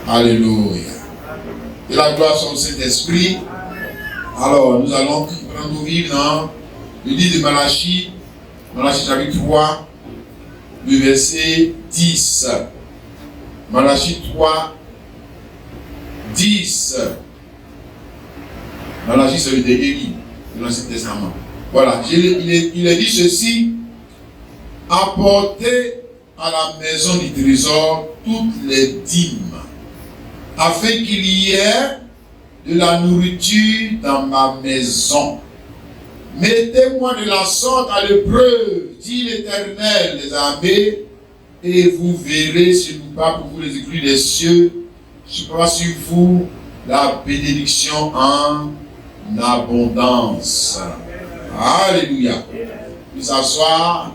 Alléluia. Et la gloire soit au Saint-Esprit. Alors, nous allons prendre nos Bibles dans le livre de Malachie, Malachie chapitre 3, le verset 10. Malachie 3, 10. Malachie, c'est le dernier livre de l'Ancien Testament. Voilà, il est dit ceci: apportez à la maison du trésor toutes les dîmes, afin qu'il y ait de la nourriture dans ma maison. Mettez-moi de la sorte à l'épreuve, dit l'Éternel des armées, et vous verrez si nous pas pour vous les écrits des cieux, je crois sur vous la bénédiction en abondance. Alléluia. Nous s'asseoir.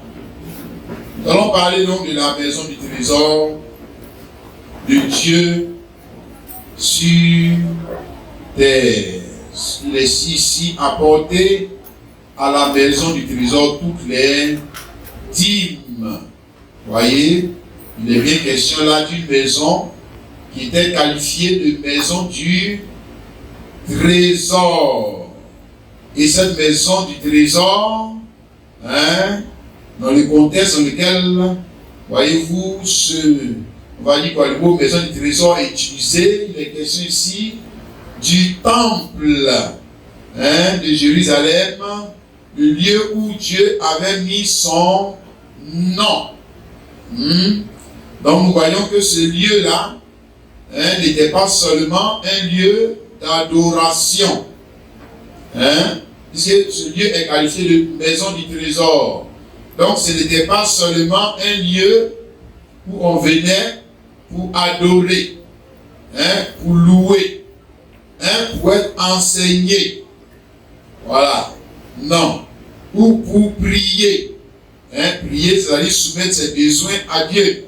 Nous allons parler donc de la maison du trésor de Dieu sur terre. Il est ici apporté à la maison du trésor toutes les dîmes. Voyez, il est bien question là d'une maison qui était qualifiée de maison du trésor. Et cette maison du trésor, dans le contexte dans lequel, voyez-vous, on va dire quoi, le mot maison du trésor est utilisé, il est question ici du temple de Jérusalem, le lieu où Dieu avait mis son nom. Donc nous voyons que ce lieu-là n'était pas seulement un lieu d'adoration, puisque ce lieu est qualifié de maison du trésor. Donc ce n'était pas seulement un lieu où on venait pour adorer, pour louer, pour être enseigné. Voilà. Non. Ou pour prier. Prier, c'est-à-dire soumettre ses besoins à Dieu.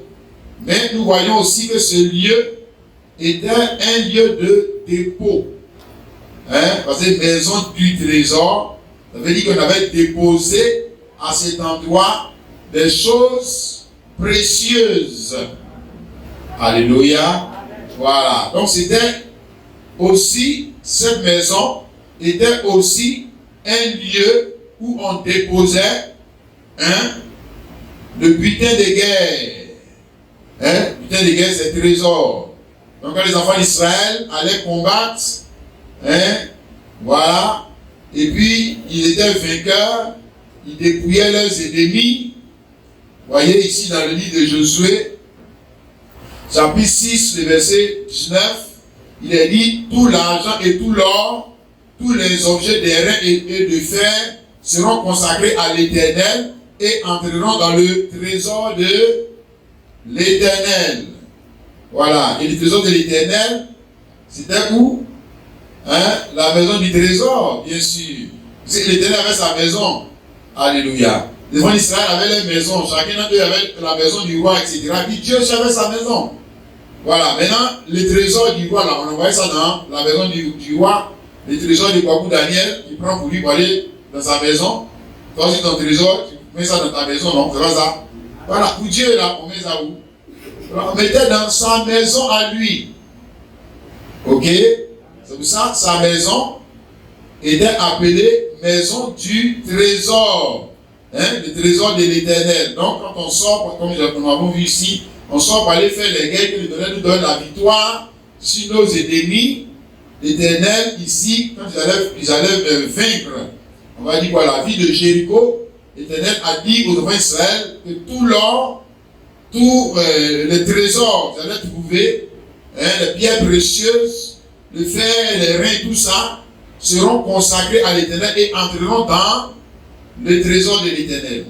Mais nous voyons aussi que ce lieu était un lieu de dépôt. Parce que maison du trésor, ça veut dire qu'on avait déposé à cet endroit des choses précieuses. Alléluia. Voilà. Donc c'était aussi, cette maison était aussi un lieu où on déposait le butin de guerre. Butin de guerre, c'est trésor. Donc quand les enfants d'Israël allaient combattre, voilà, et puis ils étaient vainqueurs, ils dépouillaient leurs ennemis. Voyez ici dans le livre de Josué, chapitre 6, le verset 19, il est dit: tout l'argent et tout l'or, tous les objets d'airain et de fer seront consacrés à l'Éternel et entreront dans le trésor de l'Éternel. Voilà. Et le trésor de l'Éternel, c'était où? La maison du trésor, bien sûr. L'Éternel avait sa maison. Alléluia. Les enfants d'Israël avaient leur maison. Chacun d'entre eux avait la maison du roi, etc. Puis Dieu avait sa maison. Voilà. Maintenant, le trésor du roi, là, on envoie ça dans la maison du roi. Le trésor du Babou Daniel, il prend pour lui pour aller dans sa maison. Toi aussi, ton trésor, tu mets ça dans ta maison, non? C'est pas ça. Voilà. Pour Dieu, là, on met ça où? On mettait dans sa maison à lui. Ok? C'est pour ça que sa maison était appelée maison du trésor. Le trésor de l'Éternel. Donc, quand on sort, comme nous avons vu ici, on sort pour aller faire les guerres que l'Éternel nous donne la victoire sur nos ennemis. L'Éternel, ici, quand ils allaient vaincre, on va dire quoi, la ville de Jéricho, l'Éternel a dit aux enfants d'Israël que tout l'or, tout les trésors qu'ils allaient trouver, les pierres précieuses, le fer, les reins, tout ça, seront consacrés à l'Éternel et entreront dans le trésor de l'Éternel.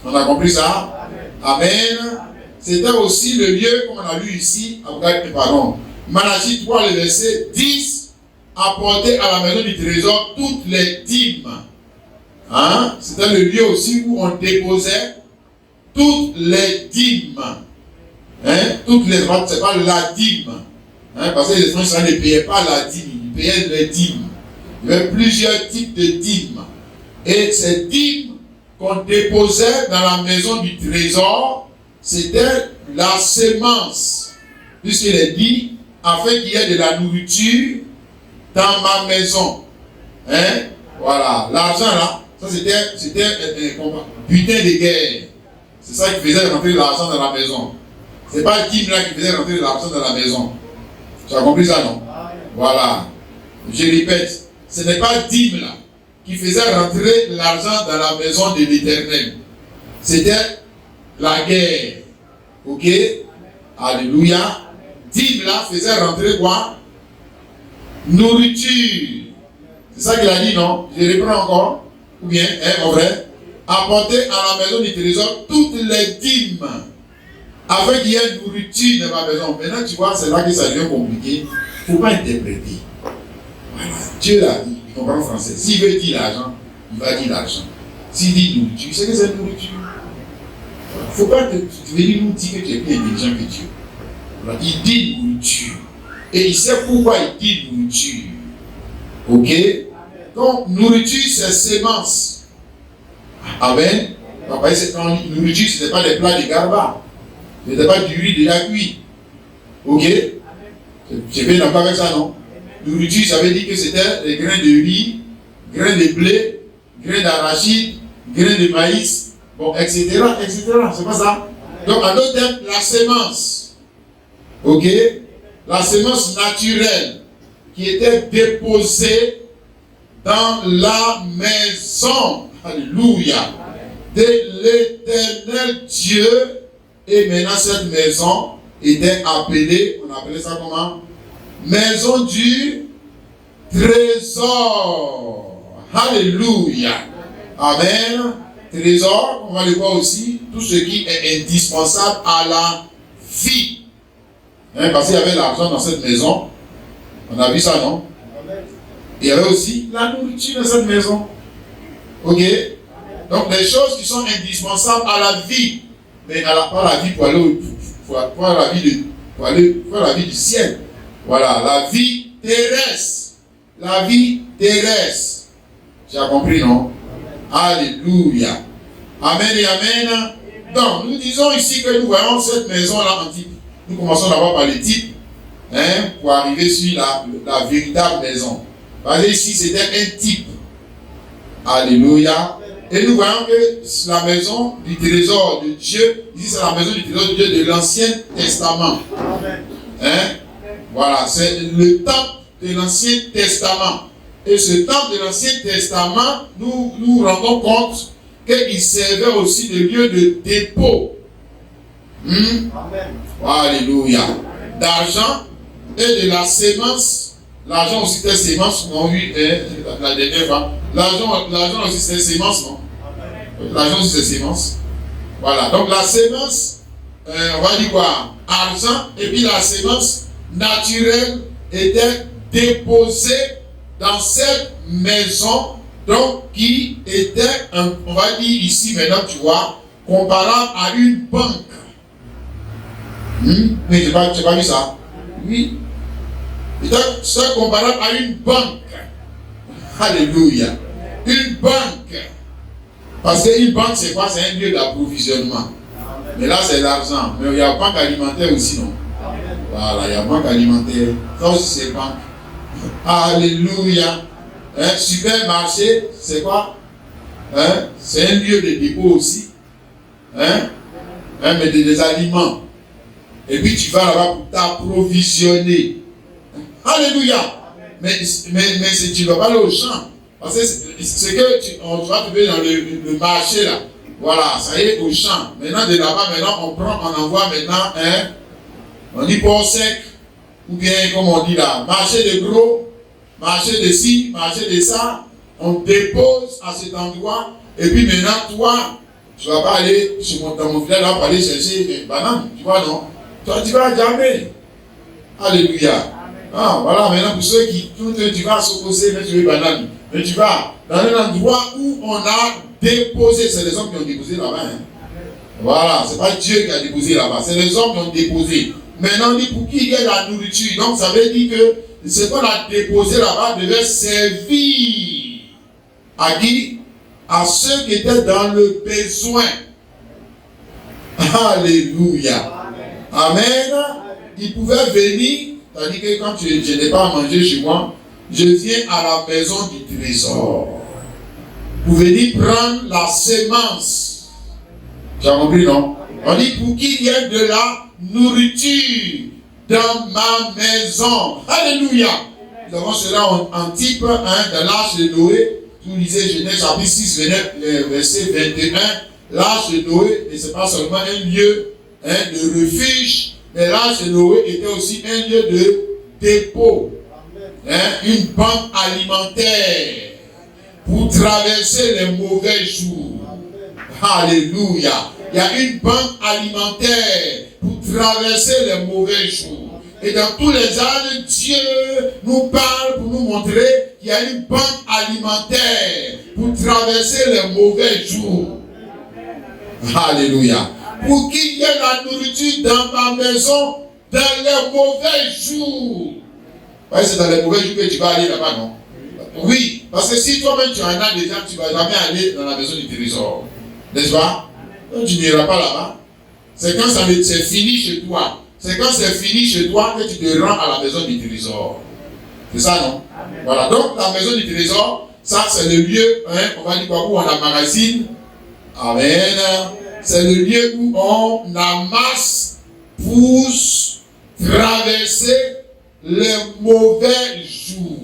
On a compris ça? Amen. Amen. C'était aussi le lieu, comme on a lu ici, Malachie 3, le verset 10, apporter à la maison du trésor toutes les dîmes. C'était le lieu aussi où on déposait toutes les dîmes. Toutes les droites, c'est pas la dîme. Parce que les Français ne payaient pas la dîme, ils payaient les dîmes. Il y avait plusieurs types de dîmes. Et ces dîmes qu'on déposait dans la maison du trésor, c'était la sémence. Puisqu'il est dit, afin qu'il y ait de la nourriture dans ma maison. Hein? Voilà, l'argent là, ça c'était butin de guerre. C'est ça qui faisait rentrer l'argent dans la maison. C'est pas le dîme là qui faisait rentrer l'argent dans la maison. Tu as compris ça, non? Voilà. Je répète, ce n'est pas le dîme là qui faisait rentrer l'argent dans la maison de l'Éternel. C'était la guerre. Ok? Alléluia. Dîme là faisait rentrer quoi? Nourriture. C'est ça qu'il a dit, non? Je reprends encore. Ou bien, mon frère, apporter à la maison du trésor toutes les dîmes, afin qu'il y ait nourriture dans ma maison. Maintenant, tu vois, c'est là que ça devient compliqué. Il ne faut pas interpréter. Voilà. Dieu l'a dit, il comprend le français. S'il veut dire l'argent, il va dire l'argent. S'il dit nourriture, c'est que c'est nourriture. Il ne faut pas venir nous dire que tu es plus intelligent que Dieu. Voilà. Il dit nourriture. Et il sait pourquoi il dit nourriture. Ok? Donc, nourriture, c'est sémence. Amen. Nourriture, ce n'est pas des plats de garba. Ce n'est pas du riz déjà cuit. Ok? Je vais d'accord avec ça, non? Nourriture, ça veut dire que c'était des grains de riz, grains de blé, grains d'arachide, grains de maïs, bon, etc., etc. C'est pas ça? Donc, en d'autres termes, la sémence. Ok? La sémence naturelle qui était déposée dans la maison, alléluia, de l'Éternel Dieu. Et maintenant cette maison était appelée, on appelait ça comment? Maison du trésor. Alléluia. Amen. Trésor, on va le voir aussi, tout ce qui est indispensable à la vie. Hein, parce qu'il y avait l'argent dans cette maison. On a vu ça, non? Il y avait aussi la nourriture dans cette maison. Ok? Donc, les choses qui sont indispensables à la vie. Mais pas la vie pour la vie du ciel. Voilà, la vie terrestre. La vie terrestre. Tu as compris, non? Alléluia. Amen et amen. Donc, nous disons ici que nous voyons cette maison-là en type. Nous commençons d'abord par les types, hein, pour arriver sur la véritable maison. Parce que ici, c'était un type. Alléluia. Et nous voyons que la maison du trésor de Dieu, ici c'est la maison du trésor de Dieu de l'Ancien Testament. Hein? Voilà, c'est le temple de l'Ancien Testament. Et ce temple de l'Ancien Testament, nous nous rendons compte qu'il servait aussi de lieu de dépôt. Alléluia. D'argent et de la sémence. L'argent aussi c'était sémence, on a vu la dernière fois. L'argent aussi c'est sémence, non? L'argent aussi c'est sémence. Voilà, donc la sémence, on va dire quoi? Argent, et puis la sémence naturelle était déposée dans cette maison, donc qui était, on va dire ici maintenant, tu vois, comparable à une banque. Mais tu n'as pas vu ça? Oui. C'est comparable à une banque. Alléluia. Une banque. Parce qu'une banque, c'est quoi? C'est un lieu d'approvisionnement. Mais là, c'est l'argent. Mais il y a banque alimentaire aussi, non? Voilà, il y a banque alimentaire. Ça aussi, c'est banque. Alléluia. Supermarché, c'est quoi? C'est un lieu de dépôt aussi. Mais des aliments. Et puis tu vas là-bas pour t'approvisionner. Alléluia. Mais si tu ne vas pas aller au champ, parce que c'est que on va trouver dans le marché là. Voilà, ça y est, au champ. Maintenant, de là-bas, on envoie maintenant, on dit port sec, ou bien, comme on dit là, marché de gros, marché de ci, marché de ça. On dépose à cet endroit, et puis maintenant, toi, tu ne vas pas aller dans mon village là pour aller chercher des bananes, tu vois, non? Toi, tu vas jamais. Alléluia. Ah, voilà, maintenant, pour ceux qui, tu vas s'opposer, mais tu veux banane. Mais tu vas dans un endroit où on a déposé, c'est les hommes qui ont déposé là-bas. Voilà, c'est pas Dieu qui a déposé là-bas, c'est les hommes qui ont déposé. Maintenant, on dit pour qui il y a la nourriture. Donc, ça veut dire que ce qu'on a déposé là-bas devait servir à qui? À ceux qui étaient dans le besoin. Alléluia. Amen. Ils pouvaient venir c'est-à-dire que quand je n'ai pas à manger chez moi, je viens à la maison du trésor pour venir prendre la sémence. Tu as compris, non? On dit pour qu'il y ait de la nourriture dans ma maison. Alléluia. Nous avons cela en type dans l'Arche de Noé. Vous lisez Genèse chapitre 6, verset 21. L'Arche de Noé, et ce n'est pas seulement un lieu de refuge, mais l'Arche de Noé était aussi un lieu de dépôt. Une banque alimentaire pour traverser les mauvais jours. Alléluia. Il y a une banque alimentaire pour traverser les mauvais jours. Et dans tous les âges, Dieu nous parle pour nous montrer qu'il y a une banque alimentaire pour traverser les mauvais jours. Alléluia. Pour qu'il y ait la nourriture dans ma maison dans les mauvais jours. Ouais, c'est dans les mauvais jours que tu vas aller là-bas, non? Oui, parce que si toi-même tu en as déjà, tu ne vas jamais aller dans la maison du trésor. N'est-ce pas? Donc tu n'iras pas là-bas. C'est quand c'est fini chez toi. C'est quand c'est fini chez toi que tu te rends à la maison du trésor. C'est ça, non? Amen. Voilà, donc la maison du trésor, ça c'est le lieu, on va dire quoi, où on emmagasine. Amen. C'est le lieu où on amasse pour traverser les mauvais jours.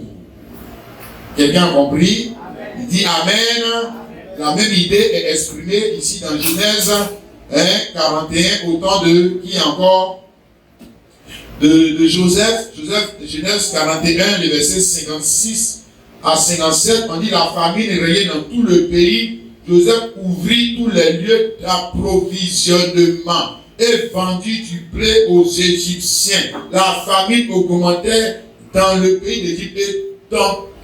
Quelqu'un a compris? Amen. Il dit Amen. La même idée est exprimée ici dans Genèse 41, au temps de qui encore? De Joseph. Genèse 41, les versets 56 à 57, on dit la famine régnait dans tout le pays. Joseph ouvrit tous les lieux d'approvisionnement et vendit du blé aux Égyptiens. La famine augmentait dans le pays d'Égypte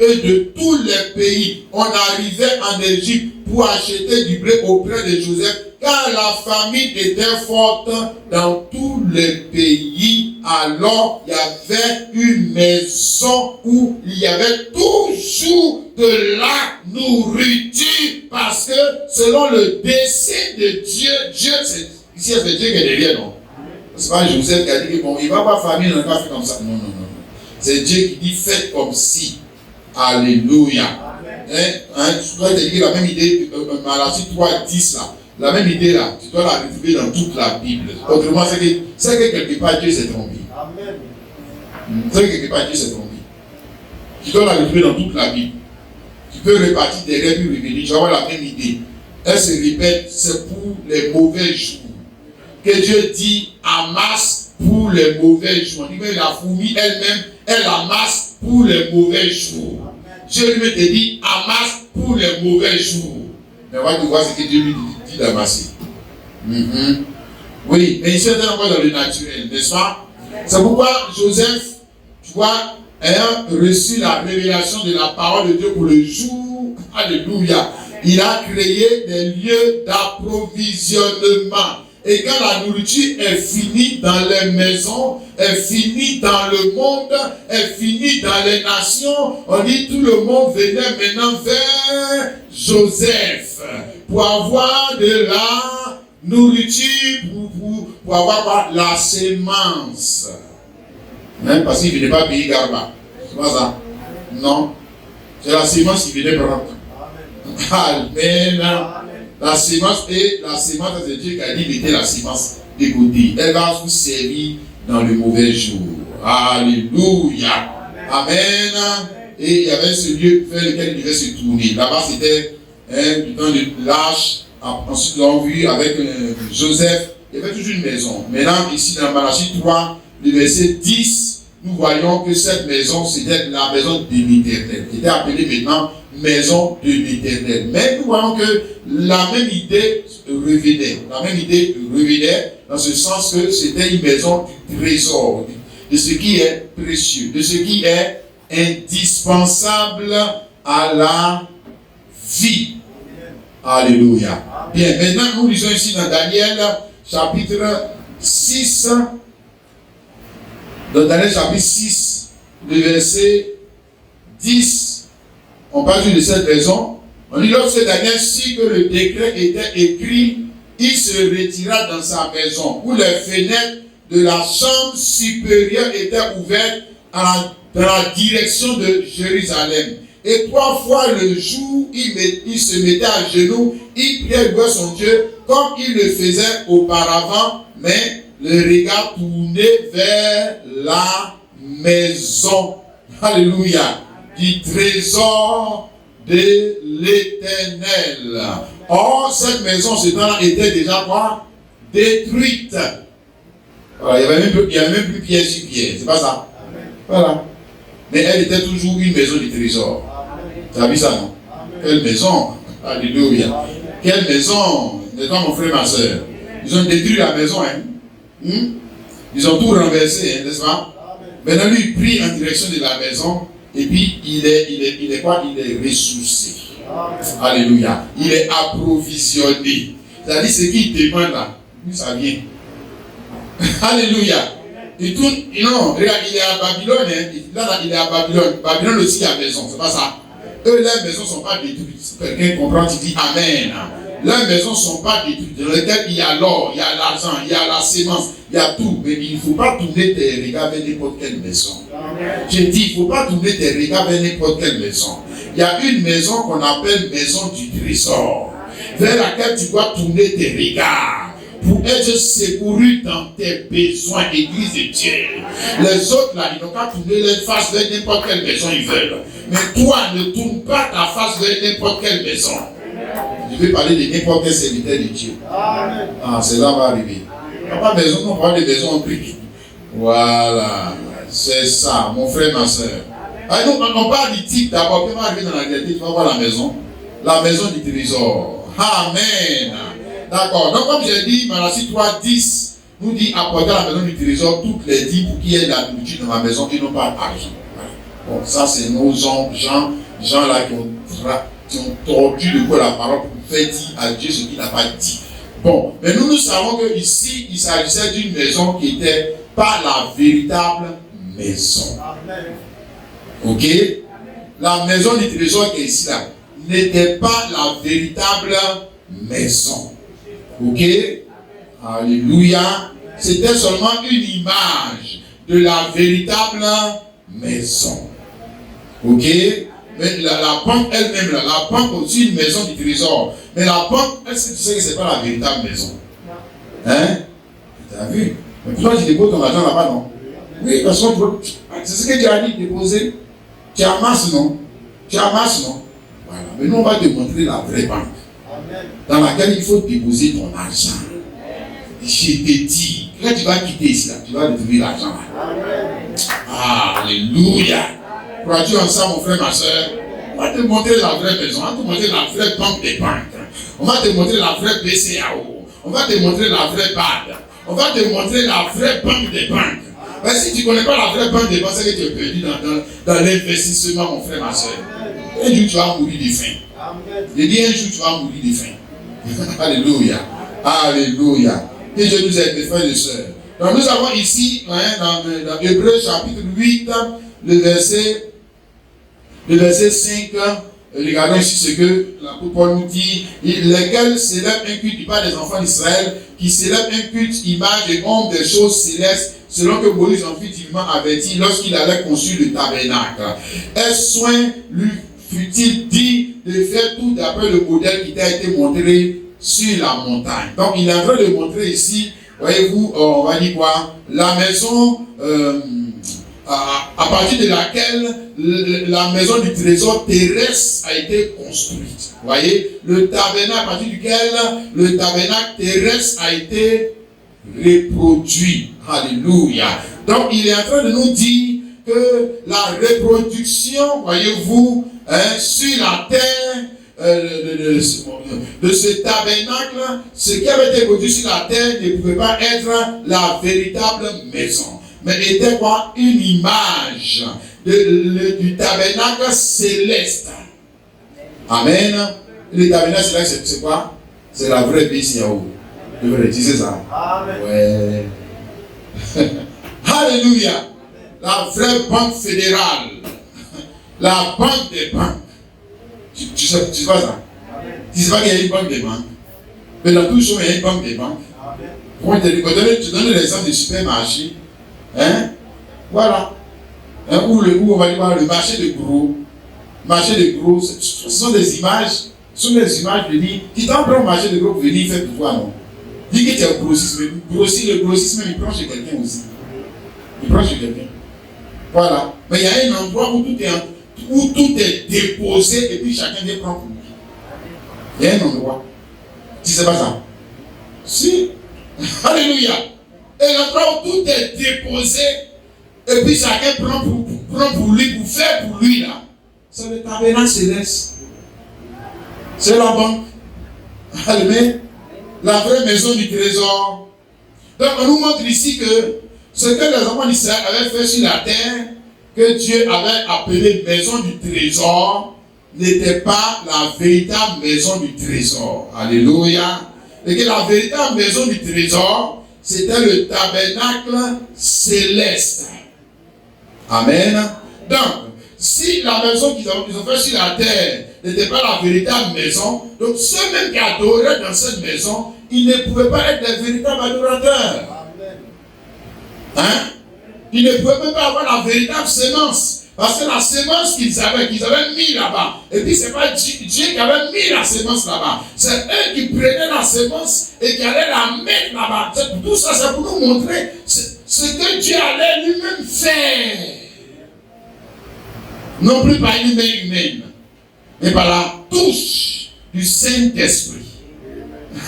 et de tous les pays. On arrivait en Égypte pour acheter du blé auprès de Joseph, car la famine était forte dans tous les pays. Alors il y avait une maison où il y avait toujours de la nourriture, parce que selon le dessein de Dieu, ici c'est Dieu qui est derrière, non? C'est pas Joseph qui a dit que bon, il ne va pas famine, on va faire comme ça. Non. C'est Dieu qui dit faites comme si. Alléluia. Tu dois te dire la même idée, Malachie 3:10 là. La même idée là, tu dois la retrouver dans toute la Bible. Autrement, c'est que quelque part Dieu s'est trompé. C'est que quelque part Dieu s'est trompé. Tu dois la retrouver dans toute la Bible. Tu peux repartir derrière puis revenir, tu vas avoir la même idée. Elle se répète, c'est pour les mauvais jours. Que Dieu dit amasse pour les mauvais jours. Il dit, la fourmi elle-même, elle amasse pour les mauvais jours. Dieu lui te dit amasse pour les mauvais jours. Mais on va voir ce que Dieu lui dit d'amasser. Oui, mais il se fait encore dans le naturel, n'est-ce pas? C'est pourquoi Joseph, tu vois, ayant reçu la révélation de la parole de Dieu pour le jour, alléluia, il a créé des lieux d'approvisionnement. Et quand la nourriture est finie dans les maisons, est finie dans le monde, est finie dans les nations, on dit tout le monde venait maintenant vers Joseph pour avoir de la nourriture, pour avoir la sémence. Même parce qu'il ne venait pas payer Garba. C'est pas ça? Non. C'est la sémence qui venait prendre. Amen. La sémence, c'est Dieu qui a dit mettez la sémence de côté. Elle va vous servir dans le mauvais jour. Alléluia. Amen. Et il y avait ce lieu vers lequel il devait se tourner. Là-bas, c'était du temps de l'Arche. Ensuite, nous avons vu avec Joseph, il y avait toujours une maison. Maintenant, ici dans Malachie 3, le verset 10, nous voyons que cette maison, c'était la maison de l'Éternel. Elle était appelée maintenant maison de l'Éternel. Mais nous voyons que la même idée revenait. La même idée revenait dans ce sens que c'était une maison du trésor, de ce qui est précieux, de ce qui est indispensable à la vie. Alléluia. Bien, maintenant nous lisons ici dans Daniel chapitre 6. Dans Daniel chapitre 6, le verset 10, on parle de cette raison. On dit lorsque Daniel sut que le décret était écrit, il se retira dans sa maison, où les fenêtres de la chambre supérieure était ouverte dans la direction de Jérusalem. Et 3 fois le jour, il se mettait à genoux, il priait louait son Dieu comme il le faisait auparavant, mais le regard tourné vers la maison. Alléluia. Du trésor de l'Éternel. Or, cette maison, ce temps-là, était déjà quoi? Détruite. Voilà, il n'y avait même plus pierre sur pierre. C'est pas ça? Voilà. Mais elle était toujours une maison du trésor. Tu as vu ça, non? Quelle maison? Alléluia. Quelle maison? C'est toi, mon frère, ma soeur. Ils ont détruit la maison, hein? Ils ont tout renversé, hein, n'est-ce pas? Maintenant, lui, il prie en direction de la maison. Et puis, il est quoi? Il est ressourcé. Alléluia. Il est approvisionné. C'est-à-dire, ce qu'il demande là, lui, ça vient. Alléluia. Et tout, non, regarde, il est à Babylone. Hein. Là, il est à Babylone. Babylone aussi, il y a maison. C'est pas ça. Eux, leurs maisons ne sont pas détruites. Si quelqu'un comprend, tu dis Amen. Leurs maisons ne sont pas détruites. Dans lesquelles il y a l'or, il y a l'argent, il y a la sémence, il y a tout. Mais il ne faut pas tourner tes regards vers n'importe quelle maison. J'ai dit, il ne faut pas tourner tes regards vers n'importe quelle maison. Il y a une maison qu'on appelle maison du trésor, vers laquelle tu dois tourner tes regards pour être secouru dans tes besoins, église de Dieu. Les autres là, ils n'ont pas tourné leur face vers n'importe quelle maison ils veulent. Mais toi, ne tourne pas ta face vers n'importe quelle maison. Je vais parler de n'importe quel serviteur de Dieu. Ah, cela va arriver. Il n'y a pas besoin qu'on parle de maisons en privé. Voilà. C'est ça, mon frère, ma soeur. Ah, donc, on parle du type d'abord. Quand on va arriver dans la réalité, tu vas voir la maison. La maison du trésor. Amen. D'accord. Donc, comme j'ai dit, Malachie 3:10 nous dit apporter à la maison du trésor toutes les dix pour qu'il y ait de la nourriture dans ma maison et non pas d'argent. Bon, ça, c'est nos gens là qui ont tordu le coup la parole pour faire dire à Dieu ce qu'il n'a pas dit. Bon, mais nous savons qu'ici, il s'agissait d'une maison qui n'était pas la véritable maison. Ok? La maison du trésor qui est ici là n'était pas la véritable maison. Ok? Alléluia. C'était seulement une image de la véritable maison. Ok? Mais la banque elle-même, la banque aussi une maison du trésor. Mais la banque, est-ce que tu sais que ce n'est pas la véritable maison? Hein? Tu as vu? Mais pourquoi tu déposes ton argent là-bas, non? Oui, parce que c'est ce que tu as dit, déposer. Tu amasses, non? Tu amasses, non? Voilà. Mais nous, on va te montrer la vraie banque. Dans laquelle il faut déposer ton argent. Je te dis, quand tu vas quitter ici, là, tu vas retrouver l'argent là. Alléluia. Crois-tu en ça, mon frère, ma soeur? On va te montrer la vraie maison, on va te montrer la vraie banque des banques. On va te montrer la vraie BCAO. On va te montrer la vraie BAD. On va te montrer la vraie banque des banques. Mais si tu ne connais pas la vraie banque des banques, c'est que tu es perdu dans l'investissement, mon frère, ma soeur. Un jour, tu vas mourir de faim. Je dis un jour, tu vas mourir de faim. Alléluia. Alléluia. Que Dieu nous aide, mes frères et sœurs. Donc, nous avons ici, dans Hébreux chapitre 8, le verset 5, regardons ici ce que l'apôtre Paul nous dit. Lesquels célèbrent un culte, il parle des enfants d'Israël, qui célèbrent un culte, image et ombre des choses célestes, selon que Moïse en fut divinement averti lorsqu'il avait conçu le tabernacle. Est-ce soin lui fut-il dit de faire tout d'après le modèle qui t'a été montré sur la montagne? Donc il est en train de montrer ici, voyez-vous, on va dire quoi? La maison à partir de laquelle la maison du trésor terrestre a été construite. Vous voyez, le tabernacle à partir duquel le tabernacle terrestre a été reproduit. Alléluia. Donc il est en train de nous dire que la reproduction, voyez-vous, sur la terre de ce tabernacle, ce qui avait été produit sur la terre ne pouvait pas être la véritable maison, mais était quoi? Une image du tabernacle céleste. Amen. Le tabernacle céleste, c'est quoi? C'est la vraie BCAO. Je vais réutiliser ça. Amen. Ouais. Alléluia. La vraie banque fédérale. La banque des banques. Tu sais pas ça? Tu sais pas qu'il y a une banque des banques. Mais dans tout le monde, il y a une banque des banques. Comment je donne l'exemple du supermarché. Hein? Voilà. Hein? Où on va dire le marché de gros. Marché de gros, ce sont des images. Ce sont des images, je dis, qui t'en prend au marché de gros pour venir faire pour toi, non? Dis que tu es un grossiste, mais le grossiste même, il prend chez quelqu'un aussi. Il prend chez quelqu'un. Voilà. Mais il y a un endroit où tout est déposé et puis chacun vient prendre pour lui. Il y a un endroit. Tu sais pas ça? Si. Alléluia. Et l'endroit où tout est déposé et puis chacun prend pour lui, pour faire pour lui là. C'est le tabernacle céleste. C'est la banque. Alléluia. La vraie maison du trésor. Donc on nous montre ici que ce que les enfants d'Israël avaient fait sur la terre, que Dieu avait appelé maison du trésor, n'était pas la véritable maison du trésor. Alléluia. Et que la véritable maison du trésor, c'était le tabernacle céleste. Amen. Donc, si la maison qu'ils ont fait sur la terre n'était pas la véritable maison, donc ceux-mêmes qui adoraient dans cette maison, ils ne pouvaient pas être des véritables adorateurs. Hein? Ils ne pouvaient même pas avoir la véritable sémence. Parce que la sémence qu'ils avaient mis là-bas, et puis c'est pas Dieu qui avait mis la sémence là-bas, c'est eux qui prenaient la sémence et qui allaient la mettre là-bas. Tout ça, c'est pour nous montrer ce que Dieu allait lui-même faire. Non plus par une main humaine, mais par la touche du Saint-Esprit.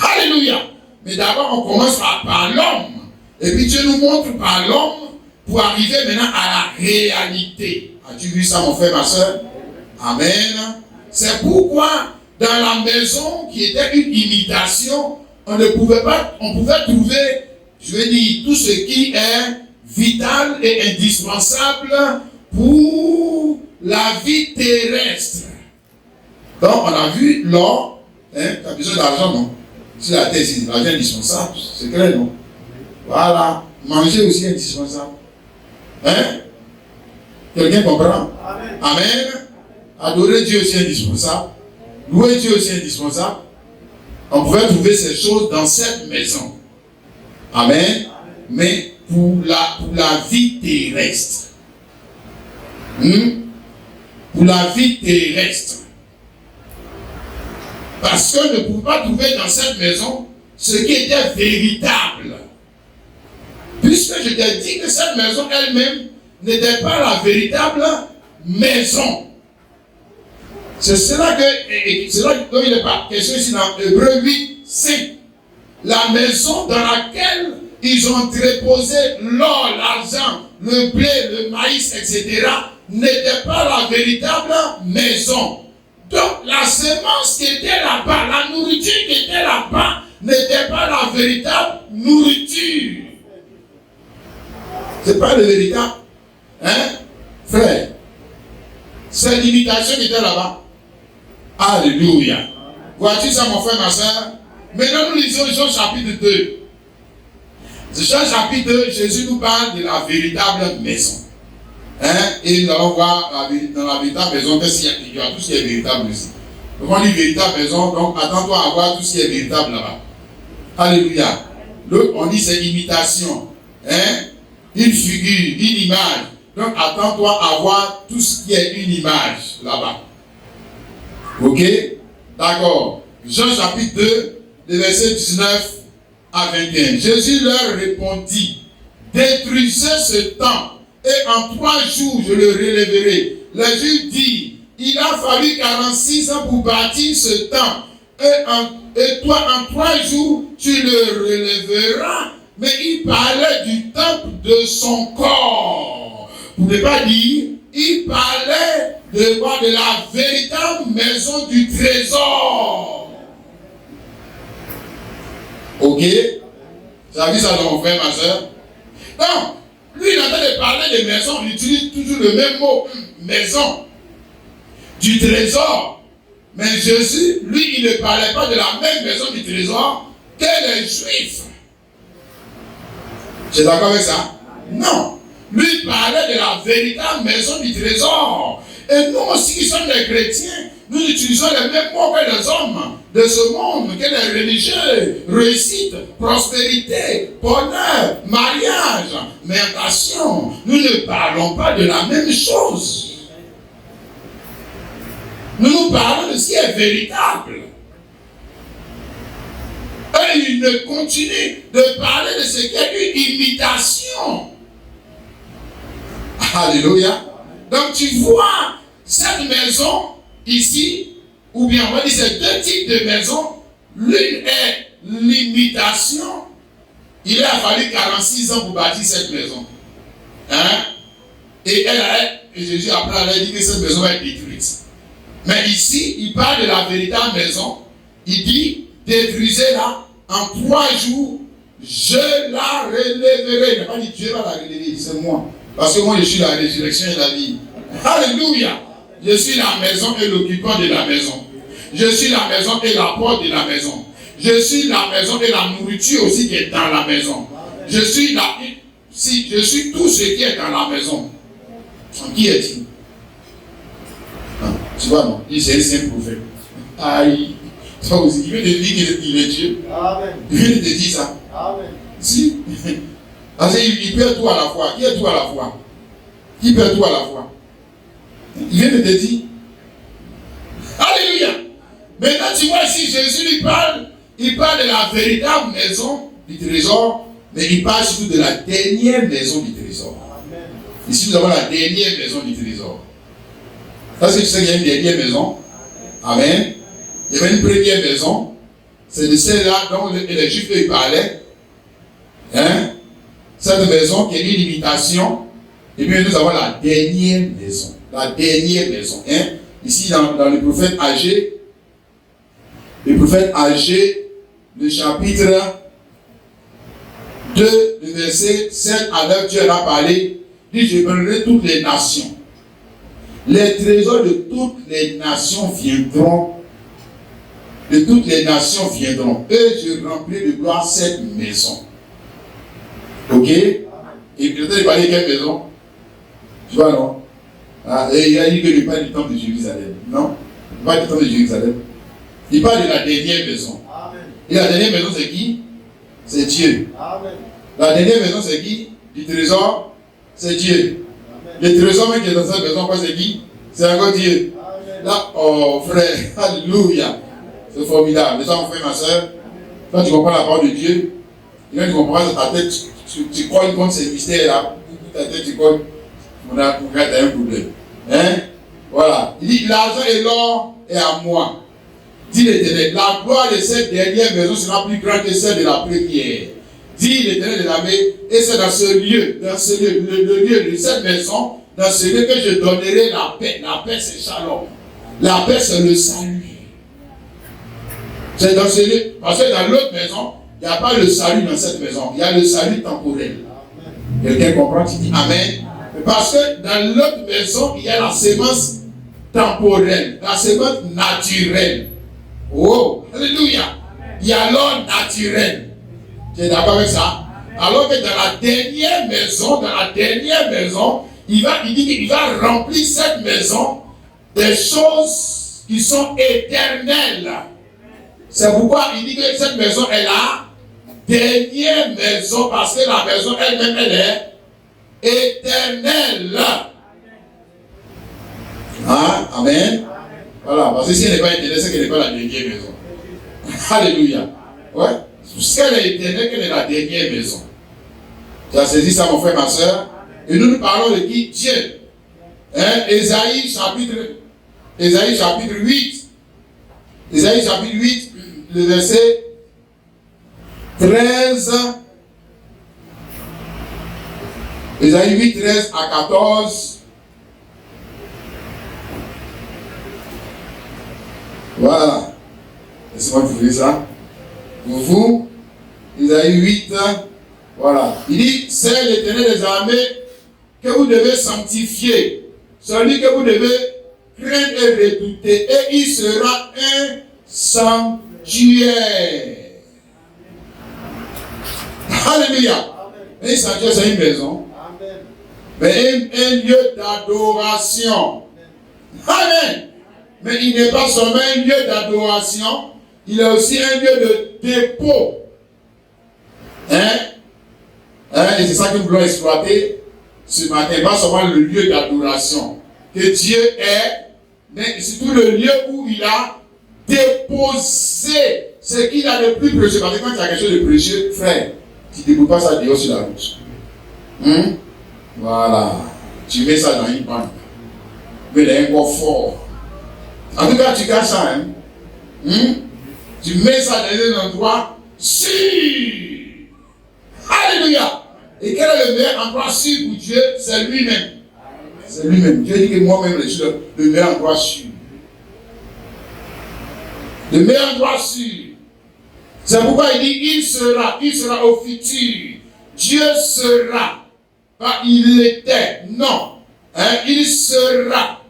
Alléluia. Mais d'abord, on commence par l'homme. Et puis Dieu nous montre par l'homme pour arriver maintenant à la réalité. As-tu vu ça, mon frère, ma soeur? Amen. C'est pourquoi dans la maison qui était une imitation, on pouvait trouver, je vais dire, tout ce qui est vital et indispensable pour la vie terrestre. Donc, on a vu l'or, tu as besoin d'argent, non? Si la terre, c'est l'argent indispensable, c'est clair, non? Voilà. Manger aussi indispensable. Hein? Quelqu'un comprend? Amen. Amen. Adorer Dieu aussi indispensable. Louer Dieu aussi indispensable. On pouvait trouver ces choses dans cette maison. Amen. Mais pour la vie terrestre. Pour la vie terrestre. Parce qu'on ne pouvait pas trouver dans cette maison ce qui était véritable. Puisque je t'ai dit que cette maison elle-même n'était pas la véritable maison. C'est cela dont il est pas question ici dans Hébreux 8, 5. La maison dans laquelle ils ont déposé l'or, l'argent, le blé, le maïs, etc. n'était pas la véritable maison. Donc la semence qui était là-bas, la nourriture qui était là-bas, n'était pas la véritable nourriture. C'est pas le véritable. Hein? Frère. C'est l'imitation qui était là-bas. Alléluia. Vois-tu ça, mon frère, ma soeur? Maintenant, nous lisons Jean chapitre 2. Jean chapitre 2, Jésus nous parle de la véritable maison. Hein? Et nous allons voir dans la véritable maison, il y a tout ce qui est véritable aussi. Donc on dit véritable maison, donc attends-toi à voir tout ce qui est véritable là-bas. Alléluia. L'autre, on dit c'est imitation. Hein? Une figure, une image. Donc attends-toi à voir tout ce qui est une image là-bas. Ok? D'accord. Jean chapitre 2, le verset 19 à 21. Jésus leur répondit, détruisez ce temple et en 3 jours je le relèverai. Les Juifs disent, il a fallu 46 ans pour bâtir ce temple et toi en 3 jours tu le relèveras. Mais il parlait du temple de son corps. Vous ne pouvez pas dire, il parlait de la véritable maison du trésor. Ok? Ça vu ça dans mon frère, ma soeur? Non, lui il entend de parler de maison, il utilise toujours le même mot, maison, du trésor. Mais Jésus, lui, il ne parlait pas de la même maison du trésor que les Juifs. Tu es d'accord avec ça? Non. Lui parlait de la véritable maison du trésor. Et nous aussi qui sommes des chrétiens, Nous utilisons les mêmes mots que les hommes de ce monde, que les religieux, réussite, prospérité, bonheur, mariage, méritation. Nous ne parlons pas de la même chose. Nous parlons de ce qui est véritable. Et il ne continue de parler de ce qui est une imitation. Alléluia. Donc tu vois, cette maison ici, ou bien on va dire ces deux types de maisons, l'une est l'imitation. Il a fallu 46 ans pour bâtir cette maison. Hein? Et Jésus après elle a dit que cette maison va être détruite. Mais ici, il parle de la véritable maison. Il dit, détruisez-la en 3 jours, je la relèverai. Il n'a pas dit Dieu va la relever, c'est moi. Parce que moi je suis la résurrection et la vie. Alléluia. Je suis la maison et l'occupant de la maison. Je suis la maison et la porte de la maison. Je suis la maison et la nourriture aussi qui est dans la maison. Je suis tout ce qui est dans la maison. Qui est-il? Tu vois, non? Il c'est un saint prophète. Aïe. Il vient de dire qu'il est Dieu. Amen. Il vient de te dire ça. Amen. Si. Parce qu'il peut tout à la fois. Qui est tout à la fois? Qui peut tout à la fois? Il vient de te dire. Alléluia. Maintenant, tu vois ici, Jésus lui parle. Il parle de la véritable maison du trésor, mais il parle surtout de la dernière maison du trésor. Amen. Ici, nous avons la dernière maison du trésor. Parce que tu sais qu'il y a une dernière maison. Amen. Il y avait une première maison. C'est de celle-là dont les Juifs ils parlaient. Hein? Cette maison qui est une imitation. Et puis nous avons la dernière maison. La dernière maison. Hein? Ici dans le prophète Agé. Le prophète Agé, le chapitre 2, le verset 7 à 9, Dieu a parlé. Il dit, je prendrai toutes les nations. Les trésors de toutes les nations viendront. De toutes les nations viendront. Et je remplis de gloire cette maison. Ok? Et peut-être il parlait de quelle maison? Tu vois, non? Et il a dit que il parle du temple de Jérusalem. Non? Il parle du temple de Jérusalem. Il parle de la dernière maison. Amen. Et la dernière maison, c'est qui? C'est Dieu. Amen. La dernière maison, c'est qui? Du trésor, c'est Dieu. Amen. Le trésor même qui est dans cette maison, c'est qui? C'est encore Dieu. Amen. Là, oh frère, alléluia. C'est formidable. Mais ça, mon frère, ma soeur, quand tu comprends la parole de Dieu, et quand tu comprends dans ta tête, tu crois contre ces mystères-là, ta tête, tu crois, on a un problème. Hein? Voilà. Il dit, l'argent et l'or est à moi. Dit l'Éternel, la gloire de cette dernière maison sera plus grande que celle de la première. Dit l'Éternel de l'armée, et c'est dans ce lieu, le lieu de cette maison, dans ce lieu que je donnerai la paix. La paix, c'est shalom. La paix, c'est le salut. C'est dans ce lieu. Parce que dans l'autre maison, il n'y a pas le salut dans cette maison. Il y a le salut temporel. Quelqu'un comprend? Tu dis Amen. Parce que dans l'autre maison, il y a la sémence temporelle, la sémence naturelle. Oh, alléluia. Il y a l'or naturel. Tu es d'accord avec ça? Alors que dans la dernière maison, il dit qu'il va remplir cette maison des choses qui sont éternelles. C'est pourquoi il dit que cette maison est la dernière maison, parce que la maison elle-même, elle est éternelle. Ah, amen. Voilà, parce que si elle n'est pas éternelle, c'est qu'elle n'est pas la dernière maison. Alléluia. Ouais. Parce qu'elle est éternelle, qu'elle est la dernière maison. Tu as saisi ça, mon frère, ma soeur? Et nous parlons de qui? Dieu. Hein? Ésaïe chapitre 8. Ésaïe chapitre 8, le verset 13. Ésaïe 8, 13 à 14. Voilà. Laissez-moi vous lire ça. Pour vous, Ésaïe 8, voilà. Il dit, c'est l'Éternel des armées que vous devez sanctifier. Celui que vous devez craindre et redouter. Et il sera un sanctuaire. Alléluia. Un sanctuaire, c'est une maison. Mais un lieu d'adoration. Amen. mais il n'est pas seulement un lieu d'adoration, il est aussi un lieu de dépôt. Et c'est ça que nous voulons exploiter ce matin. Pas seulement le lieu d'adoration que Dieu est, mais surtout le lieu où il a déposé ce qu'il a de plus précieux. Parce que quand tu as quelque chose de précieux, frère, tu ne déposes pas ça dehors sur la route. Voilà. Tu mets ça dans une banque. Mais il est encore fort. En tout cas, tu gardes ça. Tu mets ça dans un endroit sûr. Alléluia. Et quel est le meilleur endroit sûr pour Dieu? C'est lui-même. C'est lui-même. Dieu dit que moi-même, je suis le meilleur endroit sûr. Le meilleur endroit sûr. C'est pourquoi il dit il sera au futur. Dieu sera. Pas il était. Non. Il sera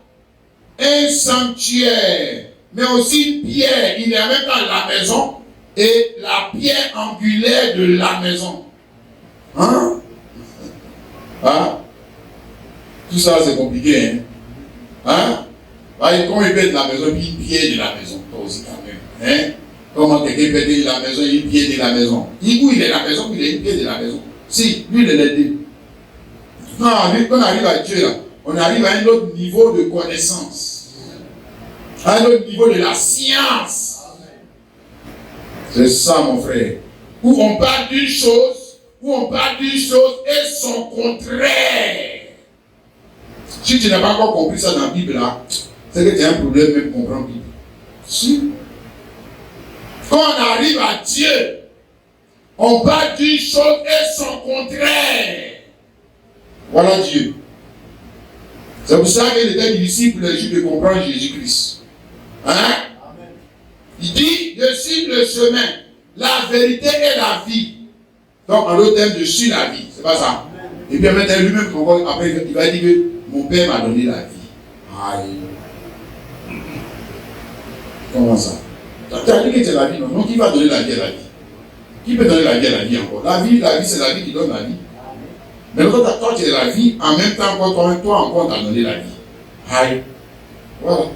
un sanctuaire, mais aussi une pierre. Il est en même temps la maison et la pierre angulaire de la maison. Tout ça c'est compliqué. Comment il peut être la maison puis une pierre de la maison? Toi aussi quand même. Comment quelqu'un peut être la maison et une pierre de la maison? Où il est la maison, il est une pierre de la maison. Si, lui il est les deux. Non, quand on arrive à Dieu là, on arrive à un autre niveau de connaissance. À un autre niveau de la science. C'est ça mon frère. Où on parle d'une chose, et son contraire. Si tu n'as pas encore compris ça dans la Bible là, c'est que tu as un problème même comprendre la Bible. Si. Quand on arrive à Dieu, on parle d'une chose et son contraire. Voilà Dieu. C'est pour ça qu'il était difficile pour les Juifs de comprendre Jésus-Christ. Il dit, je suis le chemin, la vérité et la vie. Donc, en d'autres termes, je suis la vie. C'est pas ça. Et puis maintenant, lui-même, après, il va dire que mon Père m'a donné la vie. Aïe. Comment ça? Tu as dit que c'est la vie, non? Donc, qui va donner la vie à la vie? Qui peut donner la vie à la vie encore? La vie, c'est la vie qui donne la vie. Mais toi, tu es la vie, en même temps, toi encore, tu as donné la vie. Aïe. Voilà.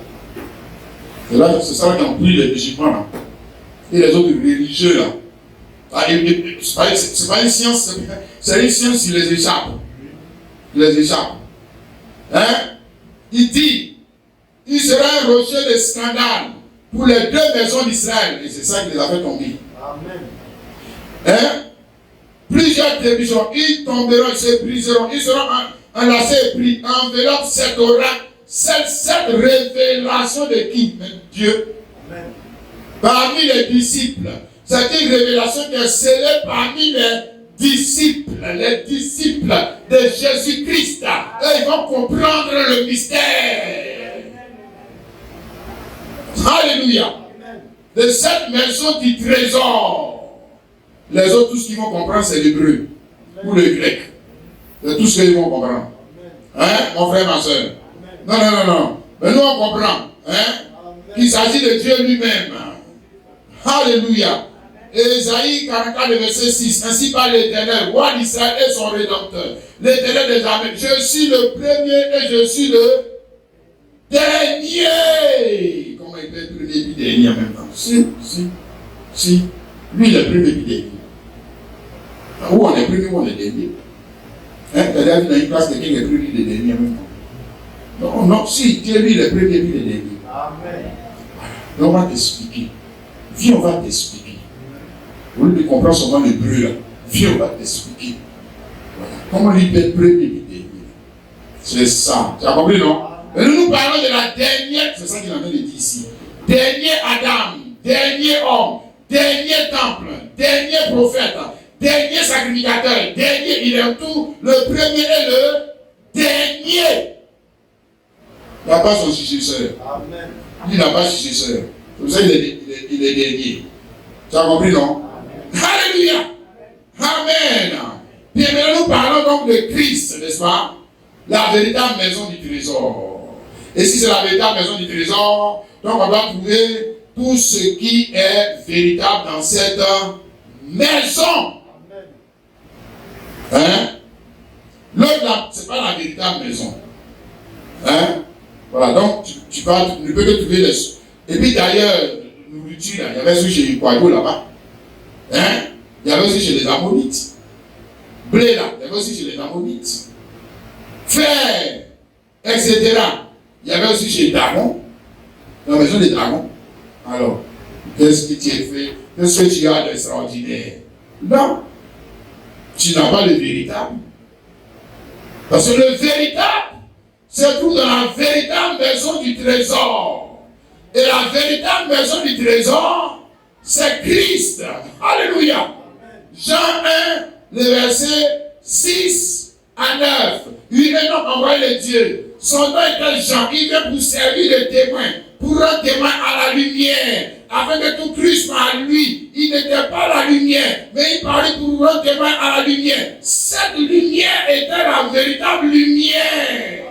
C'est ça qui ont pris les musulmans, là. Et les autres religieux, là. C'est pas une science, c'est une science qui les échappe. Il dit, il sera un rocher de scandale pour les deux maisons d'Israël. Et c'est ça qui les a fait tomber. Amen. Plusieurs tribulations, ils tomberont, ils se briseront, ils seront enlacés et pris, enveloppe cet oracle, cette révélation de qui? Dieu. Amen. Parmi les disciples. C'est une révélation qui est scellée parmi les disciples de Jésus-Christ. Et ils vont comprendre le mystère. Alléluia. De cette maison du trésor. Les autres, tout ce qu'ils vont comprendre, c'est l'hébreu ou le grec. C'est tout ce qu'ils vont comprendre. Mon frère, ma soeur? Non. Mais nous, on comprend qu'il s'agit de Dieu lui-même. Alléluia. Ésaïe 44, verset 6. Ainsi parle l'Éternel, roi d'Israël et son rédempteur. L'Éternel des armées. Je suis le premier et je suis le dernier. Comment il peut être premier et dernier en même temps? Si. Lui, il est premier et dernier. Où on est premier, où on est dernier. Tu as déjà vu dans une classe quelqu'un qui est premier et dernier en même temps? Non, si, tu es lui le premier et le dernier. Amen. On va t'expliquer. Viens, on va t'expliquer. Au lieu de comprendre seulement le bleu là, viens, on va t'expliquer. Voilà. Comment lui peut être premier et dernier. C'est ça. Tu as compris, non? Mais nous parlons de la dernière, c'est ça qu'il est en train de dire ici. Dernier Adam, dernier homme, dernier temple, dernier prophète, dernier sacrificateur, dernier, il est tout, le premier et le dernier. Il n'a pas son successeur. Amen. Il n'a pas son successeur. C'est pour ça qu'il est dernier. Tu as compris, non? Amen. Alléluia. Amen. Bien, maintenant, nous parlons donc de Christ, n'est-ce pas? La véritable maison du trésor. Et si c'est la véritable maison du trésor, donc on doit trouver tout ce qui est véritable dans cette maison. L'autre, ce n'est pas la véritable maison. Voilà, donc Tu ne peux que trouver les... Et puis d'ailleurs, nourriture, il y avait aussi chez Quago là-bas. Hein? Il y avait aussi chez les Ammonites. Blé là, il y avait aussi chez les Ammonites. Fer, etc. Il y avait aussi chez les dragons. Dans la maison des dragons. Alors, qu'est-ce que tu as fait? Qu'est-ce que tu as d'extraordinaire? Non. Tu n'as pas le véritable. Parce que le véritable se trouve dans la véritable maison du trésor. Et la véritable maison du trésor, c'est Christ. Alléluia. Jean 1, le verset 6 à 9. Il est donc envoyé de Dieu. Son nom était Jean. Il vient pour servir de témoin, pour rendre témoin à la lumière, afin que tout Christ soit à lui. Il n'était pas la lumière, mais il parlait pour rendre témoin à la lumière. Cette lumière était la véritable lumière.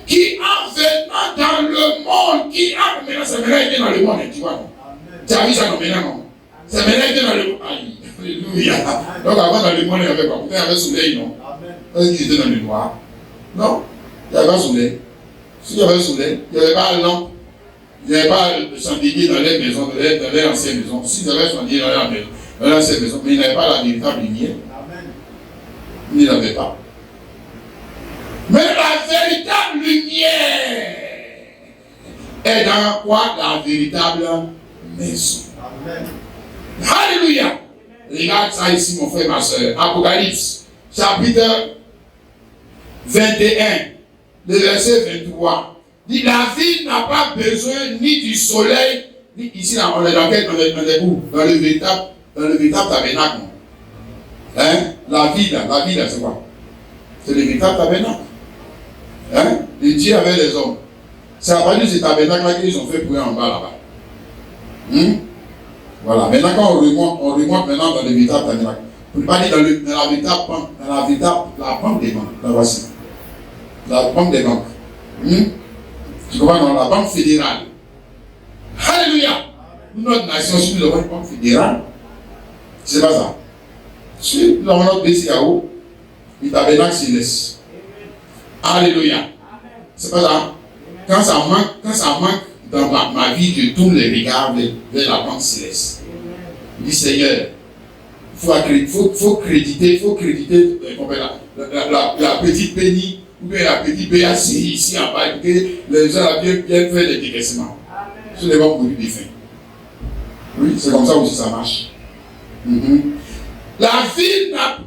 Qui en venant dans le monde, qui en maintenant, c'est maintenant il vient dans le monde, tu vois. Tu as vu ça comme maintenant, non? C'est maintenant il vient dans le monde. Alléluia. Donc avant dans le monde, il y avait quoi? Il y avait le soleil, non? Est-ce qu'il était dans le noir? Non. Il n'y avait pas le soleil. S'il y avait le soleil, il n'y avait pas la lampe. Il n'y avait pas le chandelier dans les maisons, dans les anciennes maisons. S'ils avaient le chandelier dans l'ancienne maison, mais il n'y avait pas la véritable lumière. Il n'y avait pas. Mais la véritable lumière est dans quoi? La véritable maison. Amen. Alléluia. Regarde ça ici, mon frère, ma soeur. Apocalypse, chapitre 21, le verset 23. Dit, la ville n'a pas besoin ni du soleil, ni ici, là, on est dans quel, on est où? Dans le véritable tabernacle. Hein? La ville, c'est quoi? C'est le véritable tabernacle. Hein? Et Dieu avait les hommes. C'est à partir de ce tabernacle-là qu'ils ont fait pour en bas là-bas. Voilà. Maintenant, quand on remonte maintenant dans le véritable tabernacle. Pour ne pas dire dans la véritable la banque des banques. La voici. La banque des banques. Tu comprends? Dans la banque fédérale. Alléluia! Notre nation, si nous avons une banque fédérale, c'est pas ça. Si nous avons notre BCAO, le tabernacle céleste. Alléluia. C'est pas ça. Quand ça manque dans ma vie, je tourne les regards vers la banque céleste. Je dis Seigneur, il faut créditer la petite Penny ou bien la petite BAC ici en bas, que les gens viennent faire des décaissements. Ce n'est pas pour lui défunt. Oui, c'est comme ça aussi ça marche. La ville n'a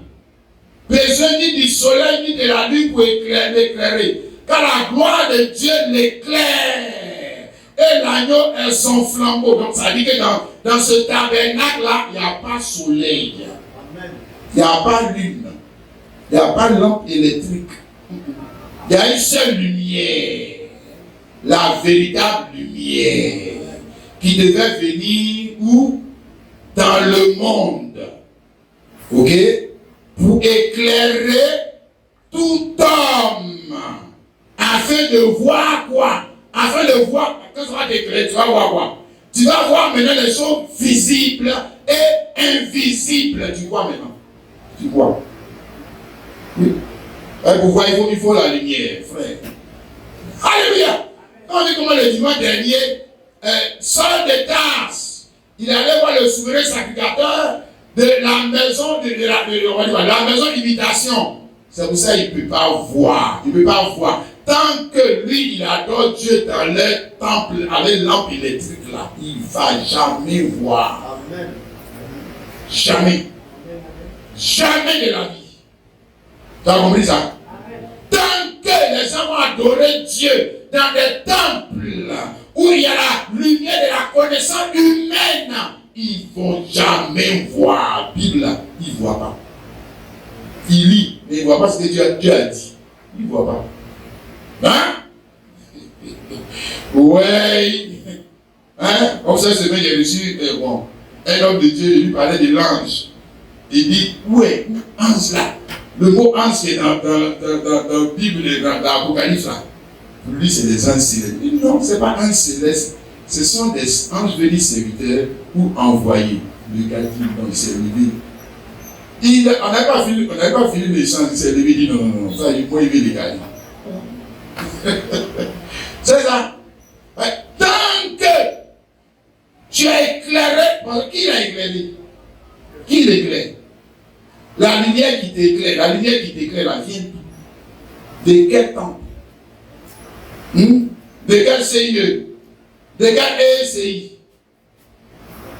besoin ni du soleil ni de la lune pour l'éclairer. Car la gloire de Dieu l'éclaire. Et l'agneau est son flambeau. Donc ça dit que dans ce tabernacle-là, il n'y a pas soleil. Il n'y a pas lune. Il n'y a pas lampe électrique. Il y a une seule lumière. La véritable lumière. Qui devait venir où? Dans le monde. Ok? Pour éclairer tout homme. Afin de voir quoi? Afin de voir, quand tu vas t'éclairer, tu vas voir quoi? Tu vas voir maintenant les choses visibles et invisibles. Tu vois maintenant? Tu vois? Oui. Et pour voir, il faut la lumière, frère. Alléluia! Quand on dit comment le dimanche dernier, Saul de Tarse, il allait voir le souverain sacrificateur de la maison la maison d'imitation. C'est pour ça qu'il ne peut pas voir. Il ne peut pas voir. Tant que lui, il adore Dieu dans le temple avec lampe électrique là, il ne va jamais voir. Amen. Jamais. Jamais de la vie. Tu as compris ça? Amen. Tant que les gens vont adorer Dieu dans des temples où il y a la lumière de la connaissance humaine, ils ne vont jamais voir. La Bible, ils ne voient pas. Il lit, mais il ne voit pas ce que Dieu a dit. Il ne voit pas. Hein? Ouais. Hein? Comme ça, cette semaine, j'ai reçu un homme de Dieu, il lui parlait de l'ange. Il dit, ouais, ange là. Le mot ange, c'est dans la Bible, dans l'Apocalypse là. Pour lui, c'est des anges célestes. Il dit, non, ce n'est pas anges célestes. Ce sont des anges venus serviteurs ou envoyés. Le gars dit, non, il s'est levé. On n'avait pas fini l'échange, il s'est levé, il dit, non, ça, il faut élever les gars. C'est ça. lumière qui t'éclaire, la vient de quel temps? De quel CIE? De quel ESI?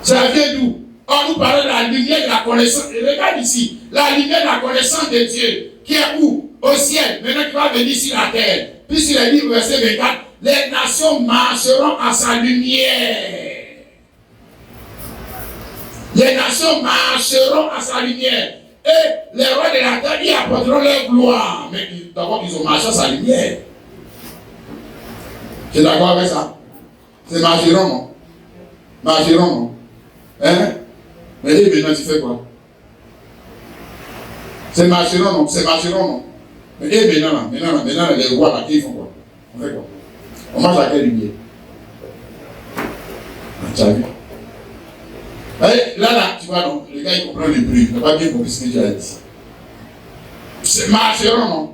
Ça vient d'où? On nous parle de la lumière de la connaissance. Et regarde ici, la lumière de la connaissance de Dieu, qui est où? Au ciel, maintenant qui va venir sur la terre. Puis il est dit au verset 24, les nations marcheront à sa lumière. Les nations marcheront à sa lumière. Et les rois de la terre y apporteront leur gloire. Mais d'abord, ils ont marché à sa lumière. Tu es d'accord avec ça? C'est marcheront, non? Marcheront, non? Hein? Mais maintenant, tu fais quoi? C'est marcheront, non? C'est marcheront, non? Mais maintenant, les rois là, ils font quoi? On fait quoi? On marche à quelle lumière? Tu as vu? Là, tu vois, non, le gars il comprend le bruit, il n'a pas bien compris ce que tu as dit. C'est marcheront, non?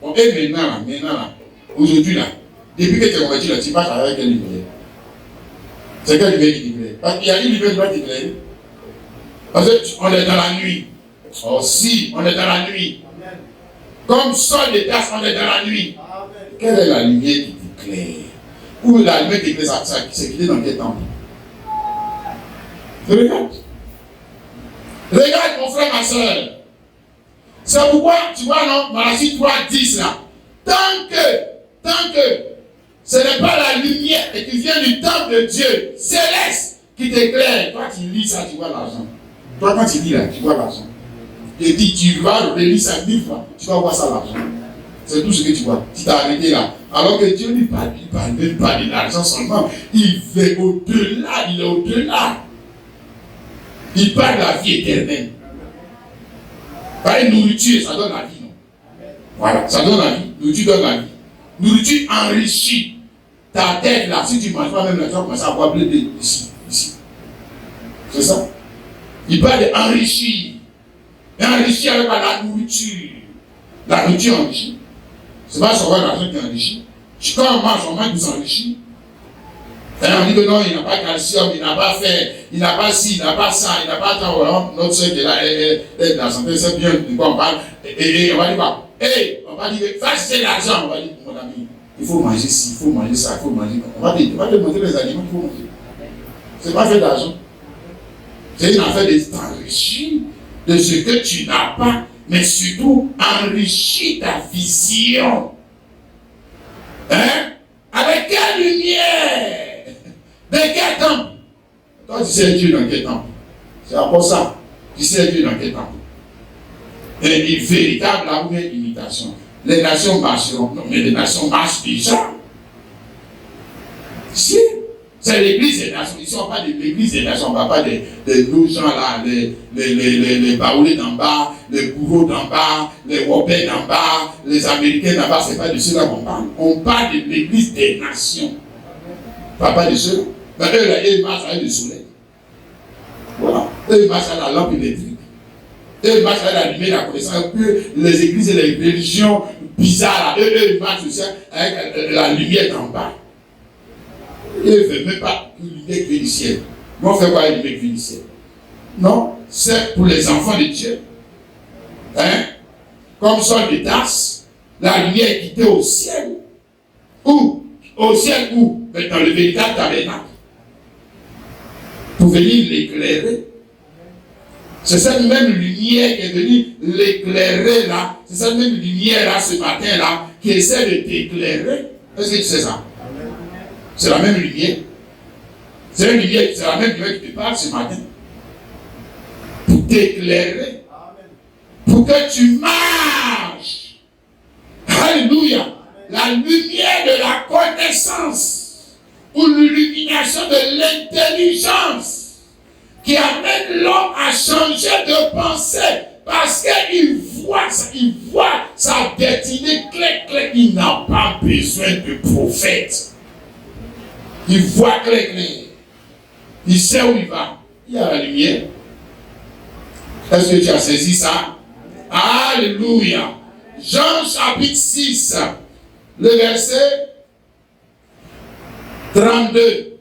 Bon, et maintenant, aujourd'hui, là, depuis que tu es converti, là, tu marches avec quelle lumière? C'est quelle lumière qui t'éclaire? Parce qu'il y a une lumière qui va t'éclairer. Parce qu'on est dans la nuit. Oh, si, on est dans la nuit. Comme sol de tasse, on est dans la nuit. Quelle est la lumière qui t'éclaire? Où la lumière qui t'éclaire, c'est qu'il est dans quel temple? Regarde. Regarde, mon frère, ma soeur. C'est pourquoi, tu vois, non, Malachie 3:10 là. Tant que ce n'est pas la lumière qui vient du temple de Dieu céleste qui t'éclaire. Toi, tu lis ça, tu vois l'argent. Toi, quand tu lis là, tu vois l'argent. Et puis, tu vas relire ça 1000 fois, tu vas voir ça l'argent. C'est tout ce que tu vois. Tu t'es arrêté là. Alors que Dieu ne parle même pas de l'argent seulement. Il est au-delà. Il parle de la vie éternelle. Par une nourriture, ça donne la vie, non? Voilà, ça donne la vie. Nourriture donne la vie. Nourriture enrichit ta tête là. Si tu ne manges pas même là, tu vas commencer à avoir bleu ici. C'est ça. Il parle d'enrichir. Enrichir avec la nourriture. La nourriture enrichit. C'est pas seulement l'argent qui enrichit. Quand on mange, pour s'enrichir. Et on dit que non, il n'a pas calcium, il n'a pas fer, il n'a pas ci, il n'a pas ça, il n'a pas tant. Voilà, notre soeur qui est là, elle est dans la santé, c'est bien de quoi on parle. Et on va dire quoi? On va dire que c'est l'argent. On va dire, mon ami, il faut manger ci, il faut manger ça, il faut manger. On va te montrer les aliments qu'il faut manger. C'est pas fait d'argent. C'est une affaire de t'enrichir de ce que tu n'as pas, mais surtout enrichir ta vision. Hein? Avec quelle lumière? De quel temple? Toi, tu sais Dieu dans quel temple? C'est à part ça. Tu sais Dieu dans quel temple? Et une véritable ou une imitation. Les nations marcheront. Non, mais les nations marchent déjà. Si. C'est l'église des nations. Ici, on parle de l'église des nations. On ne parle pas de nos gens là, les baoulés d'en bas, les bourreaux d'en bas, les wobés d'en bas, les américains d'en bas. Ce n'est pas de ceux-là qu'on parle. On parle de l'église des nations. On ne parle pas de ceux-là. Mais eux, là, ils marchent avec le soleil. Voilà. Eux, ils marchent avec la lampe électrique. Eux, ils marchent avec la lumière, la connaissance. Un peu les églises et les religions bizarres, là. Eux, ils marchent aussi avec la lumière d'en bas. Ils ne veulent même pas une lumière qui vient du ciel. Mais on fait quoi une lumière qui vient du ciel? Non, c'est pour les enfants de Dieu. Hein? Comme sol de tasse, la lumière qui était au ciel. Où? Au ciel où? Dans le véritable tabernacle. Pour venir l'éclairer. C'est cette même lumière qui est venue l'éclairer là. C'est cette même lumière là, ce matin là, qui essaie de t'éclairer. Est-ce que tu sais ça? C'est la même lumière. C'est la même lumière qui te parle ce matin. Pour t'éclairer. Pour que tu marches. Alléluia. La lumière de la connaissance. Ou l'illumination de l'intelligence. Qui amène l'homme à changer de pensée. Parce qu'il voit sa destinée clair. Il n'a pas besoin de prophète. Il voit clair. Il sait où il va. Il y a la lumière. Est-ce que tu as saisi ça? Alléluia. Jean chapitre 6, le verset 32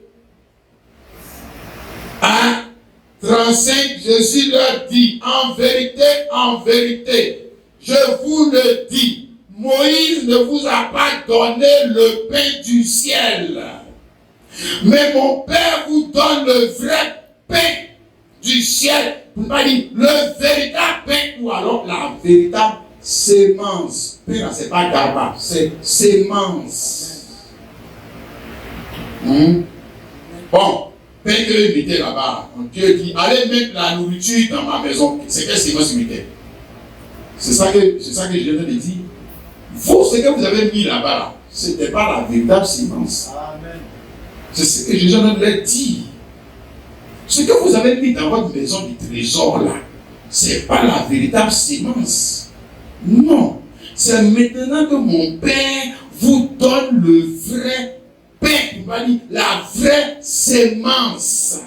à 33. 35, Jésus leur dit, en vérité, je vous le dis, Moïse ne vous a pas donné le pain du ciel, mais mon Père vous donne le vrai pain du ciel. Vous pas dire le véritable pain ou alors la véritable sémence. Pain là, c'est pas garba, c'est sémence. Bon, pain que le mettait là-bas, Dieu dit, allez mettre la nourriture dans ma maison. C'est quelle sémence mettez? C'est ça que je viens de dire. Vous, ce que vous avez mis là-bas, là, ce n'était pas la véritable sémence. Amen. C'est ce que je viens de leur dire. Ce que vous avez mis dans votre maison du trésor là, ce n'est pas la véritable sémence. Non. C'est maintenant que mon Père vous donne le vrai pain, la vraie sémence.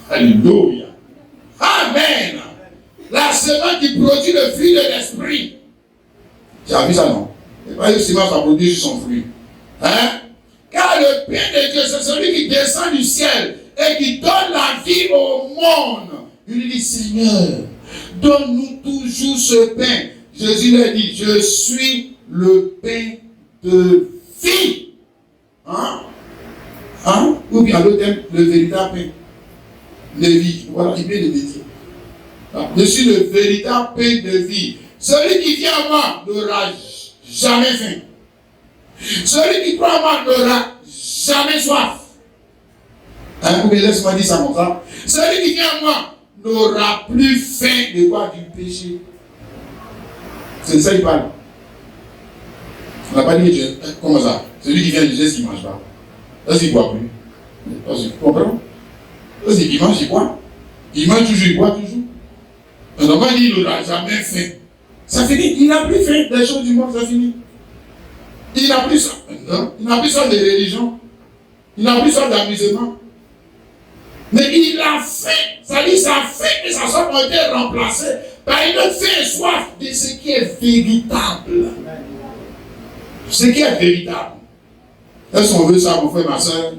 Alléluia. Amen. La semence qui produit le fruit de l'esprit. Tu as vu ça, non? C'est pas une semence qui produit son fruit. Hein? Car le pain de Dieu, c'est celui qui descend du ciel et qui donne la vie au monde. Il lui dit, Seigneur, donne-nous toujours ce pain. Jésus lui dit, je suis le pain de vie. Hein? Hein? Ou bien l'autre thème, le véritable pain de vie. Voilà, il vient de dire. Je suis le véritable pain de vie. Celui qui vient à moi n'aura jamais faim. Celui qui croit à moi n'aura jamais soif. Hein, mais laisse-moi dire ça comme ça. Celui qui vient à moi n'aura plus faim de quoi? Du péché. C'est de ça qu'il parle. On n'a pas dit comment ça? Celui qui vient du geste, il ne mange pas. Est-ce qu'il ne boit plus? Tu comprends? Est-ce qu'il mange, il boit? Il mange toujours, il boit toujours. On n'a pas dit qu'il n'aura jamais faim. Ça finit. Il n'a plus faim des choses du monde, ça finit. Il n'a plus ça. Non. Il n'a plus ça de religion. Il n'a plus ça d'amusement. Mais il a faim. Ça dit sa faim et sa soif ont été remplacées par une faim et soif de ce qui est véritable. Ce qui est véritable. Est-ce qu'on veut ça, mon frère, ma soeur?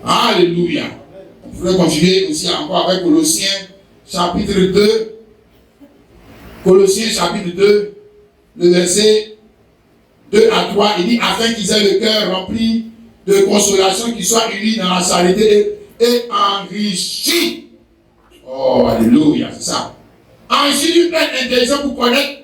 Alléluia. On pourrait continuer aussi encore avec Colossiens, chapitre 2. Colossiens, chapitre 2, le verset 2 à 3, il dit, afin qu'ils aient le cœur rempli de consolation, qu'ils soient unis dans la charité et enrichis. Oh, alléluia, c'est ça. Enrichis d'une pleine intelligence pour connaître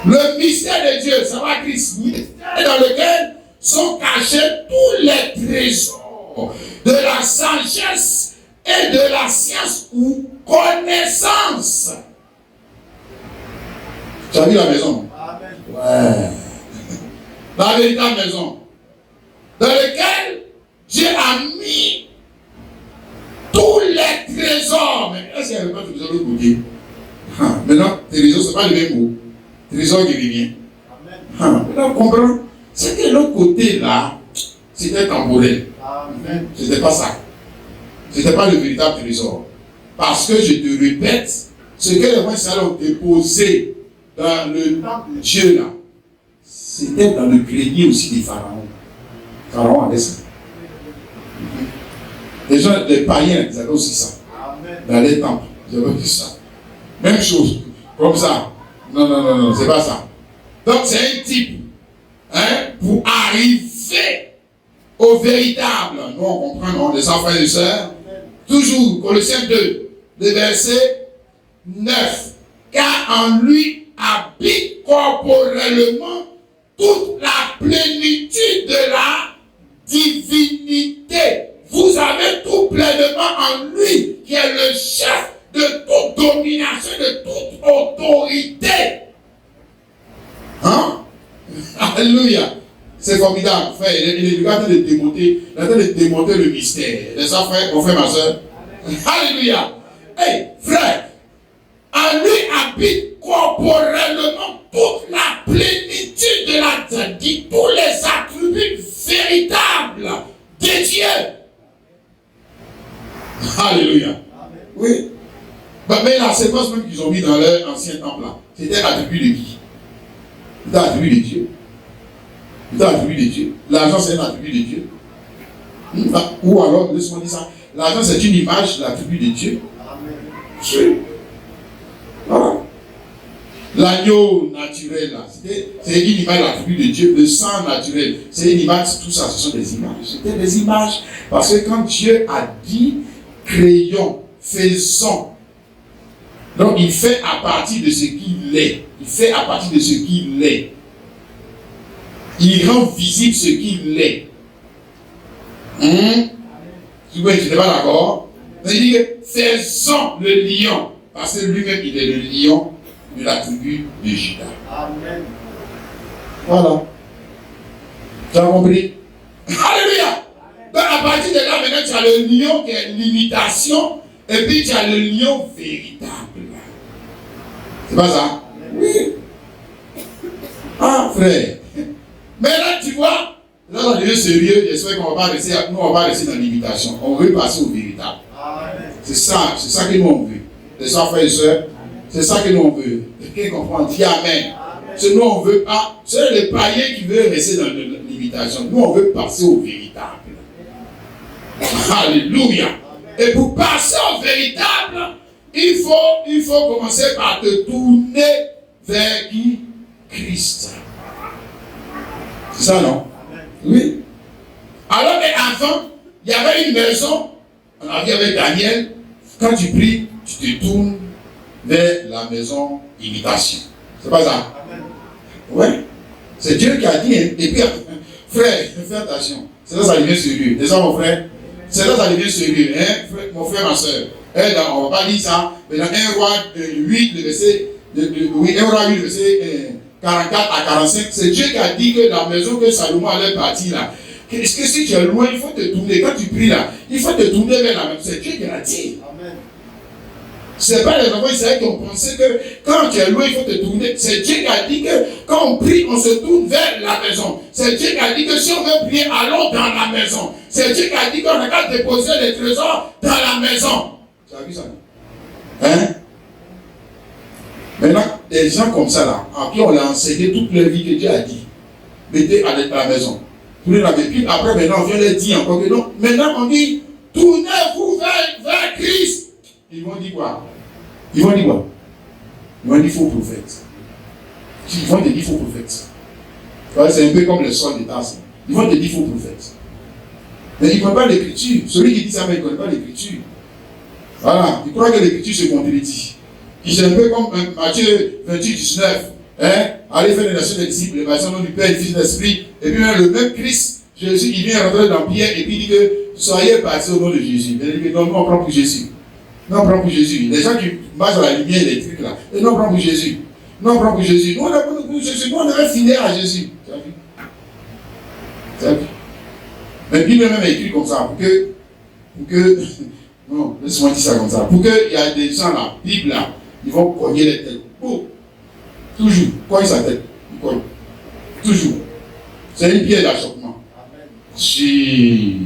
le mystère de Dieu, ça va Christ, dans lequel sont cachés tous les trésors de la sagesse et de la science ou connaissance. Tu as vu la maison? Amen. Ouais. La véritable maison. Dans laquelle Dieu a mis tous les trésors. Mais est-ce qu'il n'y avait pas de trésor de l'autre côté? Maintenant, trésor, ce n'est pas le même mot. Trésor qui revient. Maintenant, on comprend. C'est que l'autre côté là, c'était temporel. C'était pas ça. C'était pas le véritable trésor. Parce que je te répète, ce que les gens ont déposé dans le temple de Dieu là, c'était dans le grenier aussi des pharaons. Pharaon avait ça. Les gens, les païens, ils avaient aussi ça. Dans les temples, ils avaient aussi ça. Même chose. Comme ça. Non, c'est pas ça. Donc c'est un type. Hein, pour arriver au véritable. Nous on comprend, non, les enfants et les sœurs. Toujours, Colossiens 2, le verset 9. Car en lui habite corporellement toute la plénitude de la divinité. Vous avez tout pleinement en lui, qui est le chef de toute domination, de toute autorité. Hein? Alléluia. C'est formidable. Frère, il est en train de démonter le mystère. Les ça, frère, mon frère, ma soeur. Alléluia. Hey, frère, en lui habite corporellement toute la plénitude de la dit tous les attributs véritables de Dieu. Alléluia. Oui. Mais la séquence même qu'ils ont mis dans leur ancien temple là, c'était l'attribut de qui? C'était l'attribut de Dieu. C'était l'attribut de Dieu. L'argent, c'est un attribut de Dieu. Ou alors, laisse-moi dire ça, L'argent, c'est une image de l'attribut de Dieu. Oui. Voilà. L'agneau naturel, là, c'est une image de l'attribut de Dieu. Le sang naturel, c'est une image. Tout ça, ce sont des images. C'était des images. Parce que quand Dieu a dit, créons, faisons. Donc, il fait à partir de ce qu'il est. Il fait à partir de ce qu'il est. Il rend visible ce qu'il est. Tu n'es pas d'accord? Il dit que faisons le lion. Parce que lui-même, il est le lion de la tribu de Juda. Amen. Voilà. Tu as compris? Alléluia! Donc, à partir de là, maintenant, tu as le lion qui est l'imitation, et puis tu as le lion véritable. C'est pas ça? Oui. Ah, frère. Mais là, tu vois, là, on devient sérieux. J'espère qu'on va pas rester, nous, on va rester dans l'imitation. On veut passer au véritable. C'est ça que nous, on veut. C'est ça, frères et sœurs. C'est ça que nous, on veut. Quelqu'un comprend, dit Amen. C'est nous, on veut pas. C'est les païens qui veulent rester dans l'imitation. Nous, on veut passer au véritable. Alléluia. Et pour passer au véritable, il faut commencer par te tourner vers qui? Christ. C'est ça, non? Oui. Alors qu'avant, il y avait une maison, on a vu avec Daniel, quand tu pries, tu te tournes vers la maison imitation. C'est pas ça? Ouais. C'est Dieu qui a dit. Et puis, frère, fais attention. C'est là ça devient sérieux. C'est ça, mon frère? C'est là ça devient sérieux. Hein? Mon frère, ma soeur. On ne va pas dire ça. Mais dans 1 roi 8, le verset, 1 roi 8, le verset 44 à 45, c'est Dieu qui a dit que la maison que Salomon allait bâtir là, que si tu es loin, il faut te tourner. Quand tu pries là, il faut te tourner vers la maison. C'est Dieu qui l'a dit. Amen. Ce n'est pas les enfants israéliens qui ont pensé que quand tu es loin, il faut te tourner. C'est Dieu qui a dit que quand on prie, on se tourne vers la maison. C'est Dieu qui a dit que si on veut prier, allons dans la maison. C'est Dieu qui a dit qu'on n'a qu'à déposer les trésors dans la maison. Tu as vu ça? Hein? Maintenant, des gens comme ça là, à qui on l'a enseigné toute leur vie que Dieu a dit, mettez à la maison. Tournez la maison. Puis après, maintenant, on vient leur dire encore que non. Maintenant, on dit, tournez-vous vers Christ. Ils vont dire quoi? Ils vont dire faux prophète. Ils vont te dire faux prophète. C'est un peu comme le sol des tasses. Ils vont te dire faux prophète. Mais ils ne connaissent pas l'écriture. Celui qui dit ça, mais il ne connaît pas l'écriture. Voilà. Il croit que l'écriture se contredit. C'est un peu comme Matthieu 28, 19. Allez faire les nations des disciples, les nations du Père, du Fils et de l'Esprit. Et puis même le même Christ, Jésus, il vient rentrer dans Pierre et puis il dit que soyez baptisés au nom de Jésus. Mais il dit que non, on prend pour Jésus. Non, on prend pour Jésus. Les gens qui marchent dans la lumière électrique là, et non, on prend pour Jésus. Non, on prend pour Jésus. Nous, on a pris pour Jésus. Nous, on devrait finir à Jésus. Tu as vu? Tu as vu? Mais Bible même est écrit comme ça, pour que non, laisse-moi dire ça comme ça, pour qu'il y a des gens là, Bible là, ils vont cogner les têtes. Oh, toujours, cogne sa tête. Il cogne. Toujours. C'est une pierre d'achoppement. Si.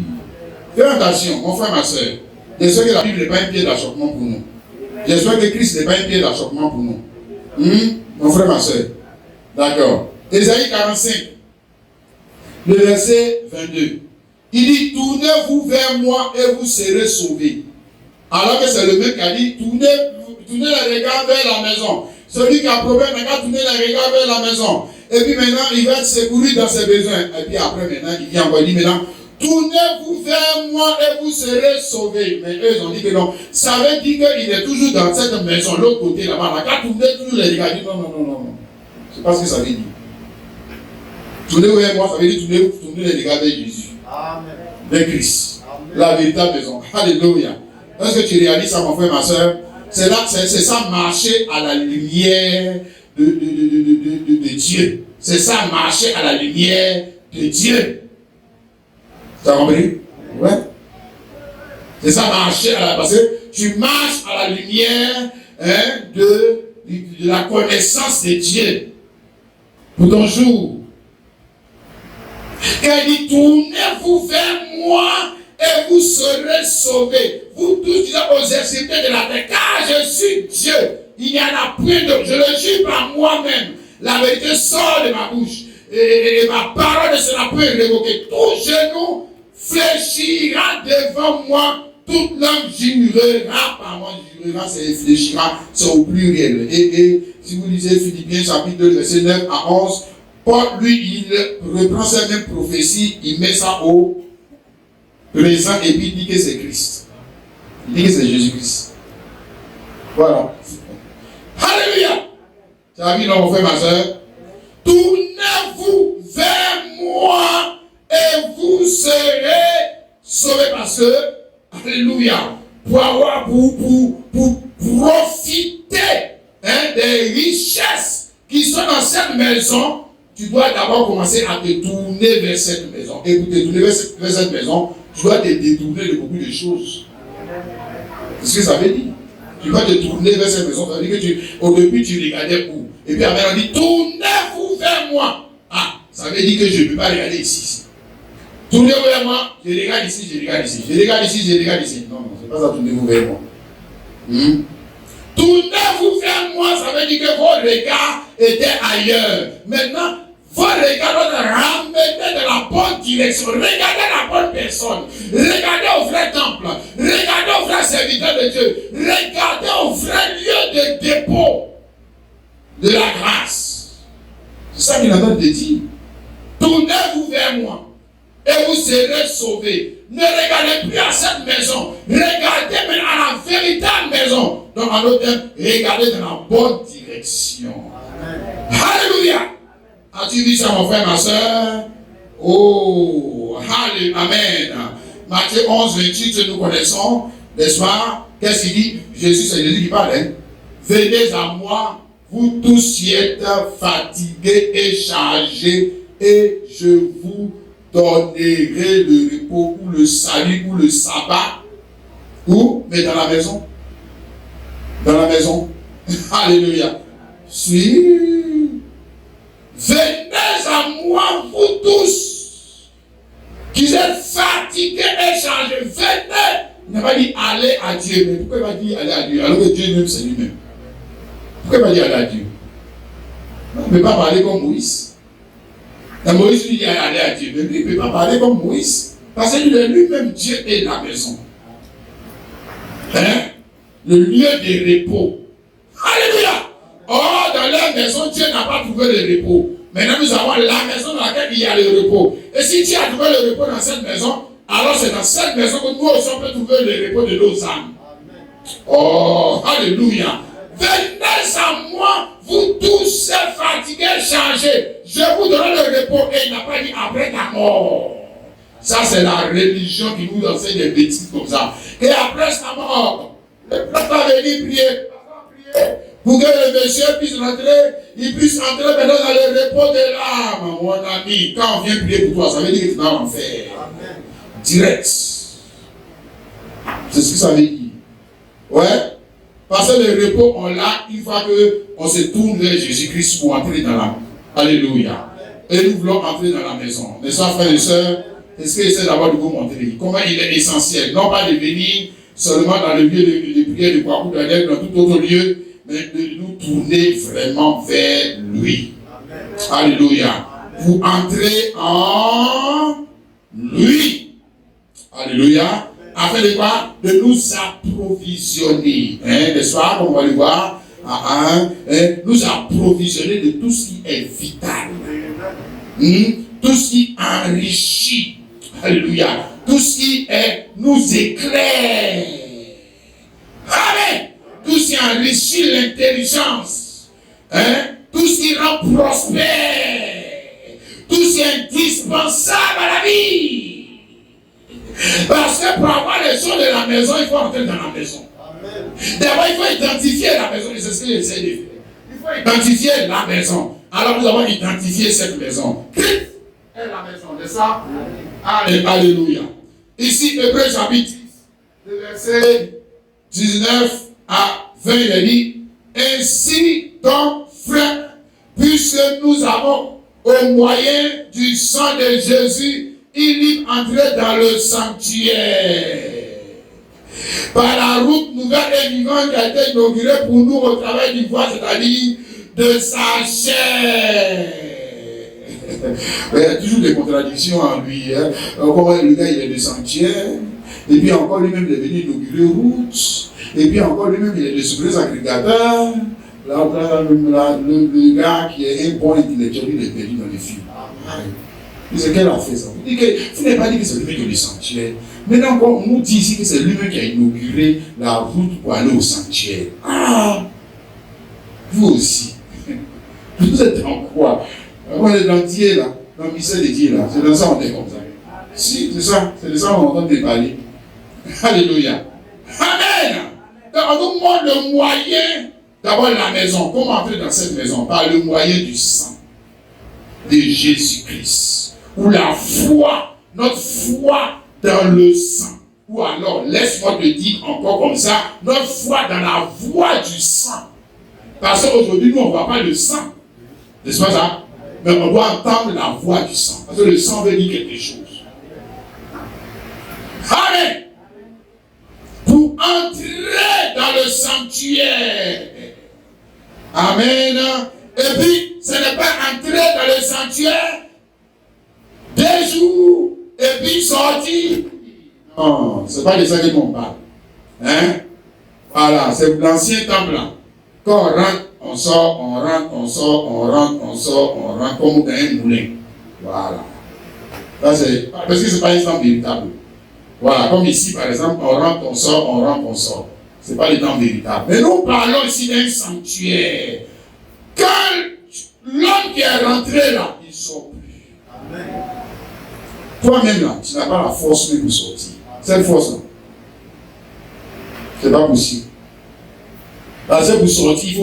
Fais attention, mon frère, ma soeur. J'espère que la Bible n'est pas une pierre d'achoppement pour nous. J'espère que Christ n'est pas une pierre d'achoppement pour nous. Mon frère, ma soeur. D'accord. Ésaïe 45, le verset 22. Il dit, tournez-vous vers moi et vous serez sauvés. Alors que c'est le même qui a dit, tournez les regards vers la maison. Celui qui a problème, n'a qu'à tourner les regards vers la maison. Et puis maintenant, il va être secouru dans ses besoins. Et puis après, maintenant, il vient encore dire maintenant, tournez-vous vers moi et vous serez sauvés. Mais eux, ils ont dit que non. Ça veut dire qu'il est toujours dans cette maison, l'autre côté là-bas. N'a qu'à tourner toujours les regards. Non. C'est pas ce que ça veut dire. Tournez-vous vers moi, ça veut dire tourner les regards vers Jésus. Amen. Vers Christ. Amen. La véritable maison. Alléluia. Est-ce que tu réalises ça, mon frère, ma soeur? C'est ça, marcher à la lumière de Dieu. C'est ça, marcher à la lumière de Dieu. Tu as compris? Ouais. C'est ça, marcher à la... Parce que tu marches à la lumière de la connaissance de Dieu. Pour ton jour. Et il dit, tournez-vous vers moi et vous serez sauvés. Vous tous disant aux extrémités de la terre, car je suis Dieu. Il n'y en a point de... Je le jure par moi-même. La vérité sort de ma bouche. Et ma parole ne sera point révoquée. Tout genou fléchira devant moi. toute langue jurera, par moi, jurera, c'est réfléchira, c'est au pluriel. Et si vous lisez Philippiens chapitre 2, verset 9 à 11, Paul, lui, il reprend cette même prophétie, il met ça au présent et puis il dit que c'est Christ. Il dit que c'est Jésus-Christ. Voilà. Alléluia. Tu as vu, non, mon frère, ma soeur? Tournez-vous vers moi et vous serez sauvés parce que, alléluia, pour avoir, pour profiter des richesses qui sont dans cette maison, tu dois d'abord commencer à te tourner vers cette maison. Et pour te tourner vers cette maison, tu dois te détourner de beaucoup de choses. C'est ce que ça veut dire. Tu dois te tourner vers cette maison. Ça veut dire que au début, tu regardais où? Et puis après, on dit, tournez-vous vers moi. Ah, ça veut dire que je ne peux pas regarder ici. Tournez-vous vers moi, je regarde ici, je regarde ici. Je regarde ici, je regarde ici. Non, non, c'est pas ça, tournez-vous vers moi. Tournez-vous vers moi, ça veut dire que vos regards étaient ailleurs. Maintenant, vos regards doivent ramener dans la bonne direction. Regardez la bonne personne. Regardez au vrai temple. Regardez au vrai serviteur de Dieu. Regardez au vrai lieu de dépôt de la grâce. C'est ça qu'il a de dire. Tournez-vous vers moi et vous serez sauvés. Ne regardez plus à cette maison. Regardez maintenant à la véritable maison. Donc, en d'autres termes, regardez dans la bonne direction. Alléluia. As-tu vu ça, mon frère, ma soeur? Oh, alléluia, amen. Matthieu 11, 28, que nous connaissons, n'est-ce pas? Qu'est-ce qu'il dit? Jésus, c'est Jésus qui parle. Venez à moi, vous tous qui êtes fatigués et chargés, et je vous donnerai le repos ou le salut ou le sabbat. Où? Mais dans la maison. Dans la maison. Alléluia. Venez à moi, vous tous, qui êtes fatigués et chargés. Venez. Il n'a pas dit allez à Dieu. Mais pourquoi il va dire aller à Dieu? Alors que Dieu même, c'est lui-même. Pourquoi il va dire aller à Dieu? On ne peut pas parler comme Moïse. Et Moïse lui dit aller à Dieu. Mais lui, il ne peut pas parler comme Moïse. Parce que lui-même, Dieu est la maison. Le lieu de repos. Alléluia. Oh, dans leur maison, Dieu n'a pas trouvé le repos. Maintenant, nous avons la maison dans laquelle il y a le repos. Et si Dieu a trouvé le repos dans cette maison, alors c'est dans cette maison que nous aussi on peut trouver le repos de nos âmes. Oh, alléluia. Venez à moi, vous tous fatigués, chargés. Je vous donne le repos. Et il n'a pas dit après ta mort. Ça, c'est la religion qui nous enseigne des bêtises comme ça. Et après sa mort, le prêtre va venir prier. Pour que le monsieur puisse rentrer, il puisse entrer maintenant dans le repos de l'âme, mon ami. Quand on vient prier pour toi, ça veut dire que tu vas en faire. Direct. C'est ce que ça veut dire. Ouais. Parce que le repos, on l'a une fois qu'on se tourne vers Jésus-Christ pour entrer dans l'âme. Alléluia. Et nous voulons entrer dans la maison. Mes chers frères et sœurs, c'est ce que j'essaie d'abord de vous montrer. Comment il est essentiel. Non pas de venir seulement dans le lieu de prière, de Kwaku, dans tout autre lieu, mais de nous tourner vraiment vers lui. Amen. Alléluia. Vous entrez en lui. Alléluia. Afin de quoi? De nous approvisionner. N'est-ce pas? Comme on va le voir. Nous approvisionner de tout ce qui est vital. Tout ce qui enrichit. Alléluia. Tout ce qui est nous éclaire. Amen. Tout ce qui enrichit l'intelligence, tout ce qui rend prospère, tout ce qui est indispensable à la vie. Parce que pour avoir les choses de la maison, il faut entrer dans la maison. D'abord, il faut identifier la maison, et c'est ce que j'essaie de faire. Il faut identifier la maison. Alors nous avons identifié cette maison. Christ est la maison, c'est ça? Alléluia. Ici, Hébreux chapitre 10, le verset 19 à 20, il a dit, ainsi donc, frères, puisque nous avons, au moyen du sang de Jésus, une libre entrée dans le sanctuaire. Par la route nouvelle et vivante qui a été inaugurée pour nous au travail du bois, c'est-à-dire de sa chair. Il y a toujours des contradictions en lui. Comment le gars il est de sanctuaire, Et puis encore lui-même, il est venu inaugurer route. Et puis encore lui-même, il est le secret agrégateur. Le gars qui est un bon intellectuel, il est perdu dans les films. C'est qu'elle a fait ça. Vous n'avez pas dit que c'est lui-même qui est le sanctuaire. Maintenant, on nous dit ici que c'est lui-même qui a inauguré la route pour aller au sanctuaire. Ah! Vous aussi. Vous êtes dans quoi? On est dans Dieu là, dans le mystère de Dieu là. C'est dans ça qu'on est comme ça. Si, c'est ça. C'est de ça qu'on entend parler. Alléluia. Amen. Donc, on nous montre le moyen d'avoir la maison. Comment entrer dans cette maison? Par le moyen du sang de Jésus-Christ. Ou la foi, notre foi dans le sang. Ou alors, laisse-moi te dire encore comme ça, notre foi dans la voie du sang. Parce qu'aujourd'hui, nous, on ne voit pas le sang. N'est-ce pas ça? Mais on doit entendre la voix du sang. Parce que le sang veut dire quelque chose. Amen. Pour entrer dans le sanctuaire. Amen. Et puis, ce n'est pas entrer dans le sanctuaire 2 jours et puis sortir. Non, ce n'est pas de ça que l'on parle. Hein? Voilà, c'est l'ancien temple là. Quand on rentre, on sort, on rentre, on sort, on rentre, on sort, on rentre, comme dans un moulin. Voilà. Là, c'est, parce que ce n'est pas un temps véritable. Voilà, comme ici par exemple, on rentre, on sort, on rentre, on sort. Ce n'est pas le temps véritable. Mais nous parlons ici d'un sanctuaire. Quand l'homme qui est rentré là, il ne sort plus. Amen. Toi-même là, tu n'as pas la force même pour sortir. Cette force là, ce n'est pas possible. Parce que pour sortir, il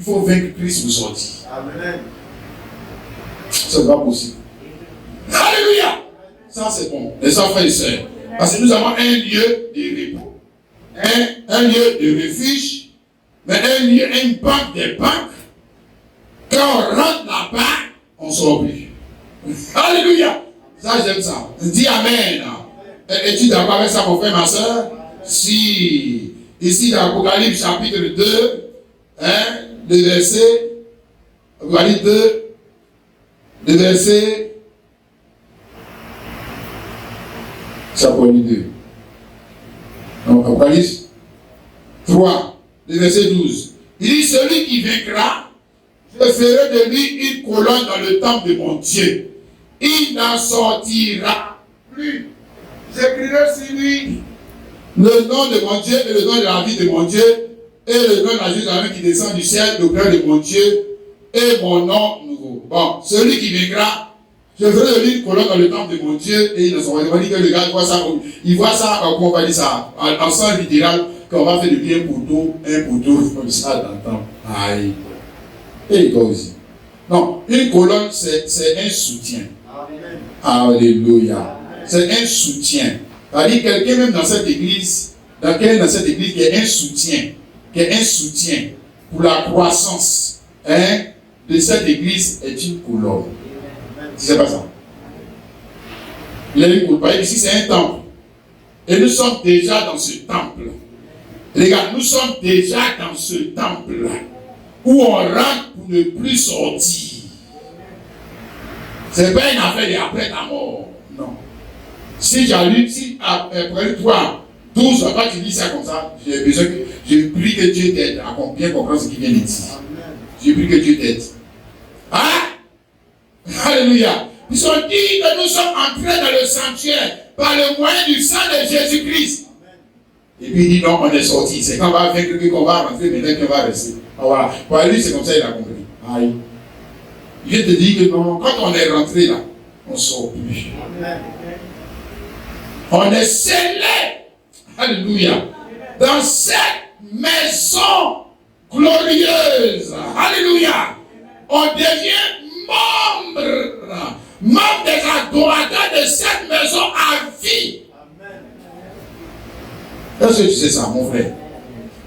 faut vaincre Christ pour sortir. Amen. Ce n'est pas possible. Alléluia! Ça c'est bon. Les enfants et sœurs. Parce que nous avons un lieu de repos. Un lieu de refuge. Mais un lieu, une banque des banques. Quand on rentre là-bas, on ne sort plus. Alléluia! Ça j'aime ça. Dis Amen. Es-tu d'accord avec ça mon frère, ma soeur? Si. Ici dans l'Apocalypse chapitre 2, le verset, Apocalypse 2, le verset, chapitre 2. Donc Apocalypse 3, le verset 12. Il dit, celui qui vaincra, je ferai de lui une colonne dans le temple de mon Dieu. Il n'en sortira plus. J'écrirai sur lui le nom de mon Dieu et le nom de la vie de mon Dieu et le nom de la Jérusalem qui descend du ciel, le cœur de mon Dieu et mon nom nouveau. Bon, celui qui vaincra, je ferai de lui une colonne dans le temple de mon Dieu et il ne s'en va dire que le gars voit ça, il voit ça, comment on va dire ça, en sens littéral, qu'on va faire de lui un poteau comme ça dans le temple. Aïe. Et toi aussi. Non, une colonne c'est un soutien. Alléluia. C'est un soutien. C'est-à-dire quelqu'un même dans cette église, qui est un soutien pour la croissance de cette église est une colonne. C'est pas ça. Il y a une colonne. Ici c'est un temple. Et nous sommes déjà dans ce temple. Regarde, nous sommes déjà dans ce temple où on rentre pour ne plus sortir. Ce n'est pas une affaire d'après ta mort. Non. Si j'ai lu, si après toi, 12, quand tu dis ça comme ça, je prie que Dieu t'aide à bien comprendre ce qu'il vient de dire. Je prie que Dieu t'aide. Hein? Alléluia. Ils ont dit que nous sommes entrés dans le sanctuaire par le moyen du sang de Jésus-Christ. Et puis il dit non, on est sorti. C'est quand on va faire qu'on va rentrer, maintenant qu'on va rester. Ah, voilà. Pour lui, c'est comme ça qu'il a compris. Aïe. Je te dis que non, quand on est rentré là, on ne sort plus. Amen. On est scellé, alléluia, dans cette maison glorieuse, alléluia. On devient membre des adorateurs de cette maison à vie. Est-ce que tu sais ça, mon frère?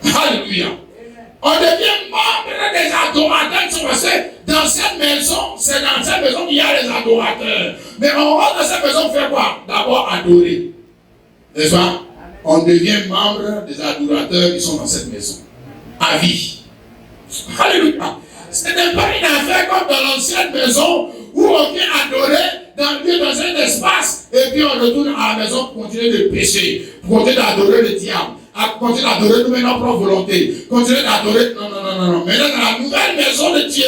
Alléluia. On devient membre des adorateurs, parce que dans cette maison, c'est dans cette maison qu'il y a les adorateurs. Mais on rentre dans cette maison, on fait quoi? D'abord adorer. N'est-ce pas? On devient membre des adorateurs qui sont dans cette maison. À vie. Alléluia. Ce n'est pas une affaire comme dans l'ancienne maison où on vient adorer dans un espace, et puis on retourne à la maison pour continuer de pécher, pour continuer d'adorer le diable, pour continuer d'adorer nous-mêmes notre propre volonté, continuer d'adorer. Non. Maintenant, dans la nouvelle maison de Dieu,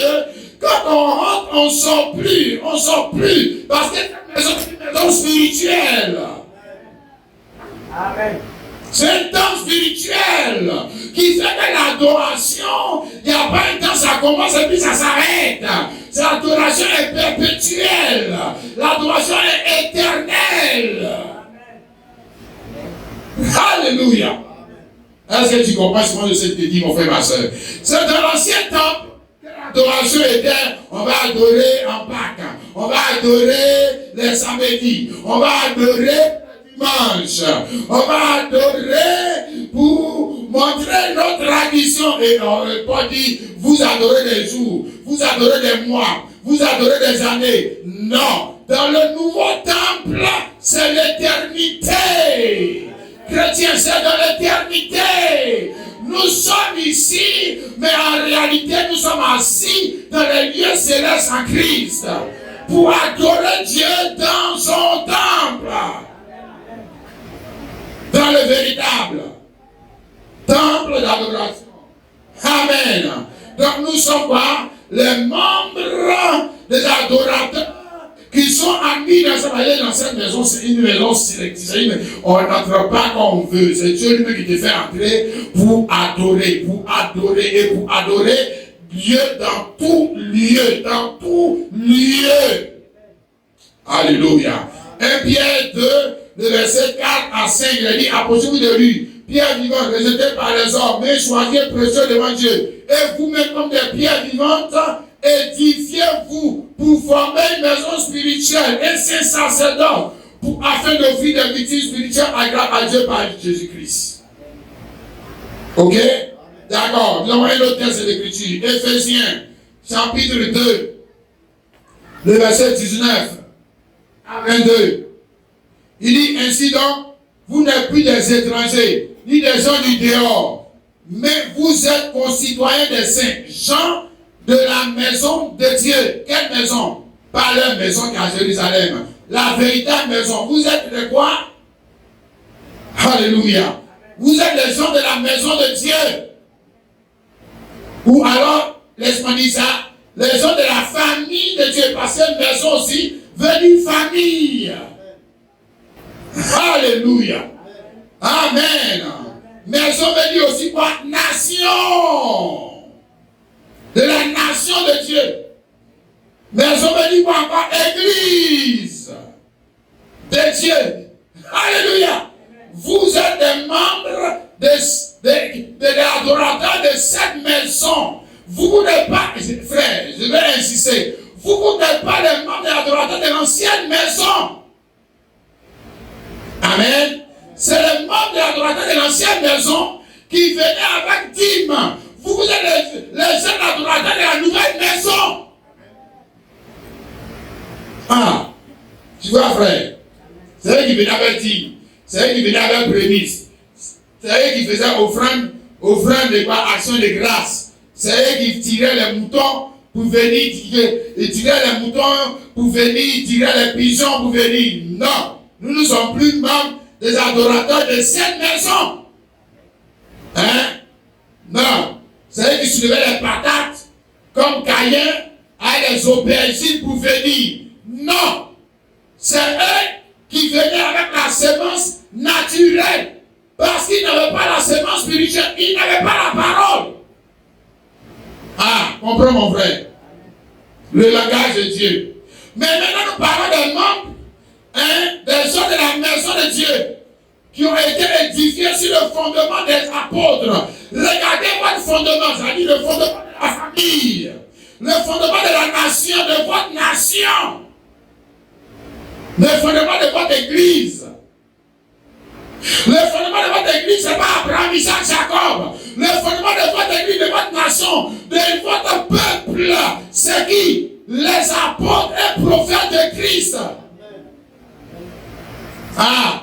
quand on rentre, on ne sort plus, parce que cette maison est une maison spirituelle. Amen. C'est un temps spirituel qui fait que l'adoration, il n'y a pas un temps, ça commence et puis ça s'arrête. L'adoration est perpétuelle. L'adoration est éternelle. Alléluia. Est-ce que tu comprends ce que je sais te dire, mon frère, ma soeur? C'est dans l'ancien temple que l'adoration était, on va adorer en Pâques, on va adorer les samedis, on va adorer dimanche, on va adorer pour montrer notre tradition. Et on ne peut pas dire, vous adorez des jours, vous adorez des mois, vous adorez des années. Non, dans le nouveau temple, c'est l'éternité. Chrétien, c'est dans l'éternité. Nous sommes ici, mais en réalité, nous sommes assis dans les lieux célestes en Christ pour adorer Dieu dans son temple. Dans le véritable temple d'adoration. Amen. Donc nous sommes quoi? Les membres des adorateurs qui sont admis dans cette maison. C'est une maison sélective. On n'entre pas quand on veut. C'est Dieu lui-même qui te fait entrer pour adorer et pour adorer Dieu dans tout lieu. Dans tout lieu. Alléluia. 1 Pierre 2, le verset 4 à 5, il a dit, approchez-vous de lui, pierre vivante, rejetée par les hommes, mais choisie précieux devant Dieu. Et vous-même, comme des pierres vivantes, édifiez-vous pour former une maison spirituelle, un saint sacerdoce, afin d'offrir des victimes spirituelles agréables à Dieu par Jésus-Christ. Ok? D'accord. Nous avons un autre texte d'écriture. Éphésiens, chapitre 2, le verset 19 à 22. Il dit ainsi donc, vous n'êtes plus des étrangers, ni des gens du dehors, mais vous êtes concitoyens des saints, gens de la maison de Dieu. Quelle maison? Pas leur maison qui est à Jérusalem. La véritable maison. Vous êtes de quoi? Alléluia. Vous êtes les gens de la maison de Dieu. Ou alors, laisse-moi dire ça, les gens de la famille de Dieu. Parce que maison aussi veut dire famille. Alléluia. Amen. Maison veut dire aussi quoi? Nation. De la nation de Dieu. Maison veut dire quoi encore? Église de Dieu. Alléluia. Vous êtes des membres de l'adorateur de cette maison. Vous n'êtes pas, frère, je vais insister, vous n'êtes pas des membres de l'adorateur de l'ancienne maison. Amen. C'est les membres de l'adorateur de l'ancienne maison qui venaient avec dîmes. Vous êtes les jeunes adorateurs de la nouvelle maison. Ah, tu vois, frère, c'est eux qui venaient avec dîmes. C'est eux qui venaient avec prémices. C'est eux qui faisaient offrande de quoi, action de grâce. C'est eux qui tiraient les moutons pour venir tirer les moutons, pour venir tirer les pigeons, pour venir. Non. Nous ne sommes plus membres des adorateurs de cette maison. Hein? Non. C'est eux qui soulevaient les patates comme Caïn à les aubergines pour venir. Non. C'est eux qui venaient avec la sémence naturelle. Parce qu'ils n'avaient pas la sémence spirituelle. Ils n'avaient pas la parole. Ah, comprends mon frère. Le langage de Dieu. Mais maintenant nous parlons des membres. Des gens de la maison de Dieu qui ont été édifiés sur le fondement des apôtres. Regardez votre fondement, c'est-à-dire le fondement de la famille, le fondement de la nation, de votre nation, le fondement de votre église. Le fondement de votre église, ce n'est pas Abraham, Isaac, Jacob. Le fondement de votre église, de votre nation, de votre peuple, c'est qui? Les apôtres et prophètes de Christ. Ah!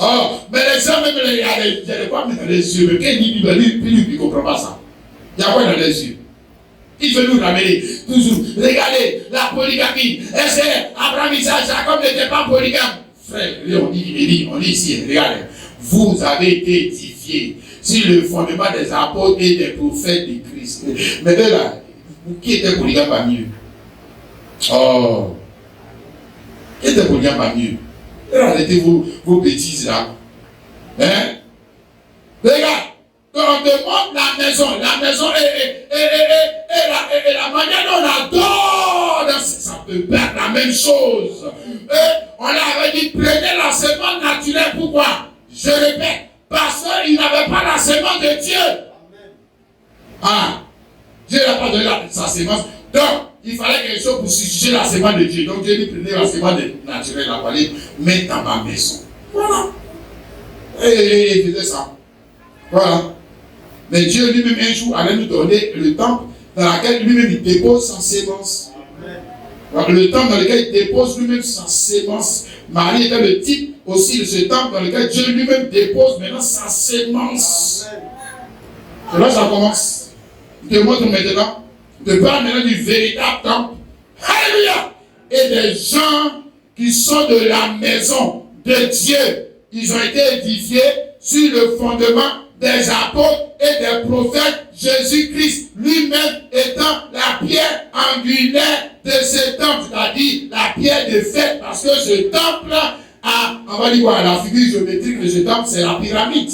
Oh, mais les gens, même, il y a des quoi dans les yeux. Mais quel livre, il ne comprend pas ça. Il y a quoi dans les yeux? Il veut nous ramener toujours. Regardez, la polygamie. Est-ce que Abraham, Isaac, Jacob n'étaient pas polygames? Frère, on dit ici, regardez. Vous avez été édifiés sur le fondement des apôtres et des prophètes de Christ. Mais là, qui était polygame parmi eux? Oh! Qui était polygame parmi eux? Arrêtez vos bêtises là. Hein? Regarde, quand on te montre la maison et la manière dont on adore, ça peut perdre la même chose. On avait dit, prenez la semence naturelle. Pourquoi? Je répète, parce qu'il n'avait pas la semence de Dieu. Ah, Dieu n'a pas donné sa semence. Donc, il fallait quelque chose pour susciter la semence de Dieu. Donc, Dieu dit, prenez la semence naturelle, la palette, mettez dans ma maison. Voilà. Et il faisait ça. Voilà. Mais Dieu lui-même, un jour, allait nous donner le temple dans lequel lui-même il dépose sa sémence. Alors, le temple dans lequel il dépose lui-même sa sémence. Marie était le type aussi de ce temple dans lequel Dieu lui-même dépose maintenant sa sémence. Et là, ça commence. Je te montre maintenant. Je parle maintenant du véritable temple. Alléluia! Et des gens qui sont de la maison de Dieu. Ils ont été édifiés sur le fondement des apôtres et des prophètes, Jésus-Christ lui-même étant la pierre angulaire de ce temple, c'est-à-dire la pierre de fête, parce que ce temple a, on va dire quoi, la figure géométrique de ce temple, c'est la pyramide.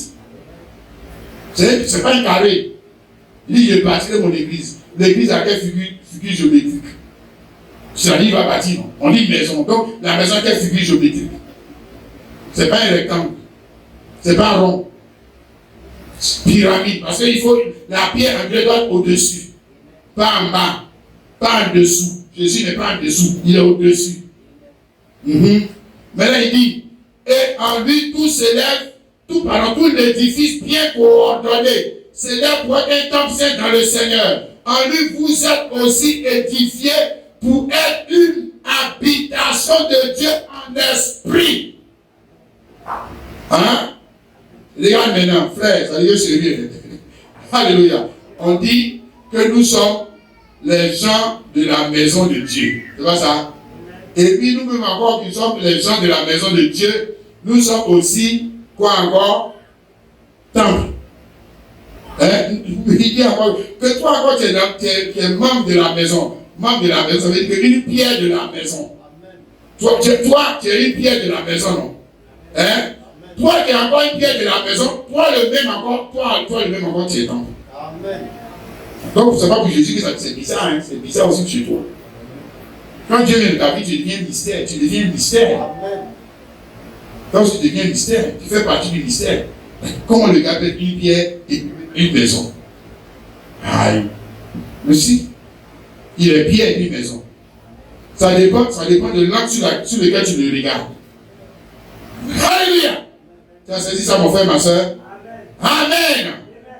C'est pas un carré. Il dit, je bâtirai mon église. L'église a quelle figure géométrique? C'est-à-dire, il va bâtir, non? On dit maison. Donc, la maison a quelle figure géométrique? C'est pas un rectangle. C'est pas un rond. Pyramide. Parce qu'il faut la pierre angulaire doit être au-dessus. Pas en bas. Pas en dessous. Jésus n'est pas en dessous. Il est au-dessus. Mais là, il dit, et en lui, tout s'élève, tout l'édifice bien coordonné s'élève pour être un temple saint dans le Seigneur. En lui, vous êtes aussi édifiés pour être une habitation de Dieu en esprit. Hein? Regarde maintenant, frère, ça devient sérieux. Alléluia. On dit que nous sommes les gens de la maison de Dieu. C'est pas ça? Et puis nous-mêmes encore qui sommes les gens de la maison de Dieu, nous sommes aussi, quoi encore? Temple. Hein? Il dit encore que toi encore tu es membre de la maison. Membre de la maison, ça veut dire que une pierre de la maison. Toi, tu es une pierre de la maison, non? Hein? Toi qui es encore une pierre de la maison, toi le même encore, tu es temple. Amen. Donc, c'est pas pour Jésus que c'est bizarre, hein? C'est bizarre aussi chez toi. Quand Dieu vient de ta vie, tu deviens mystère. Tu deviens mystère. Amen. Quand tu deviens mystère, tu fais partie du mystère. Comment le gars peut être une pierre et une maison? Aïe. Mais si, il est pierre et une maison. Ça dépend de l'angle sur lequel tu le regardes. Alléluia. Tu as saisi ça, mon frère, ma soeur? Amen.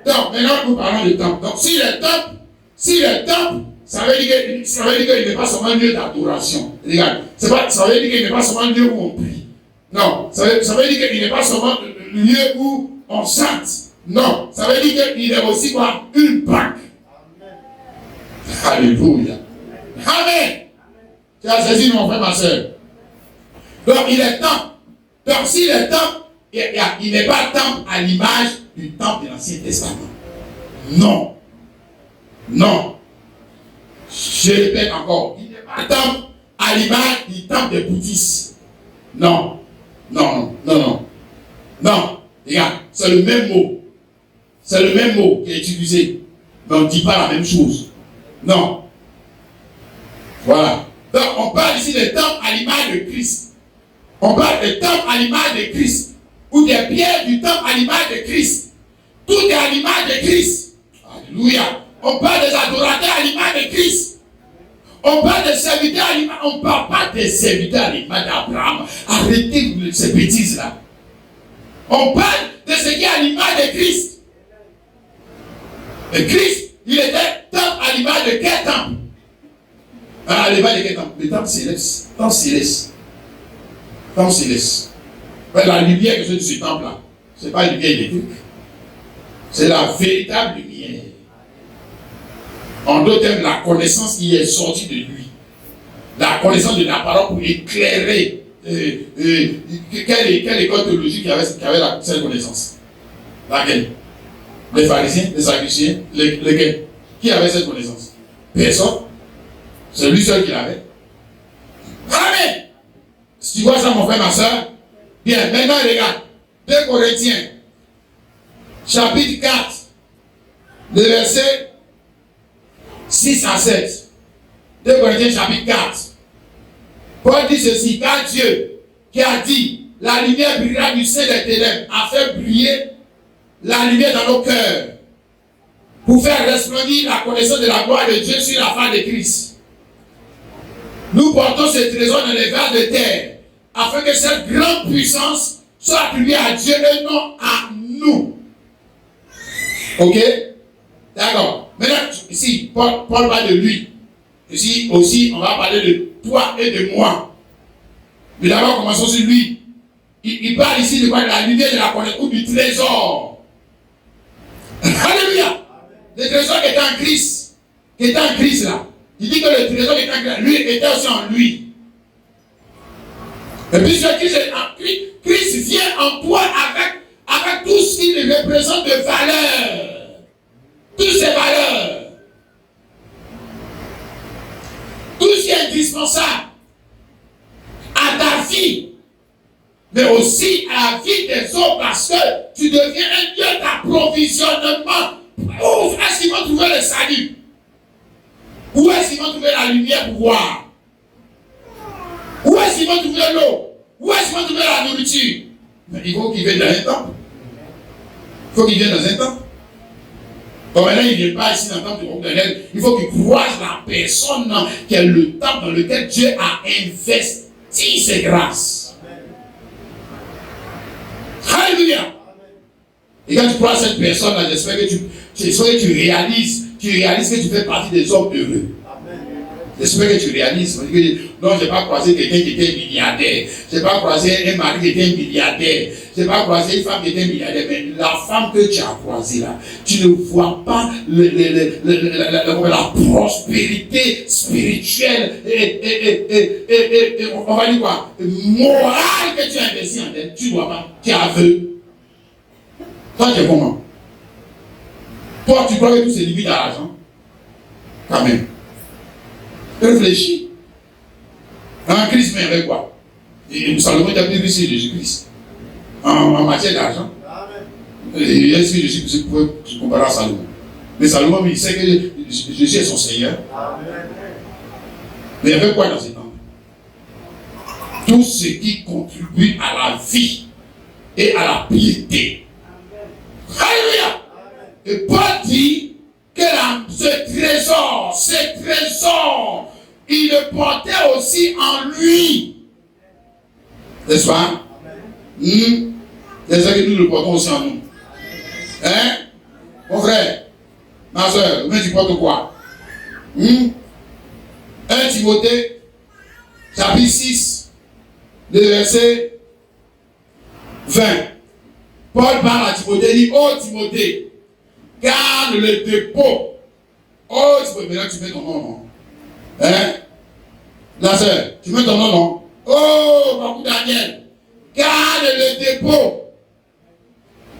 Donc, maintenant, nous parlons de temple. Donc, s'il est temple, ça veut dire qu'il n'est pas seulement un lieu d'adoration. Regarde, ça veut dire qu'il n'est pas seulement un lieu où on prie. Non, ça veut dire qu'il n'est pas seulement un lieu où on chante. Non, ça veut dire qu'il est aussi quoi? Une banque. Alléluia. Amen. Tu as saisi, mon frère, ma soeur? Donc, il est temple. Donc, s'il est temple, il n'est pas temple à l'image du temple de l'Ancien Testament. Non. Non. Je répète encore. Il n'est pas temple à l'image du temple des bouddhistes. Non. Non. Regarde, c'est le même mot. C'est le même mot qui est utilisé. Mais on ne dit pas la même chose. Non. Voilà. Donc, on parle ici des temples à l'image de Christ. On parle des temples à l'image de Christ. Ou des pierres du temple à l'image de Christ. Tout est à l'image de Christ. Alléluia. On parle des adorateurs à l'image de Christ. On parle des serviteurs à l'image. On ne parle pas des serviteurs à l'image d'Abraham. Arrêtez ces bêtises-là. On parle de ce qui est à l'image de Christ. Et Christ, il était temple à l'image de quel temple? À l'image de quel temple? Le temple céleste. Temple céleste. Temple céleste. La lumière que c'est de ce temple-là, ce n'est pas une lumière électrique. C'est la véritable lumière. En d'autres termes, la connaissance qui est sortie de lui. La connaissance de la parole pour éclairer. Quelle école théologique qui avait cette connaissance? Laquelle? Les pharisiens, les sadducéens, lesquels? Qui avait cette connaissance? Personne. C'est lui seul qui l'avait. Amen. Si tu vois ça, mon frère, ma soeur, bien, maintenant regarde. 2 Corinthiens, chapitre 4, le verset 6 à 7. 2 Corinthiens, chapitre 4. Paul dit ceci, car Dieu, qui a dit, la lumière brillera du sein des ténèbres, a fait briller la lumière dans nos cœurs, pour faire resplendir la connaissance de la gloire de Dieu sur la face de Christ. Nous portons ce trésor dans les vers de terre, afin que cette grande puissance soit attribuée à Dieu et non à nous. Ok? D'accord. Maintenant, ici, Paul parle de lui. Ici aussi, on va parler de toi et de moi. Mais d'abord, commençons sur lui. Il parle ici de quoi? De la lumière de la connaissance ou du trésor. Alléluia. Le trésor qui était en Christ. Qui était en Christ là. Il dit que le trésor qui était en Christ, lui était aussi en lui. Et puis ce Christ est en Christ, Christ vient en toi avec tout ce qu'il représente de valeur. Toutes ces valeurs. Tout ce qui est indispensable à ta vie, mais aussi à la vie des autres, parce que tu deviens un Dieu d'approvisionnement. Où est-ce qu'ils vont trouver le salut? Où est-ce qu'ils vont trouver la lumière pour voir? Où est-ce qu'ils vont trouver l'eau? Où est-ce qu'ils vont trouver la nourriture? Mais il faut qu'ils viennent dans un temple. Il faut qu'ils viennent dans un temple. Comme maintenant, il ne vient pas ici dans le temple de l'Éternel. Il faut qu'il croise la personne qui est le temple dans lequel Dieu a investi ses grâces. Alléluia. Et quand tu crois cette personne-là, j'espère que tu réalises que tu fais partie des hommes heureux. J'espère que tu réalises. Non, je n'ai pas croisé quelqu'un qui était milliardaire. Je n'ai pas croisé un mari qui était milliardaire. Je n'ai pas croisé une femme qui était milliardaire. Mais la femme que tu as croisée là, tu ne vois pas la prospérité spirituelle et on va dire quoi, morale que tu as investi en elle. Tu ne vois pas. Tu es aveugle. Toi, tu es comment? Toi, tu crois que tout se limite à l'argent? Quand même. Réfléchis. En Christ, mais avec quoi? Et Salomon est plus riche que Jésus-Christ. En matière d'argent. Est-ce que Jésus-Christ pouvait se comparer à Salomon? Mais Salomon, il sait que Jésus est son Seigneur. Mais avec quoi dans ces temps? Tout ce qui contribue à la vie et à la piété. Alléluia! Et Paul dit que ce trésor, il le portait aussi en lui. N'est-ce pas? C'est ça que nous le portons aussi en nous. Hein? Mon frère, ma soeur, mais tu portes quoi? 1 Timothée, chapitre 6, le verset 20. Paul parle à Timothée, il dit, oh Timothée, garde le dépôt. Oh Timothée, maintenant tu mets ton nom, non? Hein? La sœur, tu mets ton nom, non? Oh, Babou Daniel, garde le dépôt.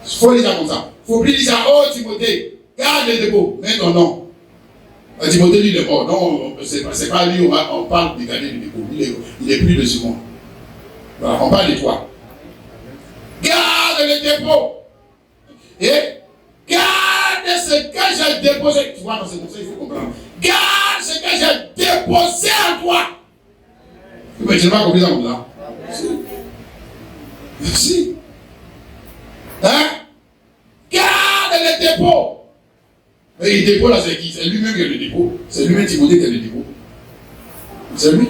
Il faut lire ça comme ça. Il faut plus dire ça, oh Timothée, garde le dépôt, mets ton nom. Timothée lui, il est mort. Non, c'est pas lui, on parle de garder le dépôt. Il est plus de ce monde. Voilà, on parle de toi. Garde le dépôt. Et garde ce que j'ai déposé. Tu vois, dans ce conseil, il faut comprendre. Garde ce que j'ai déposé en toi. Mais je n'ai pas compris ça comme ça. Si. Hein? Garde le dépôt. Et le dépôt là, c'est qui? C'est lui-même qui est le dépôt. C'est lui-même Timothée qui est le dépôt. C'est lui.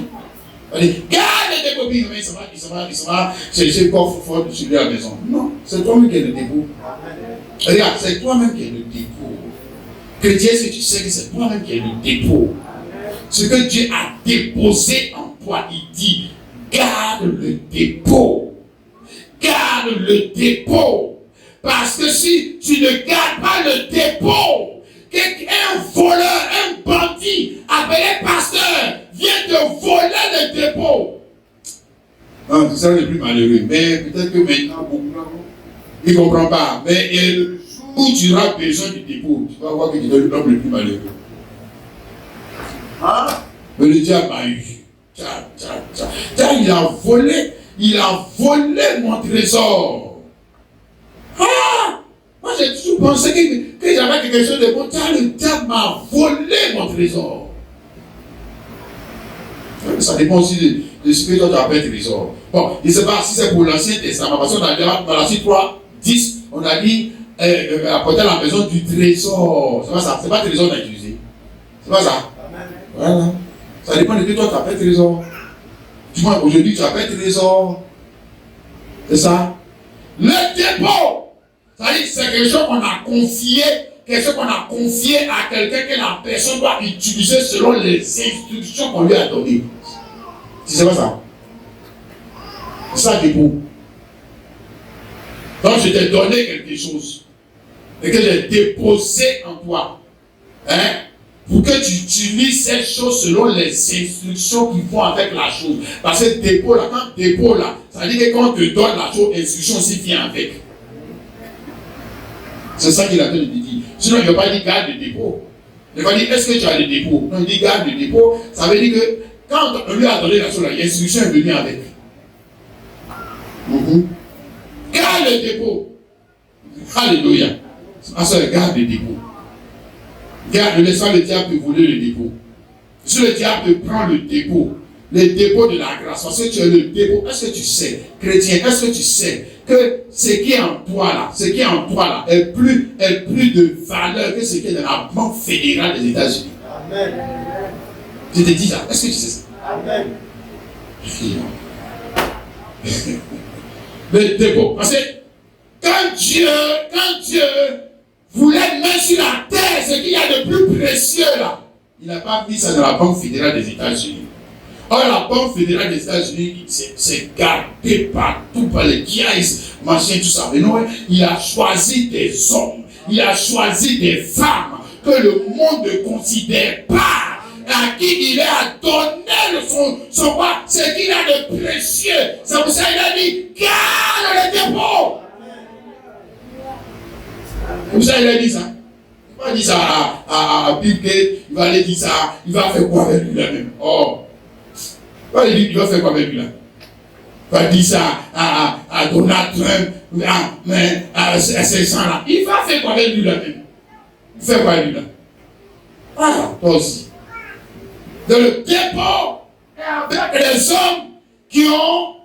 Allez, garde le dépôt, puis il s'en va chercher le coffre fort sur lui à la maison. Non, c'est toi-même qui es le dépôt. Regarde, c'est toi-même qui es le dépôt. Chrétien, est-ce que tu sais que c'est toi-même qui es le dépôt? Ce que Dieu a déposé en toi, il dit, garde le dépôt. Garde le dépôt. Parce que si tu ne gardes pas le dépôt, qu'un voleur, un bandit appelé pasteur vient te voler le dépôt. Non, c'est ça le plus malheureux. Mais peut-être que maintenant, beaucoup ne comprennent pas. Mais le jour où tu auras besoin du dépôt, tu vas voir que tu es l'homme le plus malheureux. Hein? Mais le diable a eu. Il a volé mon trésor. Ah! Moi j'ai toujours pensé que j'avais quelque chose de bon. Le diable m'a volé mon trésor. Ça dépend aussi de ce que toi tu appelles trésor. Bon, je ne sais pas si c'est pour l'Ancien Testament, parce qu'on a dit dans la suite 3, 10, on a dit apporter à la maison du trésor. C'est pas ça, c'est pas trésor qu'on a utilisé. C'est pas ça. Voilà. Ça dépend de ce que toi tu appelles trésor. Du moins, aujourd'hui tu appelles trésor. C'est ça. Le dépôt, c'est-à-dire c'est quelque chose qu'on a confié. Quelque chose qu'on a confié à quelqu'un que la personne doit utiliser selon les instructions qu'on lui a données. C'est pas ça. C'est ça le dépôt. Donc je t'ai donné quelque chose et que j'ai déposé en toi. Hein? Pour que tu utilises cette chose selon les instructions qui vont avec la chose. Parce que dépôt là, quand dépôt là, ça veut dire que quand on te donne la chose, l'instruction aussi vient avec. C'est ça qu'il a dit. Sinon, il ne va pas dire garde le dépôt. Il va dire est-ce que tu as le dépôt? Non, il dit garde le dépôt. Ça veut dire que quand on lui a donné la chose, l'instruction est venue avec. Garde le dépôt. Alléluia. Ma soeur, garde le dépôt. Garde, ne laisse pas le diable te voler le dépôt. Si le diable te prend le dépôt de la grâce, parce que tu as le dépôt, est-ce que tu sais, chrétien, est-ce que tu sais que ce qui est en toi là, est plus de valeur que ce qui est dans la Banque fédérale des États-Unis? Amen. Je te dis ça, est-ce que tu sais ça? Amen. Le dépôt, parce que quand Dieu voulait mettre sur la terre ce qu'il y a de plus précieux là, il n'a pas mis ça dans la Banque fédérale des États-Unis. Or, la Banque fédérale des États-Unis, c'est gardé partout par les GIs, machin, tout ça. Mais non, il a choisi des hommes, il a choisi des femmes que le monde ne considère pas, à qui il a donné son quoi, ce qu'il a de précieux. C'est pour ça qu'il a dit, garde le dépôt. C'est pour ça qu'il a dit ça. Il va dire ça à Bill Gates, il va aller dire ça, il va faire quoi avec lui-même? Oh. Il va faire quoi avec lui-là? Il va dire ça à Donald Trump, à ces gens-là. Il va faire quoi avec lui-là même? Il fait quoi avec lui-là? Ah, toi aussi. Dans le dépôt, avec les hommes qui ont,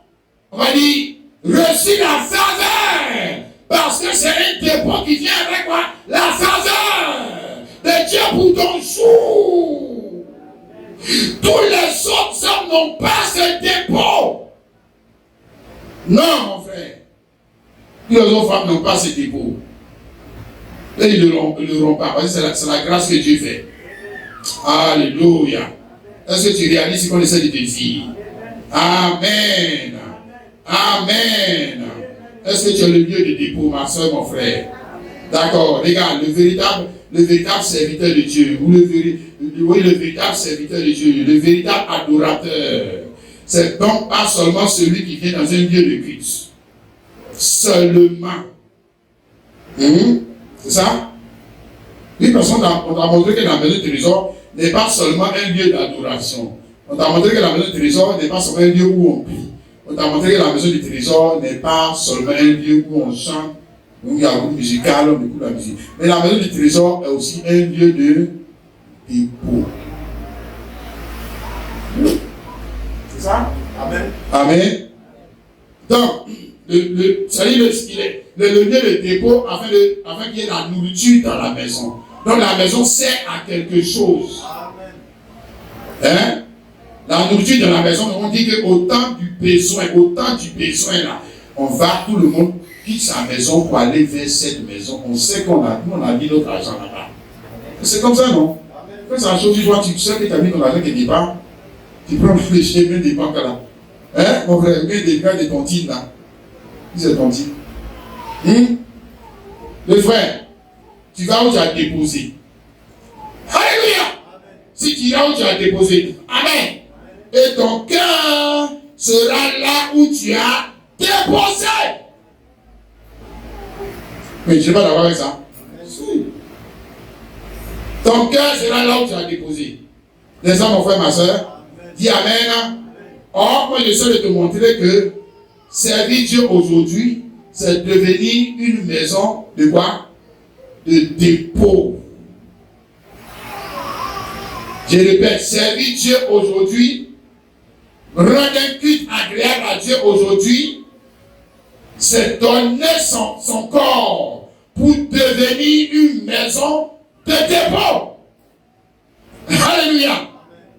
on va dire, reçu la faveur. Parce que c'est un dépôt qui vient avec quoi? La faveur de Dieu pour ton jour. Tous les autres hommes n'ont pas ce dépôt. Non, mon frère. Tous les autres femmes n'ont pas ce dépôt. Et ils ne l'auront pas. Parce que c'est la grâce que Dieu fait. Alléluia. Est-ce que tu réalises ce qu'on essaie de te dire? Amen. Amen. Est-ce que tu as le lieu de dépôt, ma soeur, mon frère? D'accord. Regarde, le véritable serviteur de Dieu, ou le véritable serviteur de Dieu, le véritable adorateur, c'est donc pas seulement celui qui vient dans un lieu de culte. Seulement. C'est ça? Oui, parce qu'on t'a montré que la maison de trésor n'est pas seulement un lieu d'adoration. On t'a montré que la maison de trésor n'est pas seulement un lieu où on prie. On t'a montré que la maison du trésor n'est pas seulement un lieu où on chante, où il y a un groupe musical, on écoute la musique. Mais la maison du trésor est aussi un lieu de dépôt. C'est ça? Amen. Amen. Donc, le lieu de dépôt afin qu'il y ait la nourriture dans la maison. Donc la maison sert à quelque chose. Amen. Hein? La nourriture dans la maison, on dit qu'au temps du besoin là, tout le monde quitte sa maison pour aller vers cette maison. On sait qu'on a mis notre argent là-bas. C'est comme ça, non? Quand c'est la chose, tu sais que tu as mis ton argent quelque part, tu prends les chemins des banques là. Hein, mon frère, des gars de tontines là. Qui c'est tontine? Le frère, tu vas où tu as déposé. si tu iras où tu as déposé. Amen. Et ton cœur sera là où tu as déposé. Mais je ne sais pas d'accord avec ça. Si. Ton cœur sera là où tu as déposé. Les hommes, mon frère, ma soeur, dis Amen. Or, moi, j'essaie de te montrer que servir Dieu aujourd'hui, c'est devenir une maison de quoi? De dépôt. Je répète, servir Dieu aujourd'hui, rendre un culte agréable à Dieu aujourd'hui, c'est donner son corps pour devenir une maison de dépôt. Alléluia.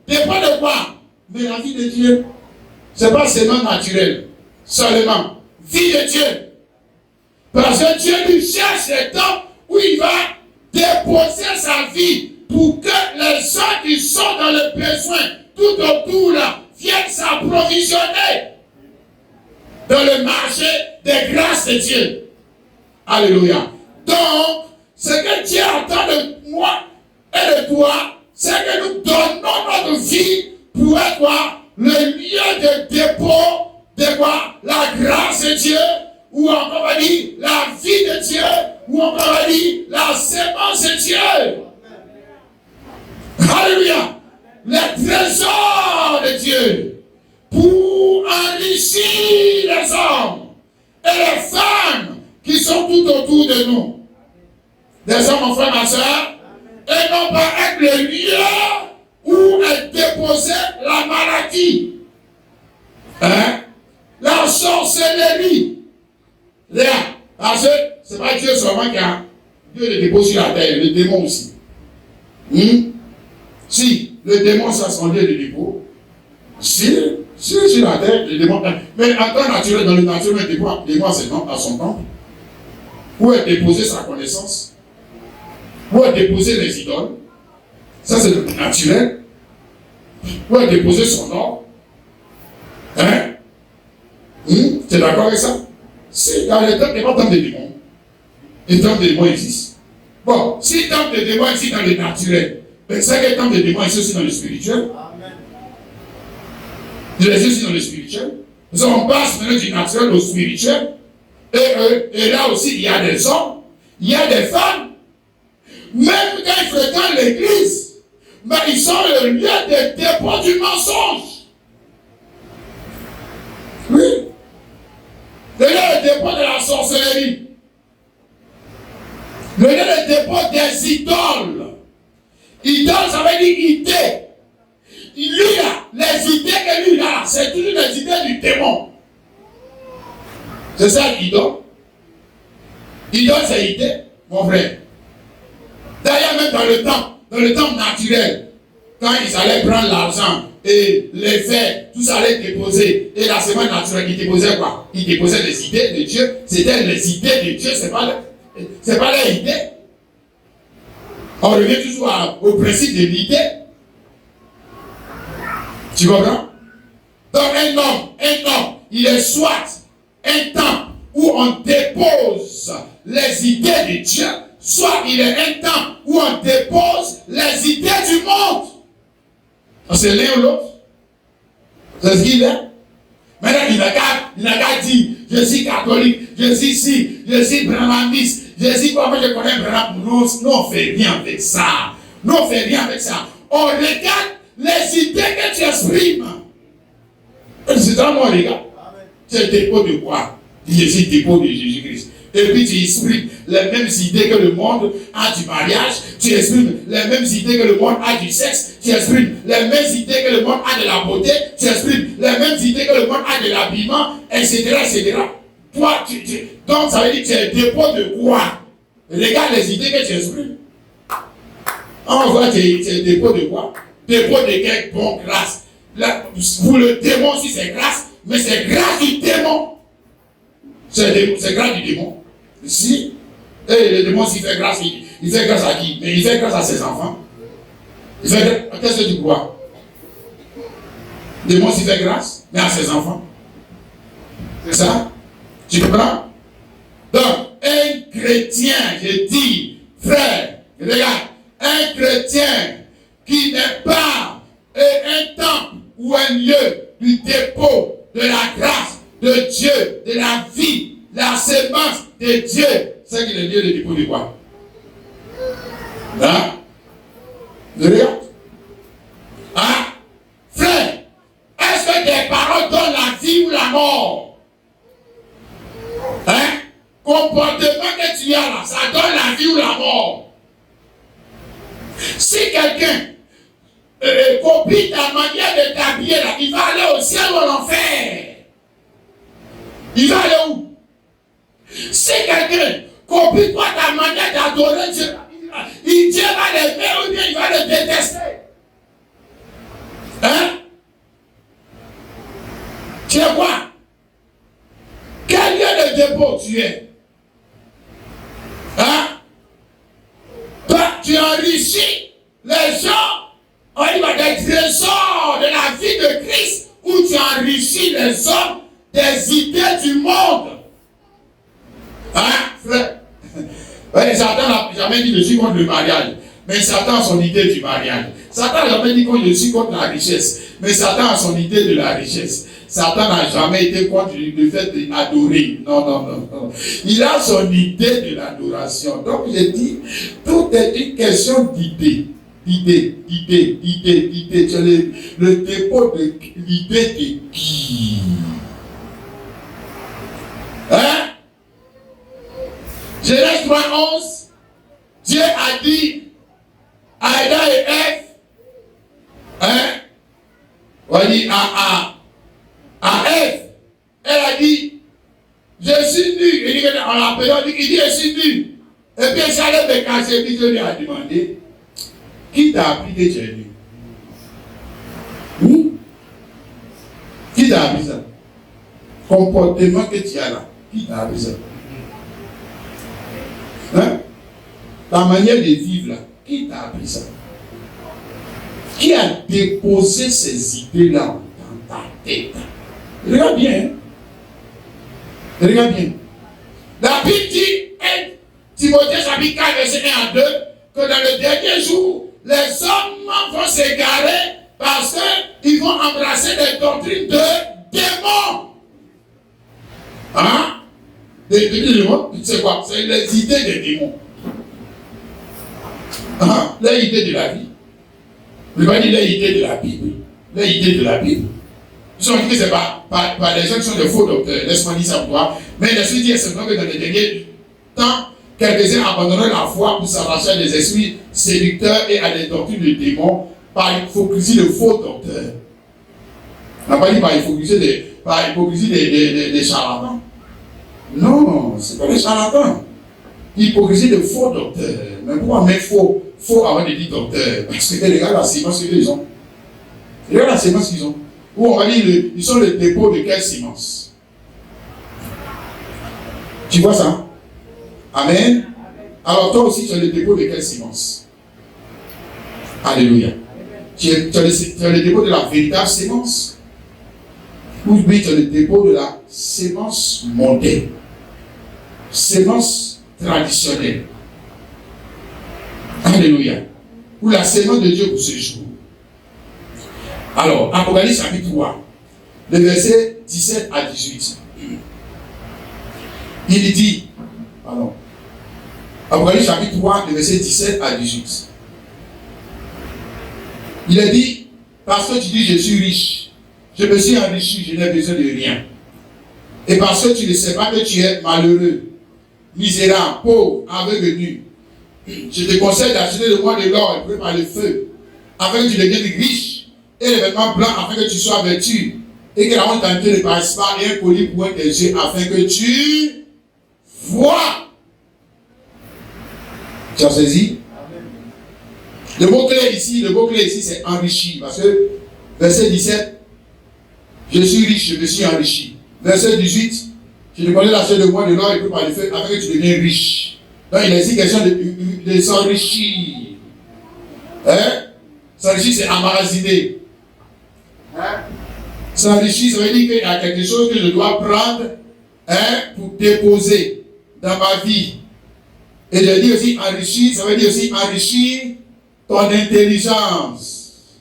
Dépôt de quoi? Mais la vie de Dieu. Ce n'est pas seulement naturel. Seulement. Vie de Dieu. Parce que Dieu lui cherche le temps où il va déposer sa vie pour que les gens qui sont dans le besoin tout autour là viennent s'approvisionner dans le marché des grâces de Dieu. Alléluia. Donc, ce que Dieu attend de moi et de toi, c'est que nous donnons notre vie pour être quoi? Le lieu de dépôt de quoi? La grâce de Dieu, ou encore on va dire la vie de Dieu, ou encore on va dire la sémence de Dieu. Alléluia. Les trésors de Dieu pour enrichir les hommes et les femmes qui sont tout autour de nous. Des hommes, mon frère, ma soeur, et non pas être le lieu où est déposée la maladie, hein? La sorcellerie. Parce que ce n'est pas Dieu seulement qui a Dieu le dépose sur la terre, le démon aussi. Si le démon, ça son lieu de dépôt, si sur la terre, le démon. Mais en temps naturel, dans le naturel, le démon à son temple, où est déposée sa connaissance, où est déposé les idoles, ça c'est le naturel, où est déposé son or. Hein? Tu es d'accord avec ça? Si dans le temple, il n'y a pas tant de démons. Les temples de démons existent. Bon, si le temple de démons existe dans le naturel, mais c'est que le temple de démons existe aussi dans le spirituel. Il existe aussi dans le spirituel. Nous on passe maintenant du naturel au spirituel. Et là aussi, il y a des hommes, il y a des femmes. Même quand ils fréquentent l'église, mais ils sont le lieu de dépôt du mensonge. Oui. Le lieu de dépôt de la sorcellerie. Le lieu de dépôt des idoles. Idole, ça veut dire idée. Lui là, les idées que lui a, c'est toujours les idées du démon. C'est ça l'idole. Idole, c'est idée, mon frère. D'ailleurs, même dans le temps naturel, quand ils allaient prendre l'argent et les faits, tout ça allait déposer. Et la semaine naturelle, ils déposaient quoi? Ils déposaient les idées de Dieu. C'était les idées de Dieu, c'est pas les idées. On revient toujours au principe de l'idée. Tu comprends? Donc un homme, il est soit un temple où on dépose les idées de Dieu, soit il est un temps où on dépose les idées du monde. C'est l'un ou l'autre. C'est ce qu'il est. Maintenant, il n'a qu'à dire, je suis catholique, je suis ici, je suis brahmaniste, je suis comment je connais Branham. Nous, on ne fait rien avec ça. Nous, on ne fait rien avec ça. On regarde les idées que tu exprimes. C'est dans moi, les gars. C'est le dépôt de quoi? Je suis le dépôt de Jésus-Christ. Et puis tu exprimes les mêmes idées que le monde a du mariage, tu exprimes les mêmes idées que le monde a du sexe, tu exprimes les mêmes idées que le monde a de la beauté, tu exprimes les mêmes idées que le monde a de l'habillement, etc., etc. Toi, donc ça veut dire que tu es le dépôt de quoi? Regarde les idées que tu exprimes. On voit tu es le dépôt de quoi? Dépôt de quelle bonne grâce. Là, pour le démon aussi c'est grâce, mais c'est grâce du démon. C'est grâce du démon. Si, et le démon s'il fait grâce, il fait grâce à qui? Mais il fait grâce à ses enfants. Il fait grâce, qu'est-ce que tu crois? Le démon s'il fait grâce, mais à ses enfants. C'est ça? Tu comprends? Donc, un chrétien, je dis, frère, regarde, un chrétien qui n'est pas Dieu, de la vie, la semence de Dieu, c'est qu'il est Dieu de dépôt de quoi? Hein? Regarde. Hein? Frère, est-ce que tes paroles donnent la vie ou la mort? Hein? Comportement que tu as là, ça donne la vie ou la mort? Si quelqu'un copie ta manière de t'habiller là, il va aller au ciel ou en enfer. Il va aller où? Si quelqu'un copie toi ta manière d'adorer Dieu, Dieu va l'aimer ou bien il va le détester. Hein? Tu es quoi? Quel lieu de dépôt tu es? Hein? Toi, tu enrichis les gens. On y va des trésors de la vie de Christ, où tu enrichis les hommes des idées du monde. Hein, frère? Ouais, Satan n'a jamais dit je suis contre le mariage. Mais Satan a son idée du mariage. Satan n'a jamais dit que je suis contre la richesse. Mais Satan a son idée de la richesse. Satan n'a jamais été contre le fait d'adorer. Non. Il a son idée de l'adoration. Donc je dis, tout est une question d'idée. L'idée. Tu as le dépôt de l'idée de qui? Hein? Genèse 3:11, Dieu a dit à Adam et Ève, hein? On a dit à Ève, elle a dit, je suis nue. Il dit, il dit, je suis nue. Et puis elle allait me cacher, puis Dieu lui a demandé, qui t'a appris que tu es nu? Qui t'a appris ça? Comportement que tu as là, qui t'a appris ça? Hein? Ta manière de vivre là, qui t'a appris ça? Qui a déposé ces idées-là dans ta tête? Regarde bien. Hein? Regarde bien. La Bible dit, Timothée chapitre 4, verset 1 à 2, que dans le dernier jour, les hommes vont s'égarer parce qu'ils vont embrasser des doctrines de démons. Hein? Des démons, c'est quoi? C'est les idées des démons. Hein? Les idées de la vie. Je ne vais pas dire les idées de la Bible. Les idées de la Bible. Ils ont dit que ce n'est pas les gens qui sont des faux docteurs. Laisse-moi dire ça pour toi. Mais laisse-moi dire simplement que dans les derniers temps, quelques-uns abandonneront la foi pour s'arracher à des esprits séducteurs et à des doctrines de démons par hypocrisie de faux docteurs. On n'a pas dit par hypocrisie des charlatans. Non, ce n'est pas des charlatans. Hypocrisie de faux docteurs. Mais pourquoi mettre faux avant de dire docteur? Parce que regarde la sémence qu'ils ont. Regarde la sémence qu'ils ont. Ou on va dire, ils sont le dépôt de quelle sémence? Tu vois ça? Amen. Alors toi aussi, tu as le dépôt de quelle sémence? Alléluia. Tu as le dépôt de la véritable sémence? Ou bien tu as le dépôt de la sémence mondaine? Sémence traditionnelle. Alléluia. Ou la sémence de Dieu pour ce jour. Alors, Apocalypse chapitre 3, le verset 17 à 18. Il dit, pardon, Apocalypse chapitre 3, le verset 17 à 18. Il a dit, parce que tu dis je suis riche, je me suis enrichi, je n'ai besoin de rien. Et parce que tu ne sais pas que tu es malheureux, misérable, pauvre, aveugle, nu, je te conseille d'acheter de moi de l'or éprouvé par le feu, afin que tu deviennes riche, et les vêtements blancs afin que tu sois vêtu, et que la honte ne te paraisse pas, et un collier pour tes yeux afin que tu vois. Tu as saisi? Le mot-clé ici, c'est enrichi. Parce que, verset 17, je suis riche, je me suis enrichi. Verset 18, je te connais l'acheter de moi de l'or et par le feu, afin que tu deviennes riche. Donc, il est ici question de s'enrichir. Hein? S'enrichir, c'est emmagasiner. Hein? S'enrichir, ça veut dire qu'il y a quelque chose que je dois prendre, hein, pour déposer dans ma vie. Et je dis aussi enrichir, ça veut dire aussi enrichir ton intelligence.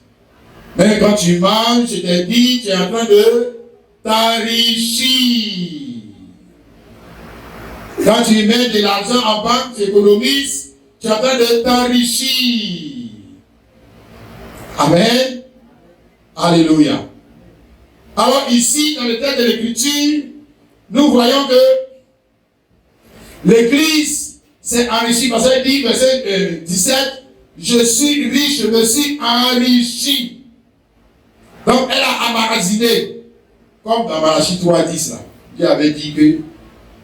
Même quand tu manges, je t'ai dit, tu es en train de t'enrichir. Quand tu mets de l'argent en banque, tu économises, tu es en train de t'enrichir. Amen. Alléluia. Alors ici, dans le texte de l'Écriture, nous voyons que l'Église s'est enrichie. Parce qu'elle dit, verset 17, je suis riche, je me suis enrichi. Donc elle a emmagasiné. Comme dans Malachie 3:10 là. Dieu avait dit que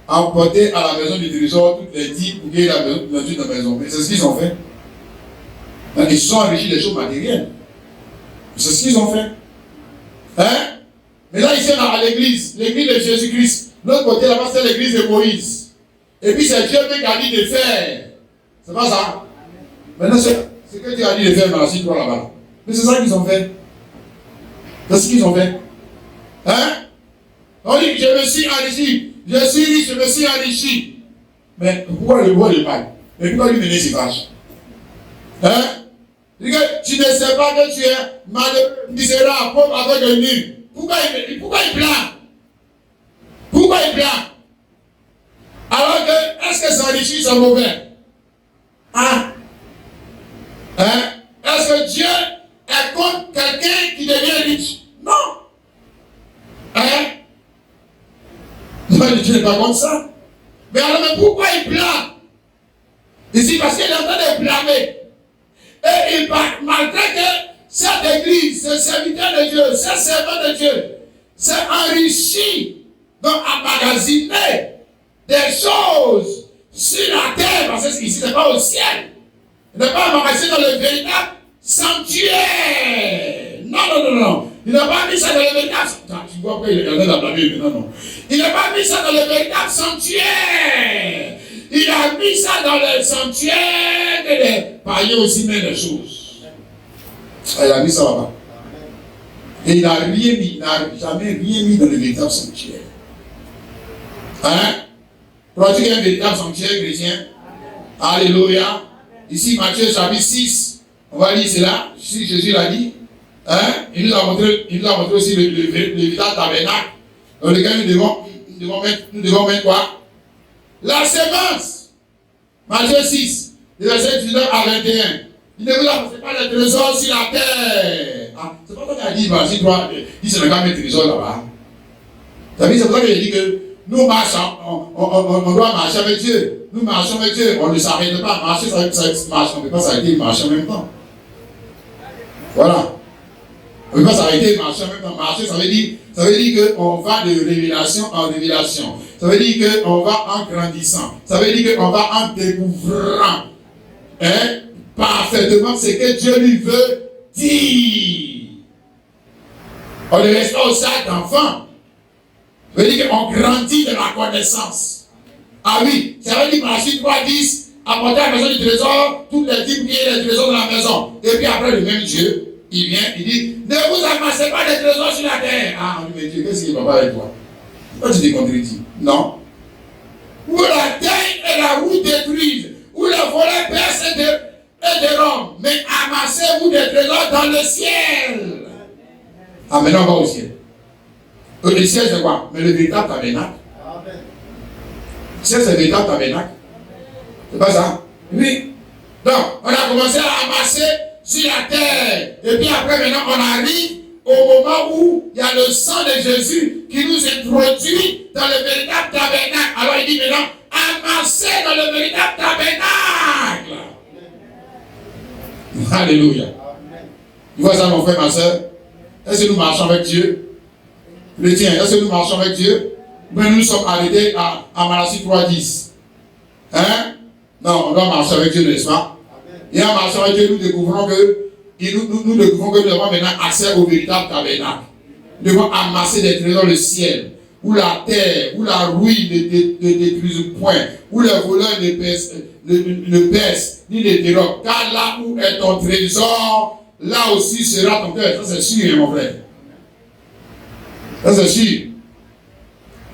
emporter à la maison du trésor toutes les dix pour gagner la maison de la maison. Mais c'est ce qu'ils ont fait. Donc, ils se sont enrichis des choses matérielles. C'est ce qu'ils ont fait. Hein? Mais là, ici, on a l'église de Jésus-Christ. L'autre côté, là-bas, c'est l'église de Moïse. Et puis, c'est Dieu qui a dit de faire. C'est pas ça? Maintenant, c'est ce que Dieu a dit de faire dans la suite là-bas. Mais c'est ça qu'ils ont fait. C'est ce qu'ils ont fait. Hein? On dit, je me suis enrichi. Je suis riche, je me suis enrichi. Mais pourquoi le bois de paille? Mais pourquoi lui mener ses vaches? Hein? Tu ne sais pas que tu es malheureux, misérable, pauvre, avec un nul. Pourquoi il plaint? Pourquoi il plaint? Alors que, est-ce que s'enrichir, c'est mauvais? Hein? Hein? Est-ce que Dieu est contre quelqu'un qui devient riche? Non. Hein? Non, Dieu n'est pas comme ça. Mais alors, mais pourquoi il plaint? Ici, parce qu'il est en train de blâmer. Et il parle, malgré que cette église, ce serviteur de Dieu, ce servant de Dieu, s'est enrichi, donc emmagasiné des choses sur la terre, parce que ici, ce n'est pas au ciel. Il n'est pas emmagasiné dans le véritable sanctuaire. Non. Il n'a pas mis ça dans le véritable sanctuaire. Tu vois pourquoi il est en train de blâmer maintenant, non. Il n'a pas mis ça dans le véritable sanctuaire. Il a mis ça dans le sanctuaire que les païens aussi mettent les choses. Il a mis ça là-bas. Et il n'a rien mis, il n'a jamais rien mis dans le véritable sanctuaire. Hein? Crois-tu qu'il y a un véritable sanctuaire chrétien? Alléluia. Ici, Matthieu chapitre 6, on va lire cela. Si Jésus l'a dit, hein? Il nous a montré aussi le véritable tabernacle dans lequel nous devons mettre quoi? La semence. Matthieu 6, verset 19 à 21. Il ne vous apportez pas les trésors sur la terre. Ah, c'est pas ça qu'il a dit, Matthieu 3, il se met quand même les trésors là-bas. C'est pour ça qu'il a dit que nous marchons, on doit marcher avec Dieu. Nous marchons avec Dieu, on ne s'arrête pas. Marcher, ça marche, on ne peut pas s'arrêter et marcher en même temps. Voilà. On ne peut pas s'arrêter et marcher en même temps. Marcher, ça veut dire qu'on va de révélation en révélation. Ça veut dire qu'on va en grandissant. Ça veut dire qu'on va en découvrant parfaitement ce que Dieu lui veut dire. On ne reste pas au stade d'enfant. Ça veut dire qu'on grandit de la connaissance. Ah oui, ça veut dire Malachie 3:10, apporter à la maison du trésor, toutes les 10 pieds des trésors de la maison. Et puis après, le même Dieu, il vient, il dit, ne vous amassez pas des trésors sur la terre. Ah, on dit, mais Dieu, qu'est-ce qu'il va pas avec toi? Pourquoi tu te contredis? Non. Où la terre et la roue détruisent, où le volet perce et dérobe, mais amassez-vous des trésors dans le ciel. Ah, maintenant on va au ciel. Le ciel c'est quoi? Mais le véritable tabernacle. Le ciel c'est le véritable tabernacle. C'est pas ça? Oui. Donc, on a commencé à amasser sur la terre. Et puis après, maintenant, on arrive au moment où il y a le sang de Jésus qui nous introduit dans le véritable tabernacle. Alors il dit maintenant, amassez dans le véritable tabernacle. Alléluia. Tu vois ça, mon frère, ma soeur? Est-ce que nous marchons avec Dieu? Chrétiens, est-ce que nous marchons avec Dieu? Mais nous sommes arrêtés à Malachie 3:10. Hein? Non, on doit marcher avec Dieu, n'est-ce pas? Et en marchant avec Dieu, nous découvrons que nous avons maintenant accès au véritable tabernacle. Nous devons amasser des trésors dans le ciel, où la terre, où la ruine ne détruise point, où les voleurs ne pèsent, ni ne dérobent. Car là où est ton trésor, là aussi sera ton cœur. Ça c'est sûr, mon frère. Ça c'est sûr.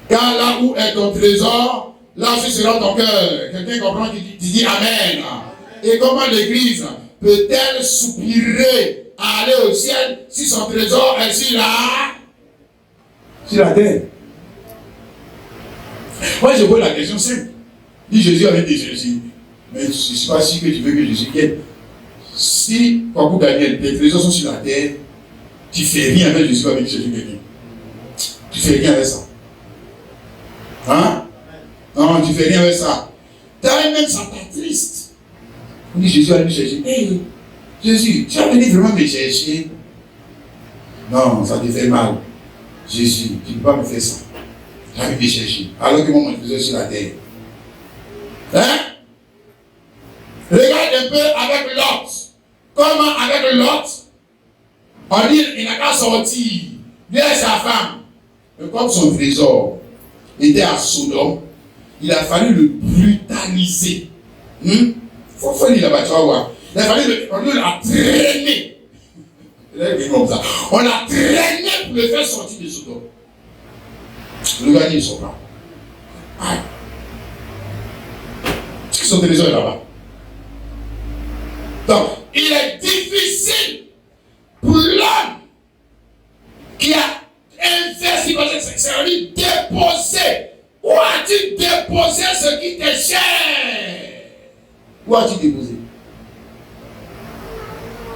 Car là où est ton trésor, là aussi sera ton cœur. Quelqu'un comprend qui dit Amen. Et comment l'église peut-elle soupirer à aller au ciel si son trésor est sur sur la terre. Moi, je pose la question simple. Dit Jésus avait dit Jésus. Mais je ne suis pas sûr que tu veux que Jésus vienne. Si, comme Daniel, tes trésors sont sur la terre, tu ne fais rien avec Jésus avec Jésus vient. Tu ne fais rien avec ça. Hein? Non, tu ne fais rien avec ça. Même ça t'attriste. On dit Jésus a venu chercher. Hey, Jésus, tu as venu vraiment me chercher. Non, ça te fait mal. Jésus, tu ne peux pas me faire ça. Tu as venu me chercher. Alors que moi, je faisais sur la terre. Hein? Regarde un peu avec Lot. Comment avec Lot, on dit il n'a qu'à sortir. Lui et sa femme. Mais comme son trésor était à Sodome, il a fallu le brutaliser. Il faut faire là-bas, tu vas voir. Il a fallu on l'a traîné. On l'a traîné pour le faire sortir de Sodome. Le gars, il sort là. Aïe. Son trésor est là-bas. Donc, il est difficile pour l'homme qui a investi, c'est-à-dire déposer. Où as-tu déposé ce qui t'est cher? Où as-tu déposé?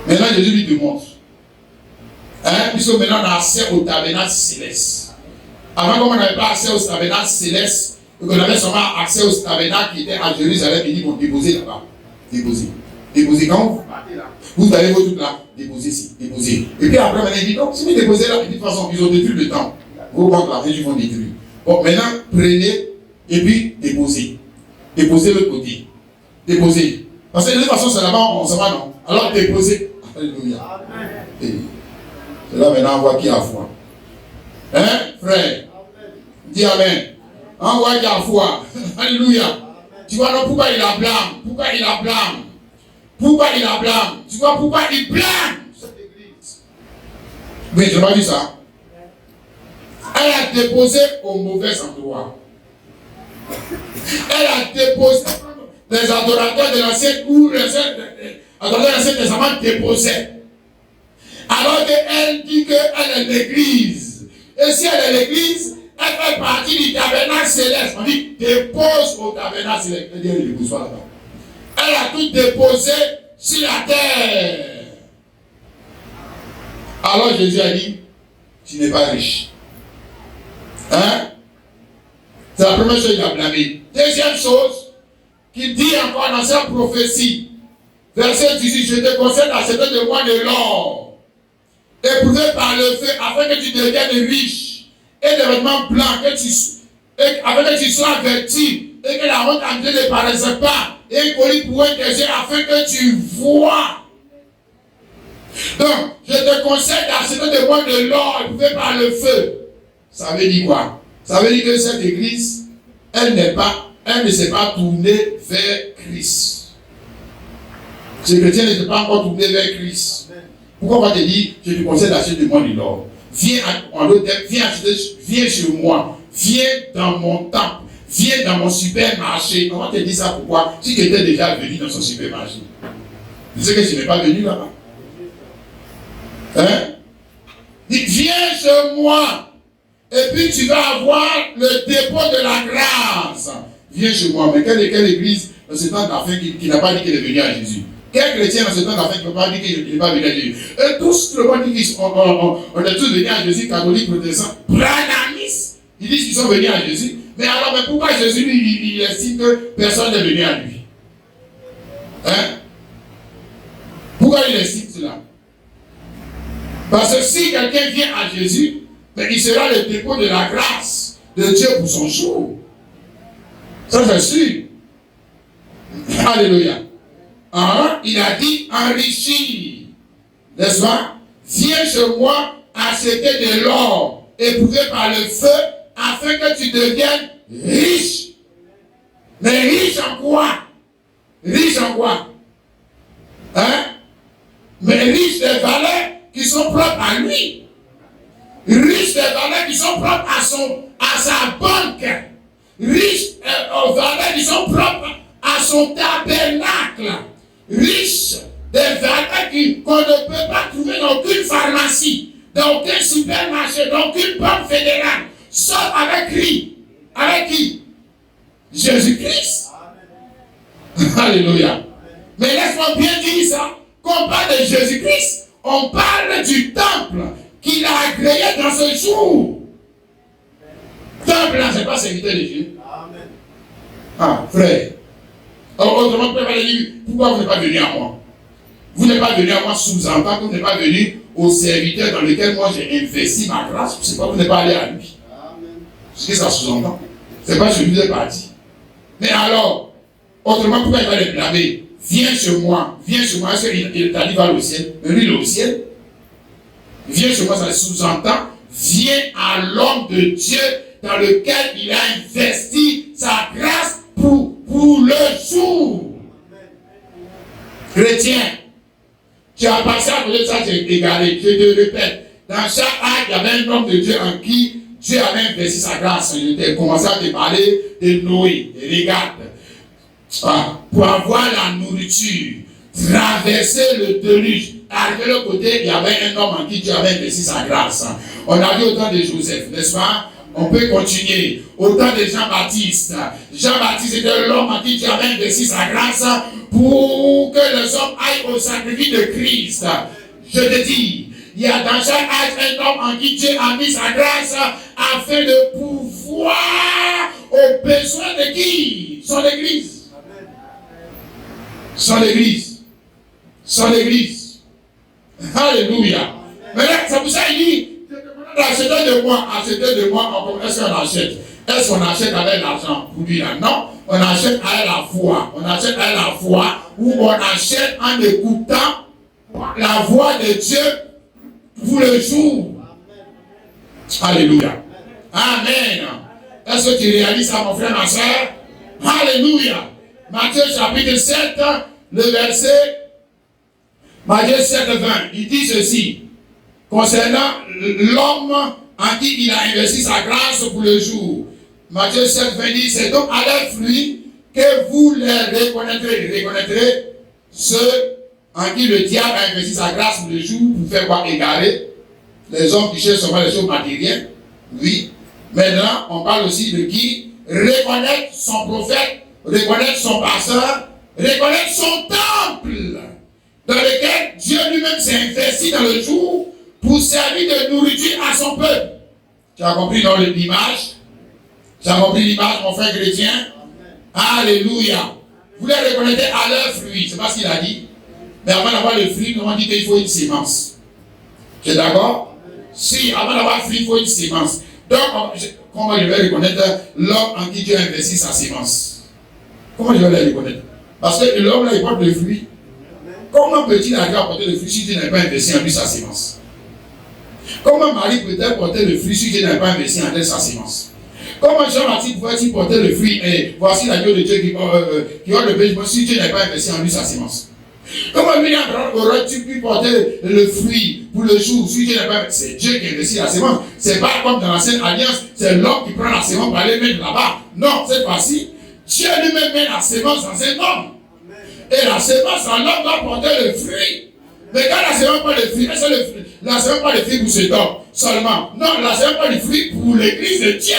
Maintenant, Jésus lui demande. Puisque maintenant on a accès au tabernacle céleste. Avant, comme on n'avait pas accès au tabernacle céleste, et qu'on avait seulement accès au tabernacle qui était à Jérusalem, il dit qu'on déposait là-bas. Déposer. Déposer quand vous partez là. Vous avez vos trucs là. Déposez ici. Déposez. Et puis après, maintenant, il dit non, si vous déposez là, de toute façon, ils ont détruit le temps. Vos banques là, ils vont détruire. Bon, maintenant, prenez et puis déposez. Déposez l'autre côté. Déposez. Parce que de toute façon, c'est là-bas, on s'en va, non? Alors déposez. Alléluia. C'est là maintenant, on voit qui a foi. Hein, frère? Dis Amen. On voit qui a foi. Alléluia. Tu vois, non, pourquoi il la blâme? Pourquoi il la blâme? Pourquoi il la blâme? Tu vois, pourquoi il blâme cette église? Mais je n'ai pas vu ça. Elle a déposé au mauvais endroit. Elle a déposé les adorateurs de l'ancien ou les adorateurs de l'ancien testament déposaient. Alors qu'elle dit qu'elle est l'église. Et si elle est l'église, elle fait partie du tabernacle céleste. On dit dépose au tabernacle céleste. Elle dit elle ne dépose pas là-bas. Elle a tout déposé sur la terre. Alors Jésus a dit, tu n'es pas riche. Hein? C'est la première chose qu'il a blâmé. Deuxième chose, qu'il dit encore dans sa prophétie, verset 18, je te conseille d'accepter de moi de l'or, éprouvé par le feu, afin que tu deviennes riche, et des vêtements blancs, afin que tu sois vêtu, et que la honte en Dieu ne paraisse pas, et un colis pour un désir, afin que tu vois. Donc, je te conseille d'accepter de moi de l'or, éprouvé par le feu. Ça veut dire quoi? Ça veut dire que cette église, elle ne s'est pas tournée vers Christ. Ces chrétiens ne s'est pas encore tournés vers Christ. Pourquoi on va te dire, je te conseille d'acheter de moi de l'or? Viens chez moi, viens dans mon temple, viens dans mon supermarché. On va te dire ça pourquoi? Si tu étais déjà venu dans son supermarché. Tu sais que je n'ai pas venu là-bas. Hein? Dis, viens chez moi. Et puis tu vas avoir le dépôt de la grâce. Viens chez moi. Mais quelle église dans ce temps d'affaires qui n'a pas dit qu'elle est venue à Jésus? Quel chrétien dans ce temps d'affaires qui n'a pas dit qu'il n'est pas venu à Jésus? Et tous le monde dit qu'on est tous venus à Jésus, catholiques, protestants, branamistes. Ils disent qu'ils sont venus à Jésus. Mais alors, mais pourquoi Jésus il estime que personne n'est venu à lui? Hein? Pourquoi il estime cela? Parce que si quelqu'un vient à Jésus, mais il sera le dépôt de la grâce de Dieu pour son jour. Ça, c'est sûr. Alléluia. Il a dit enrichir. N'est-ce pas? Viens chez moi acheter de l'or éprouvé par le feu afin que tu deviennes riche. Mais riche en quoi? Riche en quoi? Hein? Mais riche des valeurs qui sont propres à lui. Riche des valeurs qui sont propres à sa banque. Riche aux valeurs qui sont propres à son tabernacle. Riche des valeurs qu'on ne peut pas trouver dans aucune pharmacie. dans aucun supermarché, dans aucune banque fédérale, sauf avec qui? Avec qui? Jésus-Christ. Alléluia. Mais laisse-moi bien dire ça. Quand on parle de Jésus-Christ, on parle du temple qu'il a agréé dans ce jour. Temple là, c'est pas serviteur de Dieu. Amen. Ah, frère. Autrement, vous pouvez dire, pourquoi vous n'êtes pas venu à moi? Vous n'êtes pas venu à moi sous-entend que vous n'êtes pas venu au serviteur dans lequel moi j'ai investi ma grâce. C'est pas que vous n'êtes pas allé à lui. Amen. Ce que ça sous-entend. C'est pas je lui ai pas dit. Mais alors, autrement, pourquoi il va les blâmer? Viens chez moi. Est-ce qu'il t'a dit va au ciel? Lui, il est au ciel. Viens chez moi, ça sous-entend. Viens à l'homme de Dieu dans lequel il a investi sa grâce pour le jour. Chrétien, tu as passé à côté de ça, tu es égaré. Je te répète, dans chaque acte, il y avait un homme de Dieu en qui Dieu avait investi sa grâce. Il a commencé à te parler de Noé. Regarde, pour avoir la nourriture, traverser le déluge, arriver de l'autre côté, il y avait un homme en qui Dieu avait investi sa grâce. On a vu au temps de Joseph, n'est-ce pas? On peut continuer. Au temps de Jean-Baptiste. Jean-Baptiste était l'homme en qui Dieu avait investi sa grâce pour que les hommes aillent au sacrifice de Christ. Je te dis, il y a dans chaque âge un homme en qui Dieu a mis sa grâce afin de pouvoir aux besoins de qui? Son Église. Son Église. Son Église. Alléluia. Mais là, c'est pour ça qu'il dit, achetez de moi, est-ce qu'on achète? Est-ce qu'on achète avec l'argent pour lui là? Non, on achète avec la foi. On achète avec la foi ou on achète en écoutant la voix de Dieu pour le jour. Alléluia. Amen. Est-ce que tu réalises ça, mon frère, ma soeur? Alléluia. Matthieu chapitre 7, le verset, Matthieu 7, 20, il dit ceci. Concernant l'homme en qui il a investi sa grâce pour le jour. Matthieu 7, 20 dit, c'est donc à leurs fruits que vous les reconnaîtrez. Reconnaîtrez ceux en qui le diable a investi sa grâce pour le jour pour faire quoi? Égarer les hommes qui cherchent seulement les choses matérielles. Oui. Maintenant, on parle aussi de qui? Reconnaître son prophète, reconnaître son pasteur, reconnaître son temple dans lequel Dieu lui-même s'est investi dans le jour pour servir de nourriture à son peuple. Tu as compris dans l'image? Tu as compris l'image, mon frère chrétien? Alléluia. Vous les reconnaissez à leurs fruits. C'est pas ce qu'il a dit. Mais avant d'avoir le fruit, on dit qu'il faut une sémence. Tu es d'accord? Si, avant d'avoir le fruit, il faut une sémence. Donc, comment je vais reconnaître l'homme en qui Dieu a investi sa sémence? Comment je vais le reconnaître? Parce que l'homme là, il porte le fruit. Comment peut-il arriver à porter le fruit si Dieu n'a pas investi en lui sa sémence? Comment Marie peut-elle porter le fruit si Dieu n'a pas investi en elle sa sémence? Comment Jean-Baptiste pouvait-il porter le fruit et voici l'agneau de Dieu qui a le bénéfice si Dieu n'a pas investi en lui sa sémence? Comment William aurait-il pu porter le fruit pour le jour si Dieu n'a pas investi? C'est Dieu qui a investi la sémence. C'est pas comme dans l'ancienne alliance, c'est l'homme qui prend la sémence pour aller mettre là-bas. Non, cette fois-ci, Dieu lui-même met la sémence dans un homme. Et la sémence en homme doit porter le fruit. Mais quand la sémence pas le fruit, est-ce que la sémence pas le fruit pour cet homme seulement? Non, la sémence pas le fruit pour l'église de Dieu.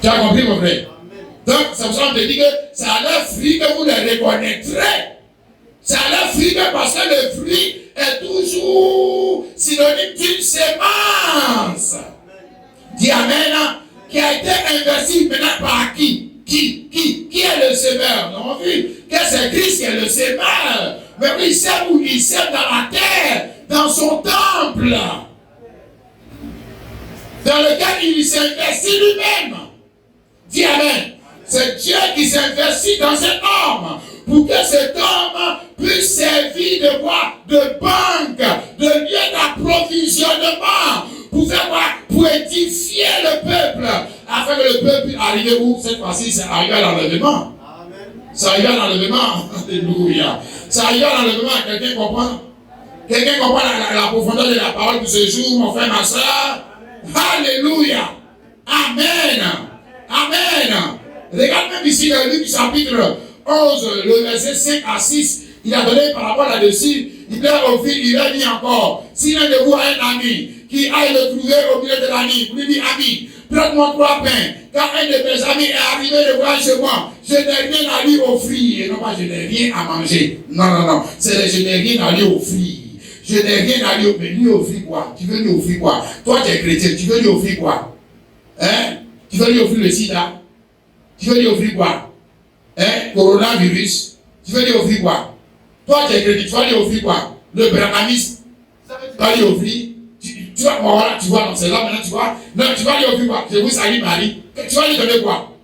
Tu as compris, mon frère? Donc, c'est pour ça qu'on te dit que c'est à leur fruit que vous les reconnaîtrez. C'est à leur fruit que parce que le fruit est toujours synonyme d'une sémence. Dis Amen. Qui a été investi maintenant par qui? Qui est le semeur? Nous avons vu que c'est Christ qui est le semeur. Mais il sème où? Il sème dans la terre, dans son temple, dans lequel il s'investit lui-même. Dis Amen. C'est Dieu qui s'investit dans cet homme pour que cet homme puisse servir de quoi? De banque, de lieu d'approvisionnement, pour faire quoi? Pour édifier le peuple, afin que le peuple puisse arriver où? Cette fois-ci, c'est arrivé à l'enlèvement. C'est arrivé à l'enlèvement. Alléluia. C'est arrivé à l'enlèvement. Quelqu'un comprend? Quelqu'un comprend la profondeur de la parole de ce jour, mon frère, ma soeur? Alléluia. Amen. Amen. Regarde même ici dans Luc chapitre 11, le verset 5 à 6. Il a donné une parabole là-dessus. Il plaît aux filles, il leur dit encore, si l'un de vous a un ami qui aille le trouver au milieu de la nuit, vous lui dites, ami, prête-moi 3 pains. Quand un de mes amis est arrivé de voir chez moi, je n'ai rien à lui offrir. Et non pas je n'ai rien à manger. Non. C'est je n'ai rien à lui offrir. Je n'ai rien à lui offrir. Mais lui offrir quoi? Tu veux lui offrir quoi? Toi tu es chrétien, tu veux lui offrir quoi? Hein? Tu veux lui offrir le sida? Tu veux lui offrir quoi? Hein? Coronavirus? Tu veux lui offrir quoi? Toi tu es chrétien, tu vas lui offrir quoi? Le brahmanisme? Tu vas lui offrir? Tu vois, voilà, tu vois, non, c'est là maintenant, tu vois. Non, tu vas lui offrir quoi? Je vous salue Marie. Tu vas lui donner quoi?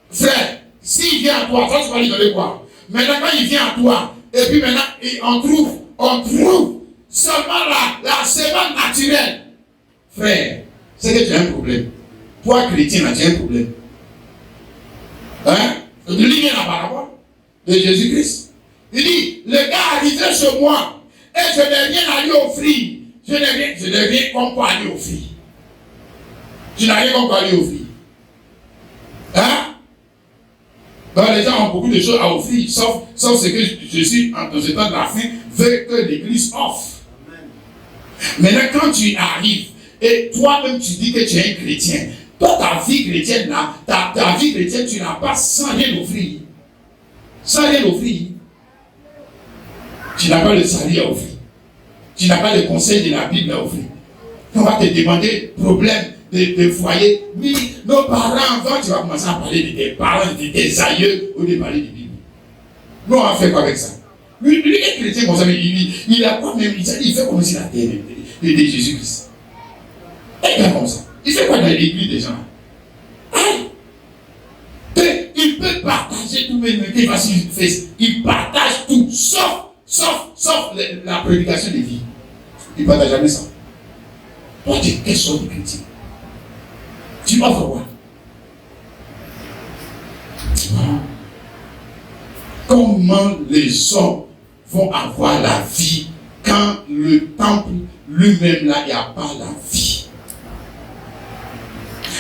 Frère, s'il vient à toi, tu vas lui donner quoi? Maintenant, quand il vient à toi, et puis maintenant, on trouve seulement la semence naturelle. Frère, c'est que tu as un problème. Toi, chrétien, là, tu as un problème. Hein? Il dit bien la parabole de Jésus-Christ. Il dit, le gars arrivé chez moi, et je n'ai rien à lui offrir. Je n'ai rien comme quoi lui offrir. Tu n'as rien comme quoi lui offrir. Hein? Donc les gens ont beaucoup de choses à offrir, sauf ce que Jésus, en ce temps de la fin, veut que l'Église offre. Maintenant, quand tu arrives, et toi-même tu dis que tu es un chrétien, toi ta vie chrétienne là, ta vie chrétienne, tu n'as pas sans rien offrir. Sans rien offrir. Tu n'as pas le salut à offrir. Tu n'as pas le conseil de la Bible à offrir. On va te demander problème de foyer. Oui, nos parents, avant, tu vas commencer à parler de tes parents, de tes aïeux, au lieu de parler de la Bible. Nous, on a fait quoi avec ça? Lui, est chrétien comme ça, mais il a quoi même? Il fait comme si la terre de Jésus-Christ. Et bien comme ça. Il fait quoi dans l'église des gens? Il peut partager tout, mais il partage tout, sauf la prédication des vies. Il ne partage jamais ça. Toi, tu es quelle sorte de chrétien? Tu offres quoi? Comment les hommes vont avoir la vie quand le temple lui-même là, il n'y a pas la vie?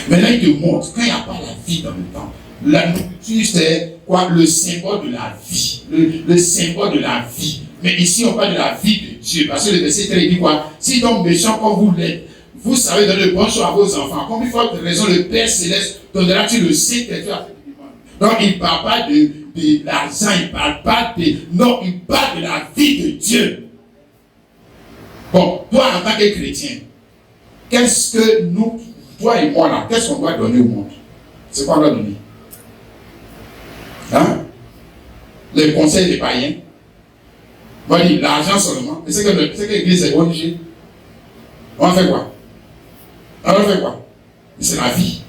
Maintenant, il te montre, quand il n'y a pas la vie dans le temple, la nourriture, c'est quoi? Le symbole de la vie. Le symbole de la vie. Mais ici, on parle de la vie de Dieu. Parce que le verset 13 dit quoi? Si donc méchant comme vous l'êtes, vous savez donner le bon choix à vos enfants. Comme il faut de raison, le Père Céleste donnera-tu le Saint-Esprit. Donc, il ne parle pas de l'argent, il ne parle pas de... Non, il parle de la vie de Dieu. Bon, toi, en tant que chrétien, qu'est-ce que nous, toi et moi là, qu'est-ce qu'on doit donner au monde? C'est quoi on doit donner? Hein? Les conseils des païens. On va dire l'argent seulement. Mais c'est que l'église est ONG. On va faire quoi? On va faire quoi? Mais c'est la vie.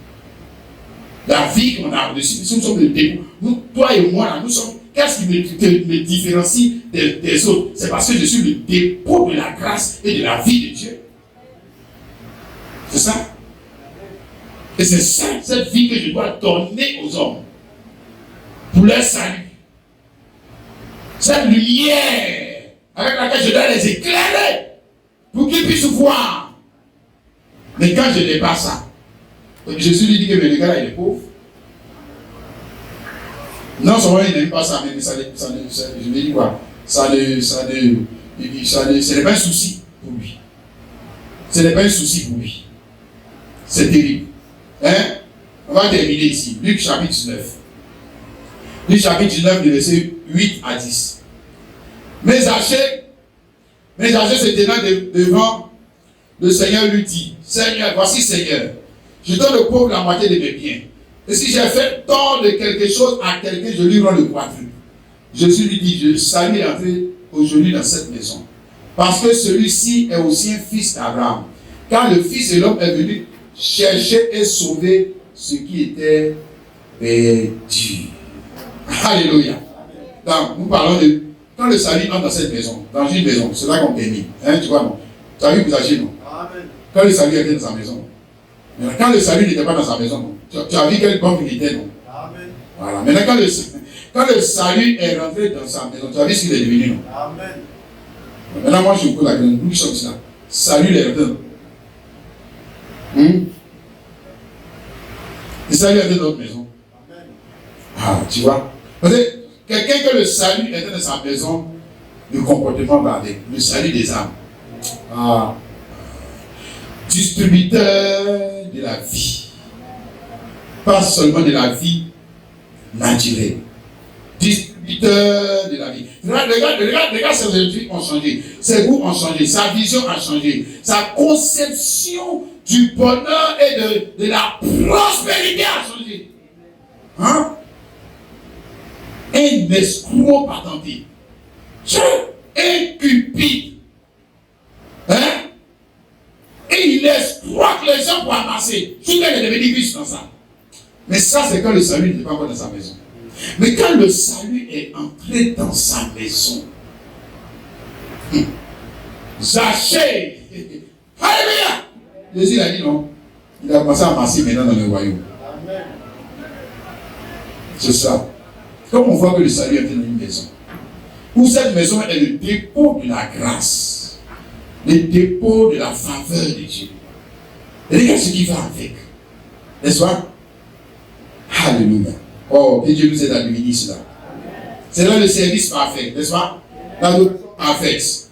La vie qu'on a au-dessus. Nous sommes le dépôt. Nous, toi et moi, là, nous sommes. Qu'est-ce qui me différencie des autres? C'est parce que je suis le dépôt de la grâce et de la vie de Dieu. C'est ça. Et c'est ça, cette vie que je dois donner aux hommes. Pour leur salut. Cette lumière avec laquelle je dois les éclairer pour qu'ils puissent voir. Mais quand je n'ai pas ça, Jésus lui dit que le gars là il est pauvre. Non seulement il n'aime pas ça, mais je lui dis quoi? Ce n'est pas un souci pour lui. Ce n'est pas un souci pour lui. C'est terrible. Hein? On va terminer ici. Luc chapitre 19. Luc chapitre 19, du verset 8 à 10. Mais Zachée se tenant devant le Seigneur lui dit, Seigneur, voici Seigneur, je donne au pauvre la moitié de mes biens. Et si j'ai fait tort de quelque chose à quelqu'un, je lui rends le quadruple. Jésus lui dit, je salue entrer aujourd'hui dans cette maison. Parce que celui-ci est aussi un fils d'Abraham. Car le Fils de l'homme est venu chercher et sauver ce qui était perdu. Alléluia. Donc, nous parlons de quand le salut entre dans cette maison, dans une maison, c'est là qu'on termine. Hein, tu vois, non? Tu as vu vous agir, non? Amen. Quand le salut était dans sa maison. Mais quand le salut n'était pas dans sa maison, non? Tu as vu quelle banque il était, non? Amen. Voilà. Maintenant, quand le salut est rentré dans sa maison, tu as vu ce qu'il est devenu, non? Amen. Maintenant, moi, je vous pose la question. Nous qui sommes là. Salut est rentré. Le salut est rentré dans notre maison. Amen. Ah, tu vois? Parce que quelqu'un que le salut était dans sa maison, le comportement va avec, le salut des âmes. Ah. Distributeur de la vie. Pas seulement de la vie naturelle. Distributeur de la vie. Regarde, ses objectifs ont changé. Ses goûts ont changé. Sa vision a changé. Sa conception du bonheur et de la prospérité a changé. Hein? Un escroc patenté. Un cupide. Hein? Et il escroque les gens pour amasser. Tout le monde est devenu riche dans ça. Mais ça, c'est quand le salut n'est pas encore dans sa maison. Mais quand le salut est entré dans sa maison, Zachée, alléluia! Jésus a dit non. Il a commencé à amasser maintenant dans le royaume. C'est ça. Comme on voit que le salut est dans une maison, où cette maison est le dépôt de la grâce, le dépôt de la faveur de Dieu. Et regarde ce qui va avec. N'est-ce pas? Alléluia. Oh, que Dieu nous aide à dominer cela. C'est là le service parfait, n'est-ce pas? La doctrine parfaite.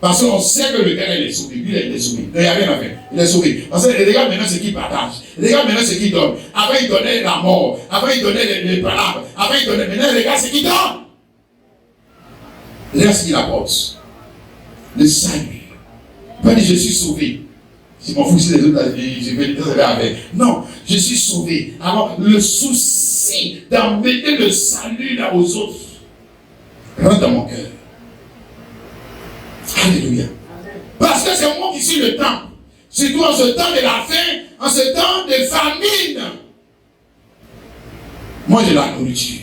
Parce qu'on sait que le gars, il est sauvé. Lui, il est sauvé. Il n'y a rien à faire. Il est sauvé. Parce que regarde maintenant ce qu'il partage. Regarde maintenant ce qu'il donne. Avant, il donnait la mort. Avant, il donnait les palabres. Avant, il donnait. Maintenant, regarde ce qu'il donne. Regarde ce qu'il apporte. Le salut. Pas dire je suis sauvé. Si mon fou, si les autres, je vais le avec. Non, je suis sauvé. Alors, le souci d'emmener le salut là aux autres rentre dans mon cœur. Alléluia. Parce que c'est moi qui suis le temps. Surtout en ce temps de la faim, en ce temps de famine. Moi, j'ai la nourriture.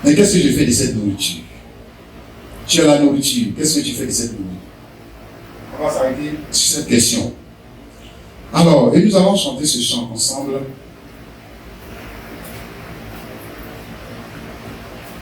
Mais qu'est-ce que je fais de cette nourriture? Tu as la nourriture. Qu'est-ce que tu fais de cette nourriture? On va s'arrêter sur cette question. Alors, et nous allons chanter ce chant ensemble.